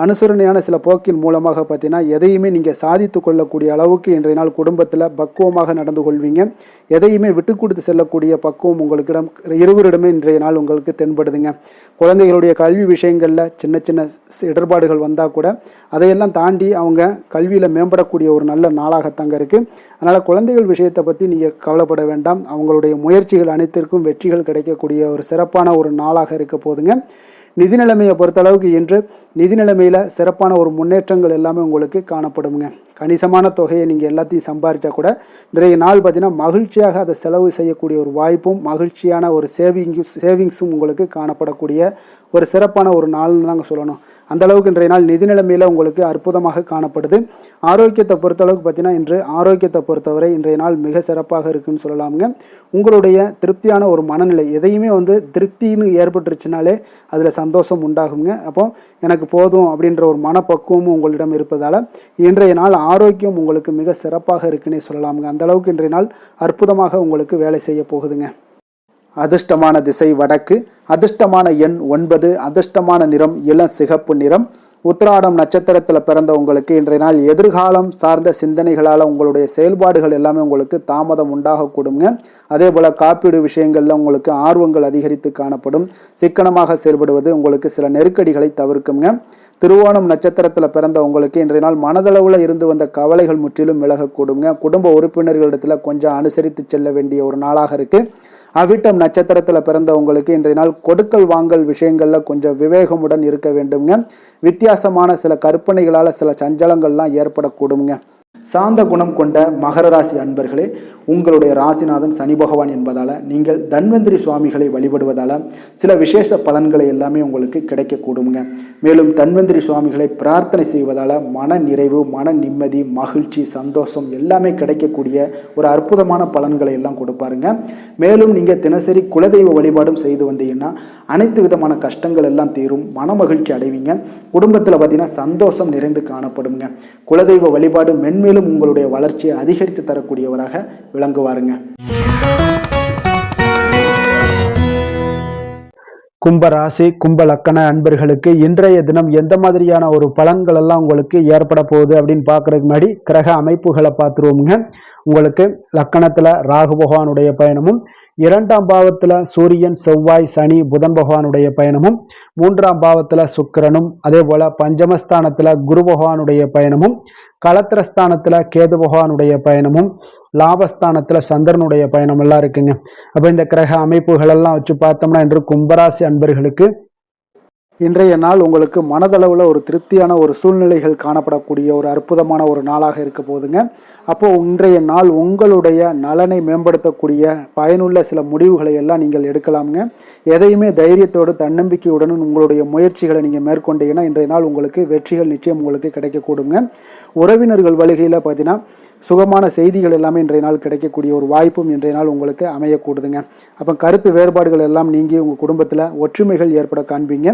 அனுசரணையான சில போக்கின் மூலமாக பார்த்தீங்கன்னா எதையுமே நீங்கள் சாதித்து கொள்ளக்கூடிய அளவுக்கு இன்றைய நாள் குடும்பத்தில் பக்குவமாக நடந்து கொள்வீங்க. எதையுமே விட்டு கொடுத்து செல்லக்கூடிய பக்குவம் உங்களுக்கிடம் இருவரிடமே இன்றைய நாள் உங்களுக்கு தென்படுதுங்க. குழந்தைகளுடைய கல்வி விஷயங்களில் சின்ன சின்ன இடர்பாடுகள் வந்தால் கூட அதையெல்லாம் தாண்டி அவங்க கல்வியில் மேம்படக்கூடிய ஒரு நல்ல நாளாகத்தாங்க இருக்குது. அதனால் குழந்தைகள் விஷயத்தை பற்றி நீங்கள் கவலைப்பட வேண்டாம். அவங்களுடைய முயற்சிகள் அனைத்திற்கும் வெற்றிகள் கிடைக்கக்கூடிய ஒரு சிறப்பான ஒரு நாளாக இருக்க போதுங்க. நிதி நிலைமையை பொறுத்தளவுக்கு இன்று நிதி நிலைமையில் சிறப்பான ஒரு முன்னேற்றங்கள் எல்லாமே உங்களுக்கு காணப்படுங்க. கணிசமான தொகையை நீங்கள் எல்லாத்தையும் சம்பாதிச்சா கூட இன்றைய நாள் பார்த்தீங்கன்னா மகிழ்ச்சியாக அதை செலவு செய்யக்கூடிய ஒரு வாய்ப்பும் மகிழ்ச்சியான ஒரு சேவிங்ஸும் உங்களுக்கு காணப்படக்கூடிய ஒரு சிறப்பான ஒரு நாள்னு தாங்க சொல்லணும். அந்த அளவுக்கு இன்றைய நாள் நிதி நிலைமையில் உங்களுக்கு அற்புதமாக காணப்படுது. ஆரோக்கியத்தை பொறுத்தளவுக்கு பார்த்தீங்கன்னா இன்று ஆரோக்கியத்தை பொறுத்தவரை இன்றைய நாள் மிக சிறப்பாக இருக்குன்னு சொல்லலாமுங்க. உங்களுடைய திருப்தியான ஒரு மனநிலை எதையுமே திருப்தின்னு ஏற்பட்டுருச்சுனாலே அதில் சந்தோஷம் உண்டாகுங்க. அப்போ எனக்கு போதும் அப்படின்ற ஒரு மனப்பக்குவமும் உங்களிடம் இருப்பதால் இன்றைய நாள் ஆரோக்கியம் உங்களுக்கு மிக சிறப்பாக இருக்குன்னே சொல்லலாமுங்க. அந்த அளவுக்கு இன்றைய நாள் அற்புதமாக உங்களுக்கு வேலை செய்ய போகுதுங்க. அதிர்ஷ்டமான திசை வடக்கு, அதிர்ஷ்டமான எண் 9, அதிர்ஷ்டமான நிறம் இளம் சிகப்பு நிறம், உத்திராடம் நட்சத்திரத்தில் பிறந்த உங்களுக்கு இன்றைய நாள் எதிர்காலம் சார்ந்த சிந்தனைகளால் உங்களுடைய செயல்பாடுகள் எல்லாமே உங்களுக்கு தாமதம் உண்டாகக்கூடுங்க. அதே போல் காப்பீடு விஷயங்களில் உங்களுக்கு ஆர்வங்கள் அதிகரித்து காணப்படும். சிக்கனமாக செயல்படுவது உங்களுக்கு சில நெருக்கடிகளை தவிர்க்குங்க. திருவோணம் நட்சத்திரத்தில் பிறந்த உங்களுக்கு இன்றைய நாள் மனதளவில் இருந்து வந்த கவலைகள் முற்றிலும் விலகக்கூடுங்க. குடும்ப உறுப்பினர்களிடத்தில் கொஞ்சம் அனுசரித்து செல்ல வேண்டிய ஒரு நாளாக இருக்குது. அவிட்டம் நட்சத்திரத்தில் பிறந்த உங்களுக்கு இன்றைய நாள் கொடுக்கல் வாங்கல் விஷயங்களில் கொஞ்சம் விவேகமுடன் இருக்க வேண்டுங்க. வித்தியாசமான சில கற்பனைகளால் சில சஞ்சலங்கள்லாம் ஏற்படக்கூடுங்க. சாந்த குணம் கொண்ட மகர ராசி அன்பர்களே, உங்களுடைய ராசிநாதன் சனி பகவான் என்பதால் நீங்கள் தன்வந்திரி சுவாமிகளை வழிபடுவதால் சில விசேஷ பலன்களை எல்லாமே உங்களுக்கு கிடைக்கக்கூடுங்க. மேலும் தன்வந்திரி சுவாமிகளை பிரார்த்தனை செய்வதால் மன நிறைவு, மன நிம்மதி, மகிழ்ச்சி, சந்தோஷம் எல்லாமே கிடைக்கக்கூடிய ஒரு அற்புதமான பலன்களை எல்லாம் கொடுப்பாருங்க. மேலும் நீங்கள் தினசரி குலதெய்வ வழிபாடும் செய்து வந்தீங்கன்னா அனைத்து விதமான கஷ்டங்கள் எல்லாம் தீரும், மன மகிழ்ச்சி அடைவீங்க. குடும்பத்தில் பார்த்தீங்கன்னா சந்தோஷம் நிறைந்து காணப்படுங்க. குலதெய்வ வழிபாடு மென்மேலும் உங்களுடைய வளர்ச்சியை அதிகரித்து தரக்கூடியவராக விளங்குவாருங்க. கும்ப ராசி கும்ப லக்கண அன்பர்களுக்கு இன்றைய தினம் எந்த மாதிரியான ஒரு பலன்கள் எல்லாம் உங்களுக்கு ஏற்பட போகுது அப்படின்னு பார்க்கறதுக்கு முன்னாடி கிரக அமைப்புகளை பார்த்துருவோமுங்க. உங்களுக்கு லக்கணத்துல ராகு பகவானுடைய பயணமும், 2ஆம் பாவத்துல சூரியன், செவ்வாய், சனி, புதன் பகவானுடைய பயணமும், 3ஆம் பாவத்துல சுக்கிரனும், அதே போல பஞ்சமஸ்தானத்துல குரு பகவானுடைய பயணமும், களத்திரஸ்தானத்துல கேது பகவானுடைய பயணமும், லாபஸ்தானத்துல சந்திரனுடைய பயணம் எல்லாம் இருக்குங்க. அப்ப இந்த கிரக அமைப்புகள் எல்லாம் வச்சு பார்த்தோம்னா இன்று கும்பராசி அன்பர்களுக்கு இன்றைய நாள் உங்களுக்கு மனதளவில் ஒரு திருப்தியான ஒரு சூழ்நிலைகள் காணப்படக்கூடிய ஒரு அற்புதமான ஒரு நாளாக இருக்க போதுங்க. அப்போது இன்றைய நாள் உங்களுடைய நலனை மேம்படுத்தக்கூடிய பயனுள்ள சில முடிவுகளை எல்லாம் நீங்கள் எடுக்கலாமுங்க. எதையுமே தைரியத்தோடு தன்னம்பிக்கையுடன் உங்களுடைய முயற்சிகளை நீங்கள் மேற்கொண்டீங்கன்னா இன்றைய நாள் உங்களுக்கு வெற்றிகள் நிச்சயம் உங்களுக்கு கிடைக்கக்கூடுங்க. உறவினர்கள் வழிகையில் பார்த்தீங்கன்னா சுகமான செய்திகள் எல்லாமே இன்றைய நாள் கிடைக்கக்கூடிய ஒரு வாய்ப்பும் இன்றைய நாள் உங்களுக்கு அமையக்கூடுதுங்க. அப்போ கருத்து வேறுபாடுகள் எல்லாம் நீங்கி உங்கள் குடும்பத்தில் ஒற்றுமைகள் ஏற்பட காண்பீங்க.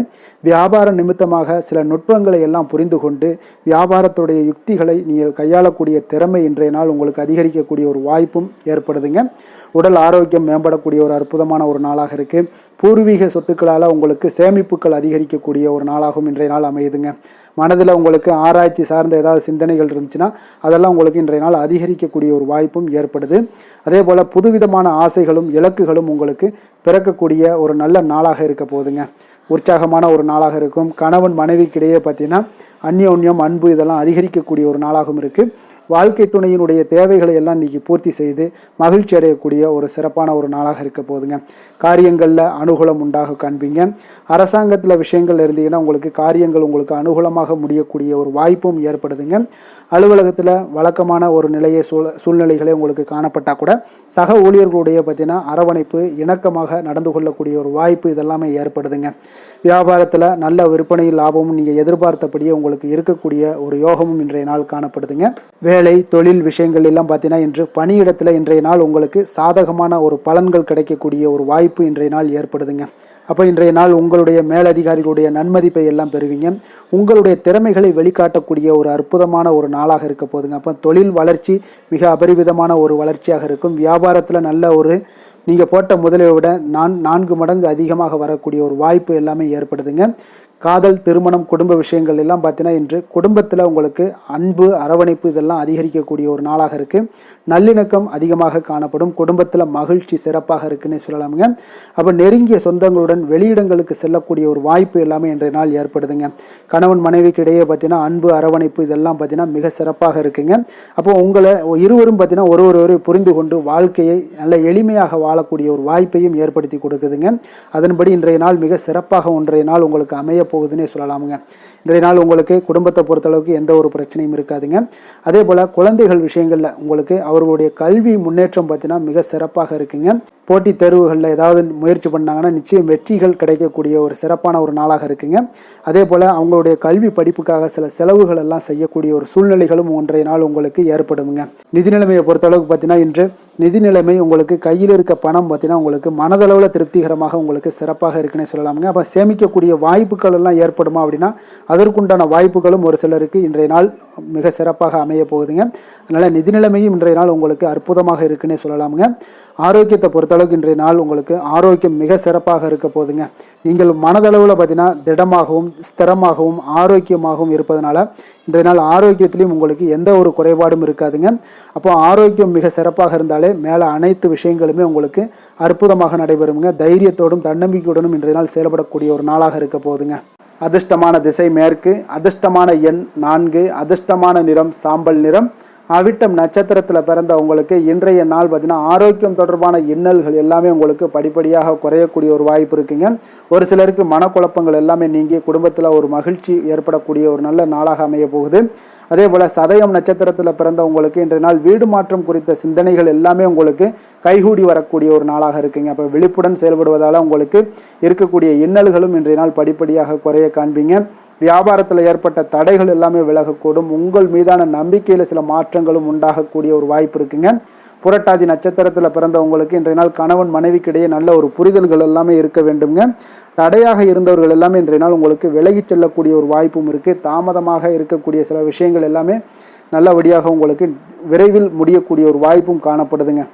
வியாபார நிமித்தமாக சில நுட்பங்களை எல்லாம் புரிந்து கொண்டு வியாபாரத்துடைய யுக்திகளை நீங்கள் கையாளக்கூடிய திறமை இன்றைய நாள் உங்களுக்கு அதிகரிக்கக்கூடிய ஒரு வாய்ப்பும் ஏற்படுதுங்க. உடல் ஆரோக்கியம் மேம்படக்கூடிய ஒரு அற்புதமான ஒரு நாளாக இருக்குது. பூர்வீக சொத்துக்களால் உங்களுக்கு சேமிப்புகள் அதிகரிக்கக்கூடிய ஒரு நாளாகவும் இன்றைய நாள் அமையுதுங்க. மனதில் உங்களுக்கு ஆராய்ச்சி சார்ந்த ஏதாவது சிந்தனைகள் இருந்துச்சுன்னா அதெல்லாம் உங்களுக்கு இன்றைய நாள் அதிகரிக்கக்கூடிய ஒரு வாய்ப்பும் ஏற்படுது. அதே போல் புதுவிதமான ஆசைகளும் இலக்குகளும் உங்களுக்கு பிறக்கக்கூடிய ஒரு நல்ல நாளாக இருக்க போகுதுங்க. உற்சாகமான ஒரு நாளாக இருக்கும். கணவன் மனைவிக்கிடையே பார்த்தீங்கன்னா அந்யோன்யம், அன்பு இதெல்லாம் அதிகரிக்கக்கூடிய ஒரு நாளாகவும் இருக்குது. வாழ்க்கை துணையினுடைய தேவைகளை எல்லாம் இன்றைக்கி பூர்த்தி செய்து மகிழ்ச்சி அடையக்கூடிய ஒரு சிறப்பான ஒரு நாளாக இருக்க போதுங்க. காரியங்களில் அனுகூலம் உண்டாக காண்பீங்க. அரசாங்கத்தில் விஷயங்கள் இருந்தீங்கன்னா உங்களுக்கு காரியங்கள் உங்களுக்கு அனுகூலமாக முடியக்கூடிய ஒரு வாய்ப்பும் ஏற்படுதுங்க. அலுவலகத்தில் வழக்கமான ஒரு நிலையை சூழ்நிலைகளே உங்களுக்கு காணப்பட்டால் கூட சக ஊழியர்களுடைய பார்த்தீங்கன்னா அரவணைப்பு, இணக்கமாக நடந்து கொள்ளக்கூடிய ஒரு வாய்ப்பு இதெல்லாமே ஏற்படுதுங்க. வியாபாரத்தில் நல்ல விற்பனை லாபமும் நீங்கள் எதிர்பார்த்தபடியே உங்களுக்கு இருக்கக்கூடிய ஒரு யோகமும் இன்றைய நாள் காணப்படுதுங்க. வேலை தொழில் விஷயங்கள் எல்லாம் பார்த்தீங்கன்னா இன்று பணியிடத்தில் இன்றைய நாள் உங்களுக்கு சாதகமான ஒரு பலன்கள் கிடைக்கக்கூடிய ஒரு வாய்ப்பு இன்றைய நாள் ஏற்படுதுங்க. அப்போ இன்றைய நாள் உங்களுடைய மேலதிகாரிகளுடைய நன்மதிப்பை எல்லாம் பெறுவீங்க. உங்களுடைய திறமைகளை வெளிக்காட்டக்கூடிய ஒரு அற்புதமான ஒரு நாளாக இருக்க போதுங்க. அப்போ தொழில் வளர்ச்சி மிக அபரிவிதமான ஒரு வளர்ச்சியாக இருக்கும். வியாபாரத்தில் நல்ல ஒரு நீங்கள் போட்ட முதலை விட 4 மடங்கு அதிகமாக வரக்கூடிய ஒரு வாய்ப்பு எல்லாமே ஏற்படுதுங்க. காதல், திருமணம், குடும்ப விஷயங்கள் எல்லாம் பார்த்தீங்கன்னா இன்று குடும்பத்தில் உங்களுக்கு அன்பு, அரவணைப்பு இதெல்லாம் அதிகரிக்கக்கூடிய ஒரு நாளாக இருக்குது. நல்லிணக்கம் அதிகமாக காணப்படும். குடும்பத்தில் மகிழ்ச்சி சிறப்பாக இருக்குன்னு சொல்லலாமுங்க. அப்போ நெருங்கிய சொந்தங்களுடன் வெளியிடங்களுக்கு செல்லக்கூடிய ஒரு வாய்ப்பு எல்லாமே இன்றைய நாள் ஏற்படுதுங்க. கணவன் மனைவிக்கு இடையே பார்த்தீங்கன்னா அன்பு, அரவணைப்பு இதெல்லாம் பார்த்தீங்கன்னா மிக சிறப்பாக இருக்குங்க. அப்போ உங்களை இருவரும் பார்த்தீங்கன்னா ஒருவரை புரிந்து கொண்டு வாழ்க்கையை நல்ல எளிமையாக வாழக்கூடிய ஒரு வாய்ப்பையும் ஏற்படுத்தி கொடுக்குதுங்க. அதன்படி இன்றைய நாள் மிக சிறப்பாக ஒன்றைய நாள் உங்களுக்கு அமைய போகுதுன்னே சொல்லலாமுங்க. இன்றைய நாள் உங்களுக்கு குடும்பத்தை பொறுத்தளவுக்கு எந்த ஒரு பிரச்சனையும் இருக்காதுங்க. அதே போல் குழந்தைகள் விஷயங்களில் உங்களுக்கு அவர்களுடைய கல்வி முன்னேற்றம் பார்த்தீங்கன்னா மிக சிறப்பாக இருக்குங்க. போட்டித் தேர்வுகளில் ஏதாவது முயற்சி பண்ணாங்கன்னா நிச்சயம் வெற்றிகள் கிடைக்கக்கூடிய ஒரு சிறப்பான ஒரு நாளாக இருக்குங்க. அதே போல் அவங்களுடைய கல்வி படிப்புக்காக சில செலவுகள் எல்லாம் செய்யக்கூடிய ஒரு சூழ்நிலைகளும் ஒன்றைய நாள் உங்களுக்கு ஏற்படுங்க. நிதி நிலைமையை பொறுத்தளவுக்கு பார்த்தீங்கன்னா இன்று நிதி நிலைமை உங்களுக்கு கையில் இருக்க பணம் பார்த்தீங்கன்னா உங்களுக்கு மனதளவில் திருப்திகரமாக உங்களுக்கு சிறப்பாக இருக்குன்னு சொல்லலாமுங்க. அப்போ சேமிக்கக்கூடிய வாய்ப்புகள் எல்லாம் ஏற்படுமா அப்படின்னா அதற்குண்டான வாய்ப்புகளும் ஒரு சிலருக்கு இன்றைய நாள் மிக சிறப்பாக அமைய போகுதுங்க. அதனால் நிதி நிலைமையும் இன்றைய நாள் உங்களுக்கு அற்புதமாக இருக்குன்னே சொல்லலாமுங்க. ஆரோக்கியத்தை பொறுத்தளவுக்கு இன்றைய நாள் உங்களுக்கு ஆரோக்கியம் மிக சிறப்பாக இருக்க போதுங்க. நீங்கள் மனதளவில் பார்த்தீங்கன்னா திடமாகவும் ஸ்திரமாகவும் ஆரோக்கியமாகவும் இருப்பதனால இன்றைய நாள் ஆரோக்கியத்திலையும் உங்களுக்கு எந்த ஒரு குறைபாடும் இருக்காதுங்க. அப்போ ஆரோக்கியம் மிக சிறப்பாக இருந்தாலே மேலே அனைத்து விஷயங்களுமே உங்களுக்கு அற்புதமாக நடைபெறுங்க. தைரியத்தோடும் தன்னம்பிக்கையுடனும் இன்றைய நாள் செயல்படக்கூடிய ஒரு நாளாக இருக்க போதுங்க. அதிர்ஷ்டமான திசை மேற்கு, அதிர்ஷ்டமான எண் 4, அதிர்ஷ்டமான நிறம் சாம்பல் நிறம். அவிட்டம் நட்சத்திரத்தில் பிறந்த உங்களுக்கு இன்றைய நாள் பார்த்தீங்கன்னா ஆரோக்கியம் தொடர்பான இன்னல்கள் எல்லாமே உங்களுக்கு படிப்படியாக குறையக்கூடிய ஒரு வாய்ப்பு இருக்குங்க. ஒரு சிலருக்கு மனக்குழப்பங்கள் எல்லாமே நீங்கி குடும்பத்தில் ஒரு மகிழ்ச்சி ஏற்படக்கூடிய ஒரு நல்ல நாளாக அமைய போகுது. அதே போல் சதயம் நட்சத்திரத்தில் பிறந்த உங்களுக்கு இன்றைய நாள் வீடு மாற்றம் குறித்த சிந்தனைகள் எல்லாமே உங்களுக்கு கைகூடி வரக்கூடிய ஒரு நாளாக இருக்குங்க. அப்போ விழிப்புடன் செயல்படுவதால் உங்களுக்கு இருக்கக்கூடிய இன்னல்களும் இன்றைய நாள் படிப்படியாக குறைய காண்பீங்க. வியாபாரத்தில் ஏற்பட்ட தடைகள் எல்லாமே விலகக்கூடும். உங்கள் மீதான நம்பிக்கையில் சில மாற்றங்களும் உண்டாகக்கூடிய ஒரு வாய்ப்பு இருக்குங்க. புரட்டாதி நட்சத்திரத்தில் பிறந்தவங்களுக்கு இன்றைய நாள் கணவன் மனைவிக்கிடையே நல்ல ஒரு புரிதல்கள் எல்லாமே இருக்க வேண்டுங்க. தடையாக இருந்தவர்கள் எல்லாமே இன்றைய நாள் உங்களுக்கு விலகி செல்லக்கூடிய ஒரு வாய்ப்பும் இருக்குது. தாமதமாக இருக்கக்கூடிய சில விஷயங்கள் எல்லாமே நல்லபடியாக உங்களுக்கு விரைவில் முடியக்கூடிய ஒரு வாய்ப்பும் காணப்படுதுங்க.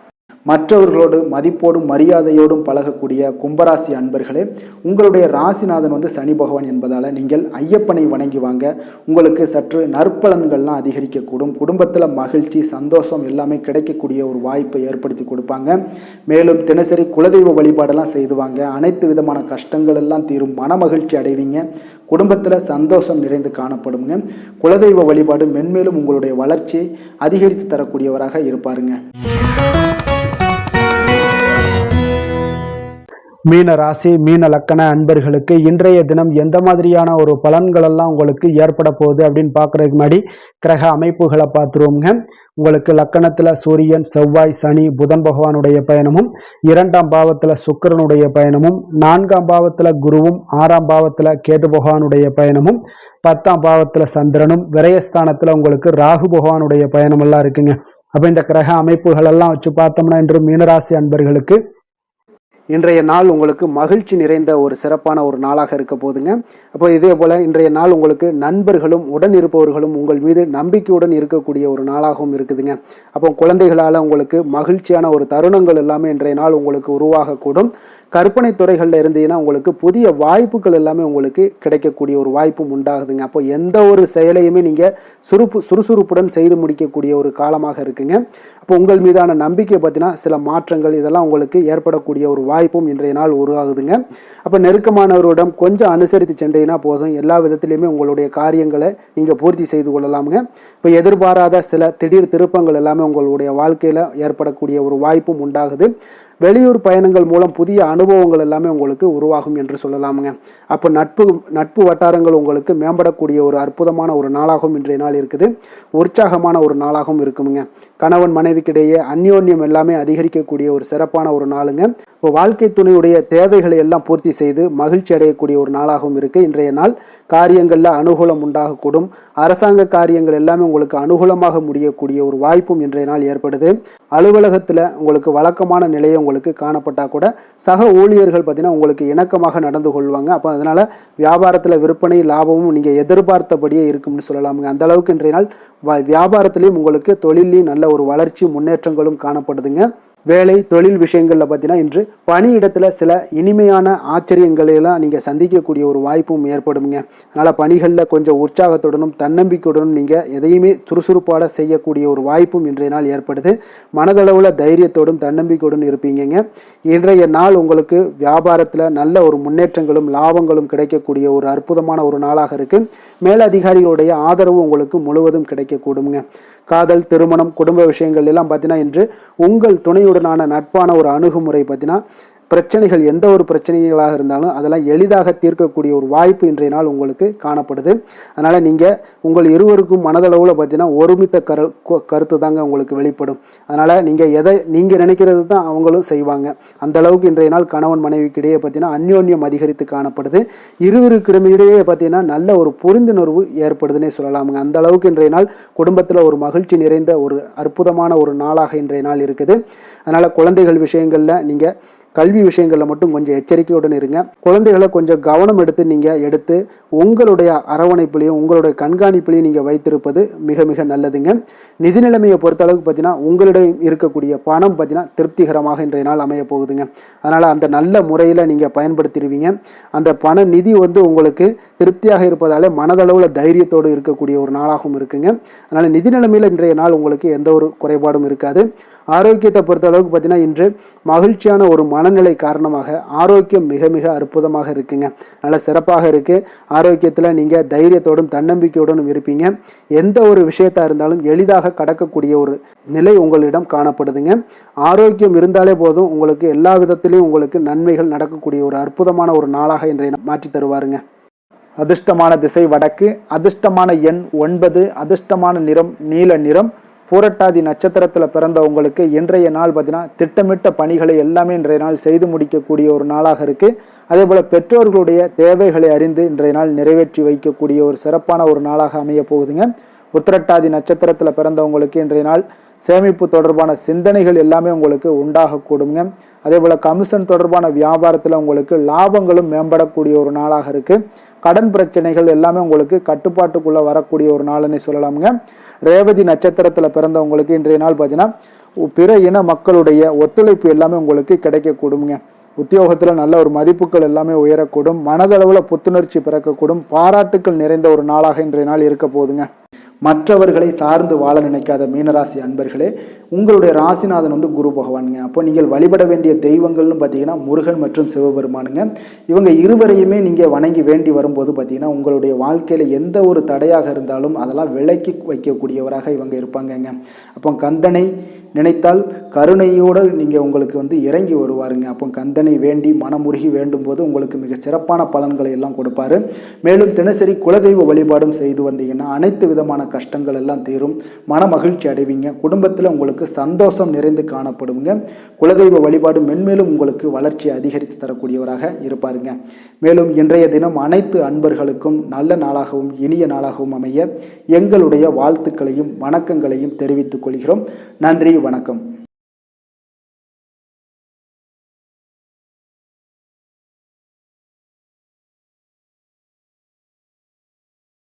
மற்றவர்களோடு மதிப்போடும் மரியாதையோடும் பழகக்கூடிய கும்பராசி அன்பர்களே, உங்களுடைய ராசிநாதன் சனி பகவான் என்பதால் நீங்கள் ஐயப்பனை வணங்கி வாங்க. உங்களுக்கு சற்று நற்பலன்கள்லாம் அதிகரிக்கக்கூடும். குடும்பத்தில் மகிழ்ச்சி சந்தோஷம் எல்லாமே கிடைக்கக்கூடிய ஒரு வாய்ப்பை ஏற்படுத்தி கொடுப்பாங்க. மேலும் தினசரி குலதெய்வ வழிபாடெல்லாம் செய்துவாங்க. அனைத்து விதமான கஷ்டங்கள் எல்லாம் தீரும். மன மகிழ்ச்சி அடைவீங்க. குடும்பத்தில் சந்தோஷம் நிறைந்து காணப்படுங்க. குலதெய்வ வழிபாடு மென்மேலும் உங்களுடைய வளர்ச்சியை அதிகரித்து தரக்கூடியவராக இருப்பாருங்க. மீன ராசி மீன லக்கண அன்பர்களுக்கு இன்றைய தினம் எந்த மாதிரியான ஒரு பலன்கள் எல்லாம் உங்களுக்கு ஏற்பட போகுது அப்படின்னு பார்க்கறதுக்கு முன்னாடி கிரக அமைப்புகளை பார்த்துருவோங்க. உங்களுக்கு லக்கணத்துல சூரியன் செவ்வாய் சனி புதன் பகவானுடைய பயணமும், 2ஆம் பாவத்துல சுக்கிரனுடைய பயணமும், 4ஆம் பாவத்துல குருவும், 6ஆம் பாவத்துல கேது பகவானுடைய பயணமும், 10ஆம் பாவத்துல சந்திரனும், விரயஸ்தானத்துல உங்களுக்கு ராகு பகவானுடைய பயணம் எல்லாம் இருக்குங்க. அப்ப இந்த கிரக அமைப்புகள் எல்லாம் வச்சு பார்த்தோம்னா இன்று மீனராசி அன்பர்களுக்கு இன்றைய நாள் உங்களுக்கு மகிழ்ச்சி நிறைந்த ஒரு சிறப்பான ஒரு நாளாக இருக்க போதுங்க. அப்போ இதே போல் இன்றைய நாள் உங்களுக்கு நண்பர்களும் உடன் இருப்பவர்களும் உங்கள் மீது நம்பிக்கையுடன் இருக்கக்கூடிய ஒரு நாளாகவும் இருக்குதுங்க. அப்போ குழந்தைகளால் உங்களுக்கு மகிழ்ச்சியான ஒரு தருணங்கள் எல்லாமே இன்றைய நாள் உங்களுக்கு உருவாகக்கூடும். கற்பனை துறைகளில் இருந்தீங்கன்னா உங்களுக்கு புதிய வாய்ப்புகள் எல்லாமே உங்களுக்கு கிடைக்கக்கூடிய ஒரு வாய்ப்பும் உண்டாகுதுங்க. அப்போ எந்த ஒரு செயலையுமே நீங்கள் சுறுசுறுப்புடன் செய்து முடிக்கக்கூடிய ஒரு காலமாக இருக்குங்க. அப்போ உங்கள் மீதான நம்பிக்கை பற்றினா சில மாற்றங்கள் இதெல்லாம் உங்களுக்கு ஏற்படக்கூடிய ஒரு வாய்ப்பும் இன்றைய நாள் உருவாகுதுங்க. அப்போ நெருக்கமானவரிடம் கொஞ்சம் அனுசரித்து சென்றீங்கன்னா போதும், எல்லா விதத்திலையுமே உங்களுடைய காரியங்களை நீங்கள் பூர்த்தி செய்து கொள்ளலாமுங்க. இப்போ எதிர்பாராத சில திடீர் திருப்பங்கள் எல்லாமே உங்களுடைய வாழ்க்கையில் ஏற்படக்கூடிய ஒரு வாய்ப்பும் உண்டாகுது. வெளியூர் பயணங்கள் மூலம் புதிய அனுபவங்கள் எல்லாமே உங்களுக்கு உருவாகும் என்று சொல்லலாமுங்க. அப்போ நட்பு வட்டாரங்கள் உங்களுக்கு மேம்படக்கூடிய ஒரு அற்புதமான ஒரு நாளாகவும் இன்றைய நாள் இருக்குது. உற்சாகமான ஒரு நாளாகவும் இருக்குமுங்க. கணவன் மனைவிக்கிடையே அந்யோன்யம் எல்லாமே அதிகரிக்கக்கூடிய ஒரு சிறப்பான ஒரு நாளுங்க. இப்போ வாழ்க்கை துணையுடைய தேவைகளை எல்லாம் பூர்த்தி செய்து மகிழ்ச்சி அடையக்கூடிய ஒரு நாளாகவும் இருக்குது இன்றைய நாள். காரியங்களில் அனுகூலம் உண்டாகக்கூடும். அரசாங்க காரியங்கள் எல்லாமே உங்களுக்கு அனுகூலமாக முடியக்கூடிய ஒரு வாய்ப்பும் இன்றைய நாள் ஏற்படுது. அலுவலகத்தில் உங்களுக்கு வழக்கமான நிலையை உங்களுக்கு காணப்பட்டால் கூட சக ஊழியர்கள் பார்த்தீங்கன்னா உங்களுக்கு இணக்கமாக நடந்து கொள்வாங்க. அப்போ அதனால் வியாபாரத்தில் விற்பனை லாபமும் நீங்கள் எதிர்பார்த்தபடியே இருக்கும்னு சொல்லலாமுங்க. அந்த அளவுக்கு இன்றைய நாள் வியாபாரத்திலையும் உங்களுக்கு தொழிலையும் நல்ல ஒரு வளர்ச்சி முன்னேற்றங்களும் காணப்படுதுங்க. வேலை தொழில் விஷயங்களில் பார்த்தீங்கன்னா இன்று பணியிடத்தில் சில இனிமையான ஆச்சரியங்களையெல்லாம் நீங்கள் சந்திக்கக்கூடிய ஒரு வாய்ப்பும் ஏற்படுங்க. அதனால் பணிகளில் கொஞ்சம் உற்சாகத்துடனும் தன்னம்பிக்கையுடனும் நீங்கள் எதையுமே சுறுசுறுப்பாக செய்யக்கூடிய ஒரு வாய்ப்பும் இன்றைய நாள் ஏற்படுது. மனதளவில் தைரியத்தோடும் தன்னம்பிக்கையுடன் இருப்பீங்க. இன்றைய நாள் உங்களுக்கு வியாபாரத்தில் நல்ல ஒரு முன்னேற்றங்களும் லாபங்களும் கிடைக்கக்கூடிய ஒரு அற்புதமான ஒரு நாளாக இருக்குது. மேலதிகாரிகளுடைய ஆதரவு உங்களுக்கு முழுவதும் கிடைக்கக்கூடுங்க. காதல் திருமணம் குடும்ப விஷயங்கள் எல்லாம் பார்த்தீங்கன்னா இன்று உங்கள் துணையுடனான நட்பான ஒரு அணுகுமுறை பார்த்தீங்கன்னா பிரச்சனைகள் எந்த ஒரு பிரச்சனைகளாக இருந்தாலும் அதெல்லாம் எளிதாக தீர்க்கக்கூடிய ஒரு வாய்ப்பு இன்றைய நாள் உங்களுக்கு காணப்படுது. அதனால் நீங்கள் உங்கள் இருவருக்கும் மனதளவில் பார்த்தீங்கன்னா ஒருமித்த கருத்து தாங்க உங்களுக்கு வெளிப்படும். அதனால் நீங்கள் நினைக்கிறது தான் அவங்களும் செய்வாங்க. அந்த அளவுக்கு இன்றைய நாள் கணவன் மனைவிக்கிடையே பார்த்தீங்கன்னா அந்யோன்யம் அதிகரித்து காணப்படுது. இருவருக்கிடையே பார்த்தீங்கன்னா நல்ல ஒரு புரிந்துணர்வு ஏற்படுதுன்னே சொல்லலாமுங்க. அந்த அளவுக்கு இன்றைய நாள் குடும்பத்தில் ஒரு மகிழ்ச்சி நிறைந்த ஒரு அற்புதமான ஒரு நாளாக இன்றைய நாள் இருக்குது. அதனால் குழந்தைகள் விஷயங்களில் நீங்கள் கல்வி விஷயங்களில் மட்டும் கொஞ்சம் எச்சரிக்கையுடன் இருங்க. குழந்தைகளை கொஞ்சம் கவனம் எடுத்து உங்களுடைய அரவணைப்புலையும் உங்களுடைய கண்காணிப்புலையும் நீங்கள் வைத்திருப்பது மிக மிக நல்லதுங்க. நிதி நிலைமையை பொறுத்த அளவுக்கு பார்த்தீங்கன்னா உங்களிடம் இருக்கக்கூடிய பணம் பார்த்தீங்கன்னா திருப்திகரமாக இன்றைய நாள் அமைய போகுதுங்க. அதனால் அந்த நல்ல முறையில் நீங்கள் பயன்படுத்திடுவீங்க. அந்த பண நிதி உங்களுக்கு திருப்தியாக இருப்பதால் மனதளவில் தைரியத்தோடு இருக்கக்கூடிய ஒரு நாளாகவும் இருக்குங்க. அதனால் நிதி நிலைமையில் இன்றைய நாள் உங்களுக்கு எந்த ஒரு குறைபாடும் இருக்காது. ஆரோக்கியத்தை பொறுத்த அளவுக்கு பார்த்தீங்கன்னா இன்று மகிழ்ச்சியான ஒரு மனநிலை காரணமாக ஆரோக்கியம் மிக மிக அற்புதமாக இருக்குங்க. நல்ல சிறப்பாக இருக்கு. ஆரோக்கியத்தில் நீங்கள் தைரியத்தோடும் தன்னம்பிக்கையோடும் இருப்பீங்க. எந்த ஒரு விஷயத்தா இருந்தாலும் எளிதாக கடக்கக்கூடிய ஒரு நிலை உங்களிடம் காணப்படுதுங்க. ஆரோக்கியம் இருந்தாலே போதும், உங்களுக்கு எல்லா விதத்திலையும் உங்களுக்கு நன்மைகள் நடக்கக்கூடிய ஒரு அற்புதமான ஒரு நாளாக இன்றைய மாற்றி தருவாருங்க. அதிர்ஷ்டமான திசை வடக்கு, அதிர்ஷ்டமான எண் 9, அதிர்ஷ்டமான நிறம் நீல நிறம். பூரட்டாதி நட்சத்திரத்தில் பிறந்த உங்களுக்கு இன்றைய நாள் பார்த்தீங்கன்னா திட்டமிட்ட பணிகளை எல்லாமே இன்றைய நாள் செய்து முடிக்கக்கூடிய ஒரு நாளாக இருக்குது. அதே போல் பெற்றோர்களுடைய தேவைகளை அறிந்து இன்றைய நாள் நிறைவேற்றி வைக்கக்கூடிய ஒரு சிறப்பான ஒரு நாளாக அமைய போகுதுங்க. உத்திரட்டாதி நட்சத்திரத்தில் பிறந்தவங்களுக்கு இன்றைய நாள் சேமிப்பு தொடர்பான சிந்தனைகள் எல்லாமே உங்களுக்கு உண்டாகக்கூடுங்க. அதே போல் கமிஷன் தொடர்பான வியாபாரத்தில் உங்களுக்கு லாபங்களும் மேம்படக்கூடிய ஒரு நாளாக இருக்குது. கடன் பிரச்சனைகள் எல்லாமே உங்களுக்கு கட்டுப்பாட்டுக்குள்ளே வரக்கூடிய ஒரு நாள்னு சொல்லலாமுங்க. ரேவதி நட்சத்திரத்தில் பிறந்தவங்களுக்கு இன்றைய நாள் பார்த்தீங்கன்னா பிற இன மக்களுடைய ஒத்துழைப்பு எல்லாமே உங்களுக்கு கிடைக்கக்கூடுங்க. உத்தியோகத்தில் நல்ல ஒரு மதிப்புகள் எல்லாமே உயரக்கூடும். மனதளவில் புத்துணர்ச்சி பிறக்கக்கூடும். பாராட்டுக்கள் நிறைந்த ஒரு நாளாக இன்றைய நாள் இருக்க போகுதுங்க. மற்றவர்களை சார்ந்து வாழ நினைக்காத மீனராசி அன்பர்களே, உங்களுடைய ராசிநாதன் குரு பகவானுங்க. அப்போ நீங்கள் வழிபட வேண்டிய தெய்வங்கள்னு பார்த்தீங்கன்னா முருகன் மற்றும் சிவபெருமானுங்க. இவங்க இருவரையுமே நீங்கள் வணங்கி வேண்டி வரும்போது பார்த்தீங்கன்னா உங்களுடைய வாழ்க்கையில் எந்த ஒரு தடையாக இருந்தாலும் அதெல்லாம் விலக்கி வைக்கக்கூடியவராக இவங்க இருப்பாங்கங்க. அப்போ கந்தனை நினைத்தால் கருணையோடு நீங்கள் உங்களுக்கு இறங்கி வருவாருங்க. அப்போ கந்தனை வேண்டி மனமுருகி வேண்டும் போது உங்களுக்கு மிக சிறப்பான பலன்களை எல்லாம் கொடுப்பாரு. மேலும் தினசரி குலதெய்வ வழிபாடும் செய்து வந்தீங்கன்னா அனைத்து விதமான கஷ்டங்கள் எல்லாம் தீரும். மன மகிழ்ச்சி அடைவீங்க. குடும்பத்தில் உங்களுக்கு சந்தோஷம் நிறைந்து காணப்படுங்க. குலதெய்வ வழிபாடு மென்மேலும் உங்களுக்கு வளர்ச்சி அதிகரித்து தரக்கூடியவராக இருப்பாருங்க. மேலும் இன்றைய தினம் அனைத்து அன்பர்களுக்கும் நல்ல நாளாகவும் இனிய நாளாகவும் அமைய எங்களுடைய வாழ்த்துக்களையும் வணக்கங்களையும் தெரிவித்துக் கொள்கிறோம். நன்றி, வணக்கம்.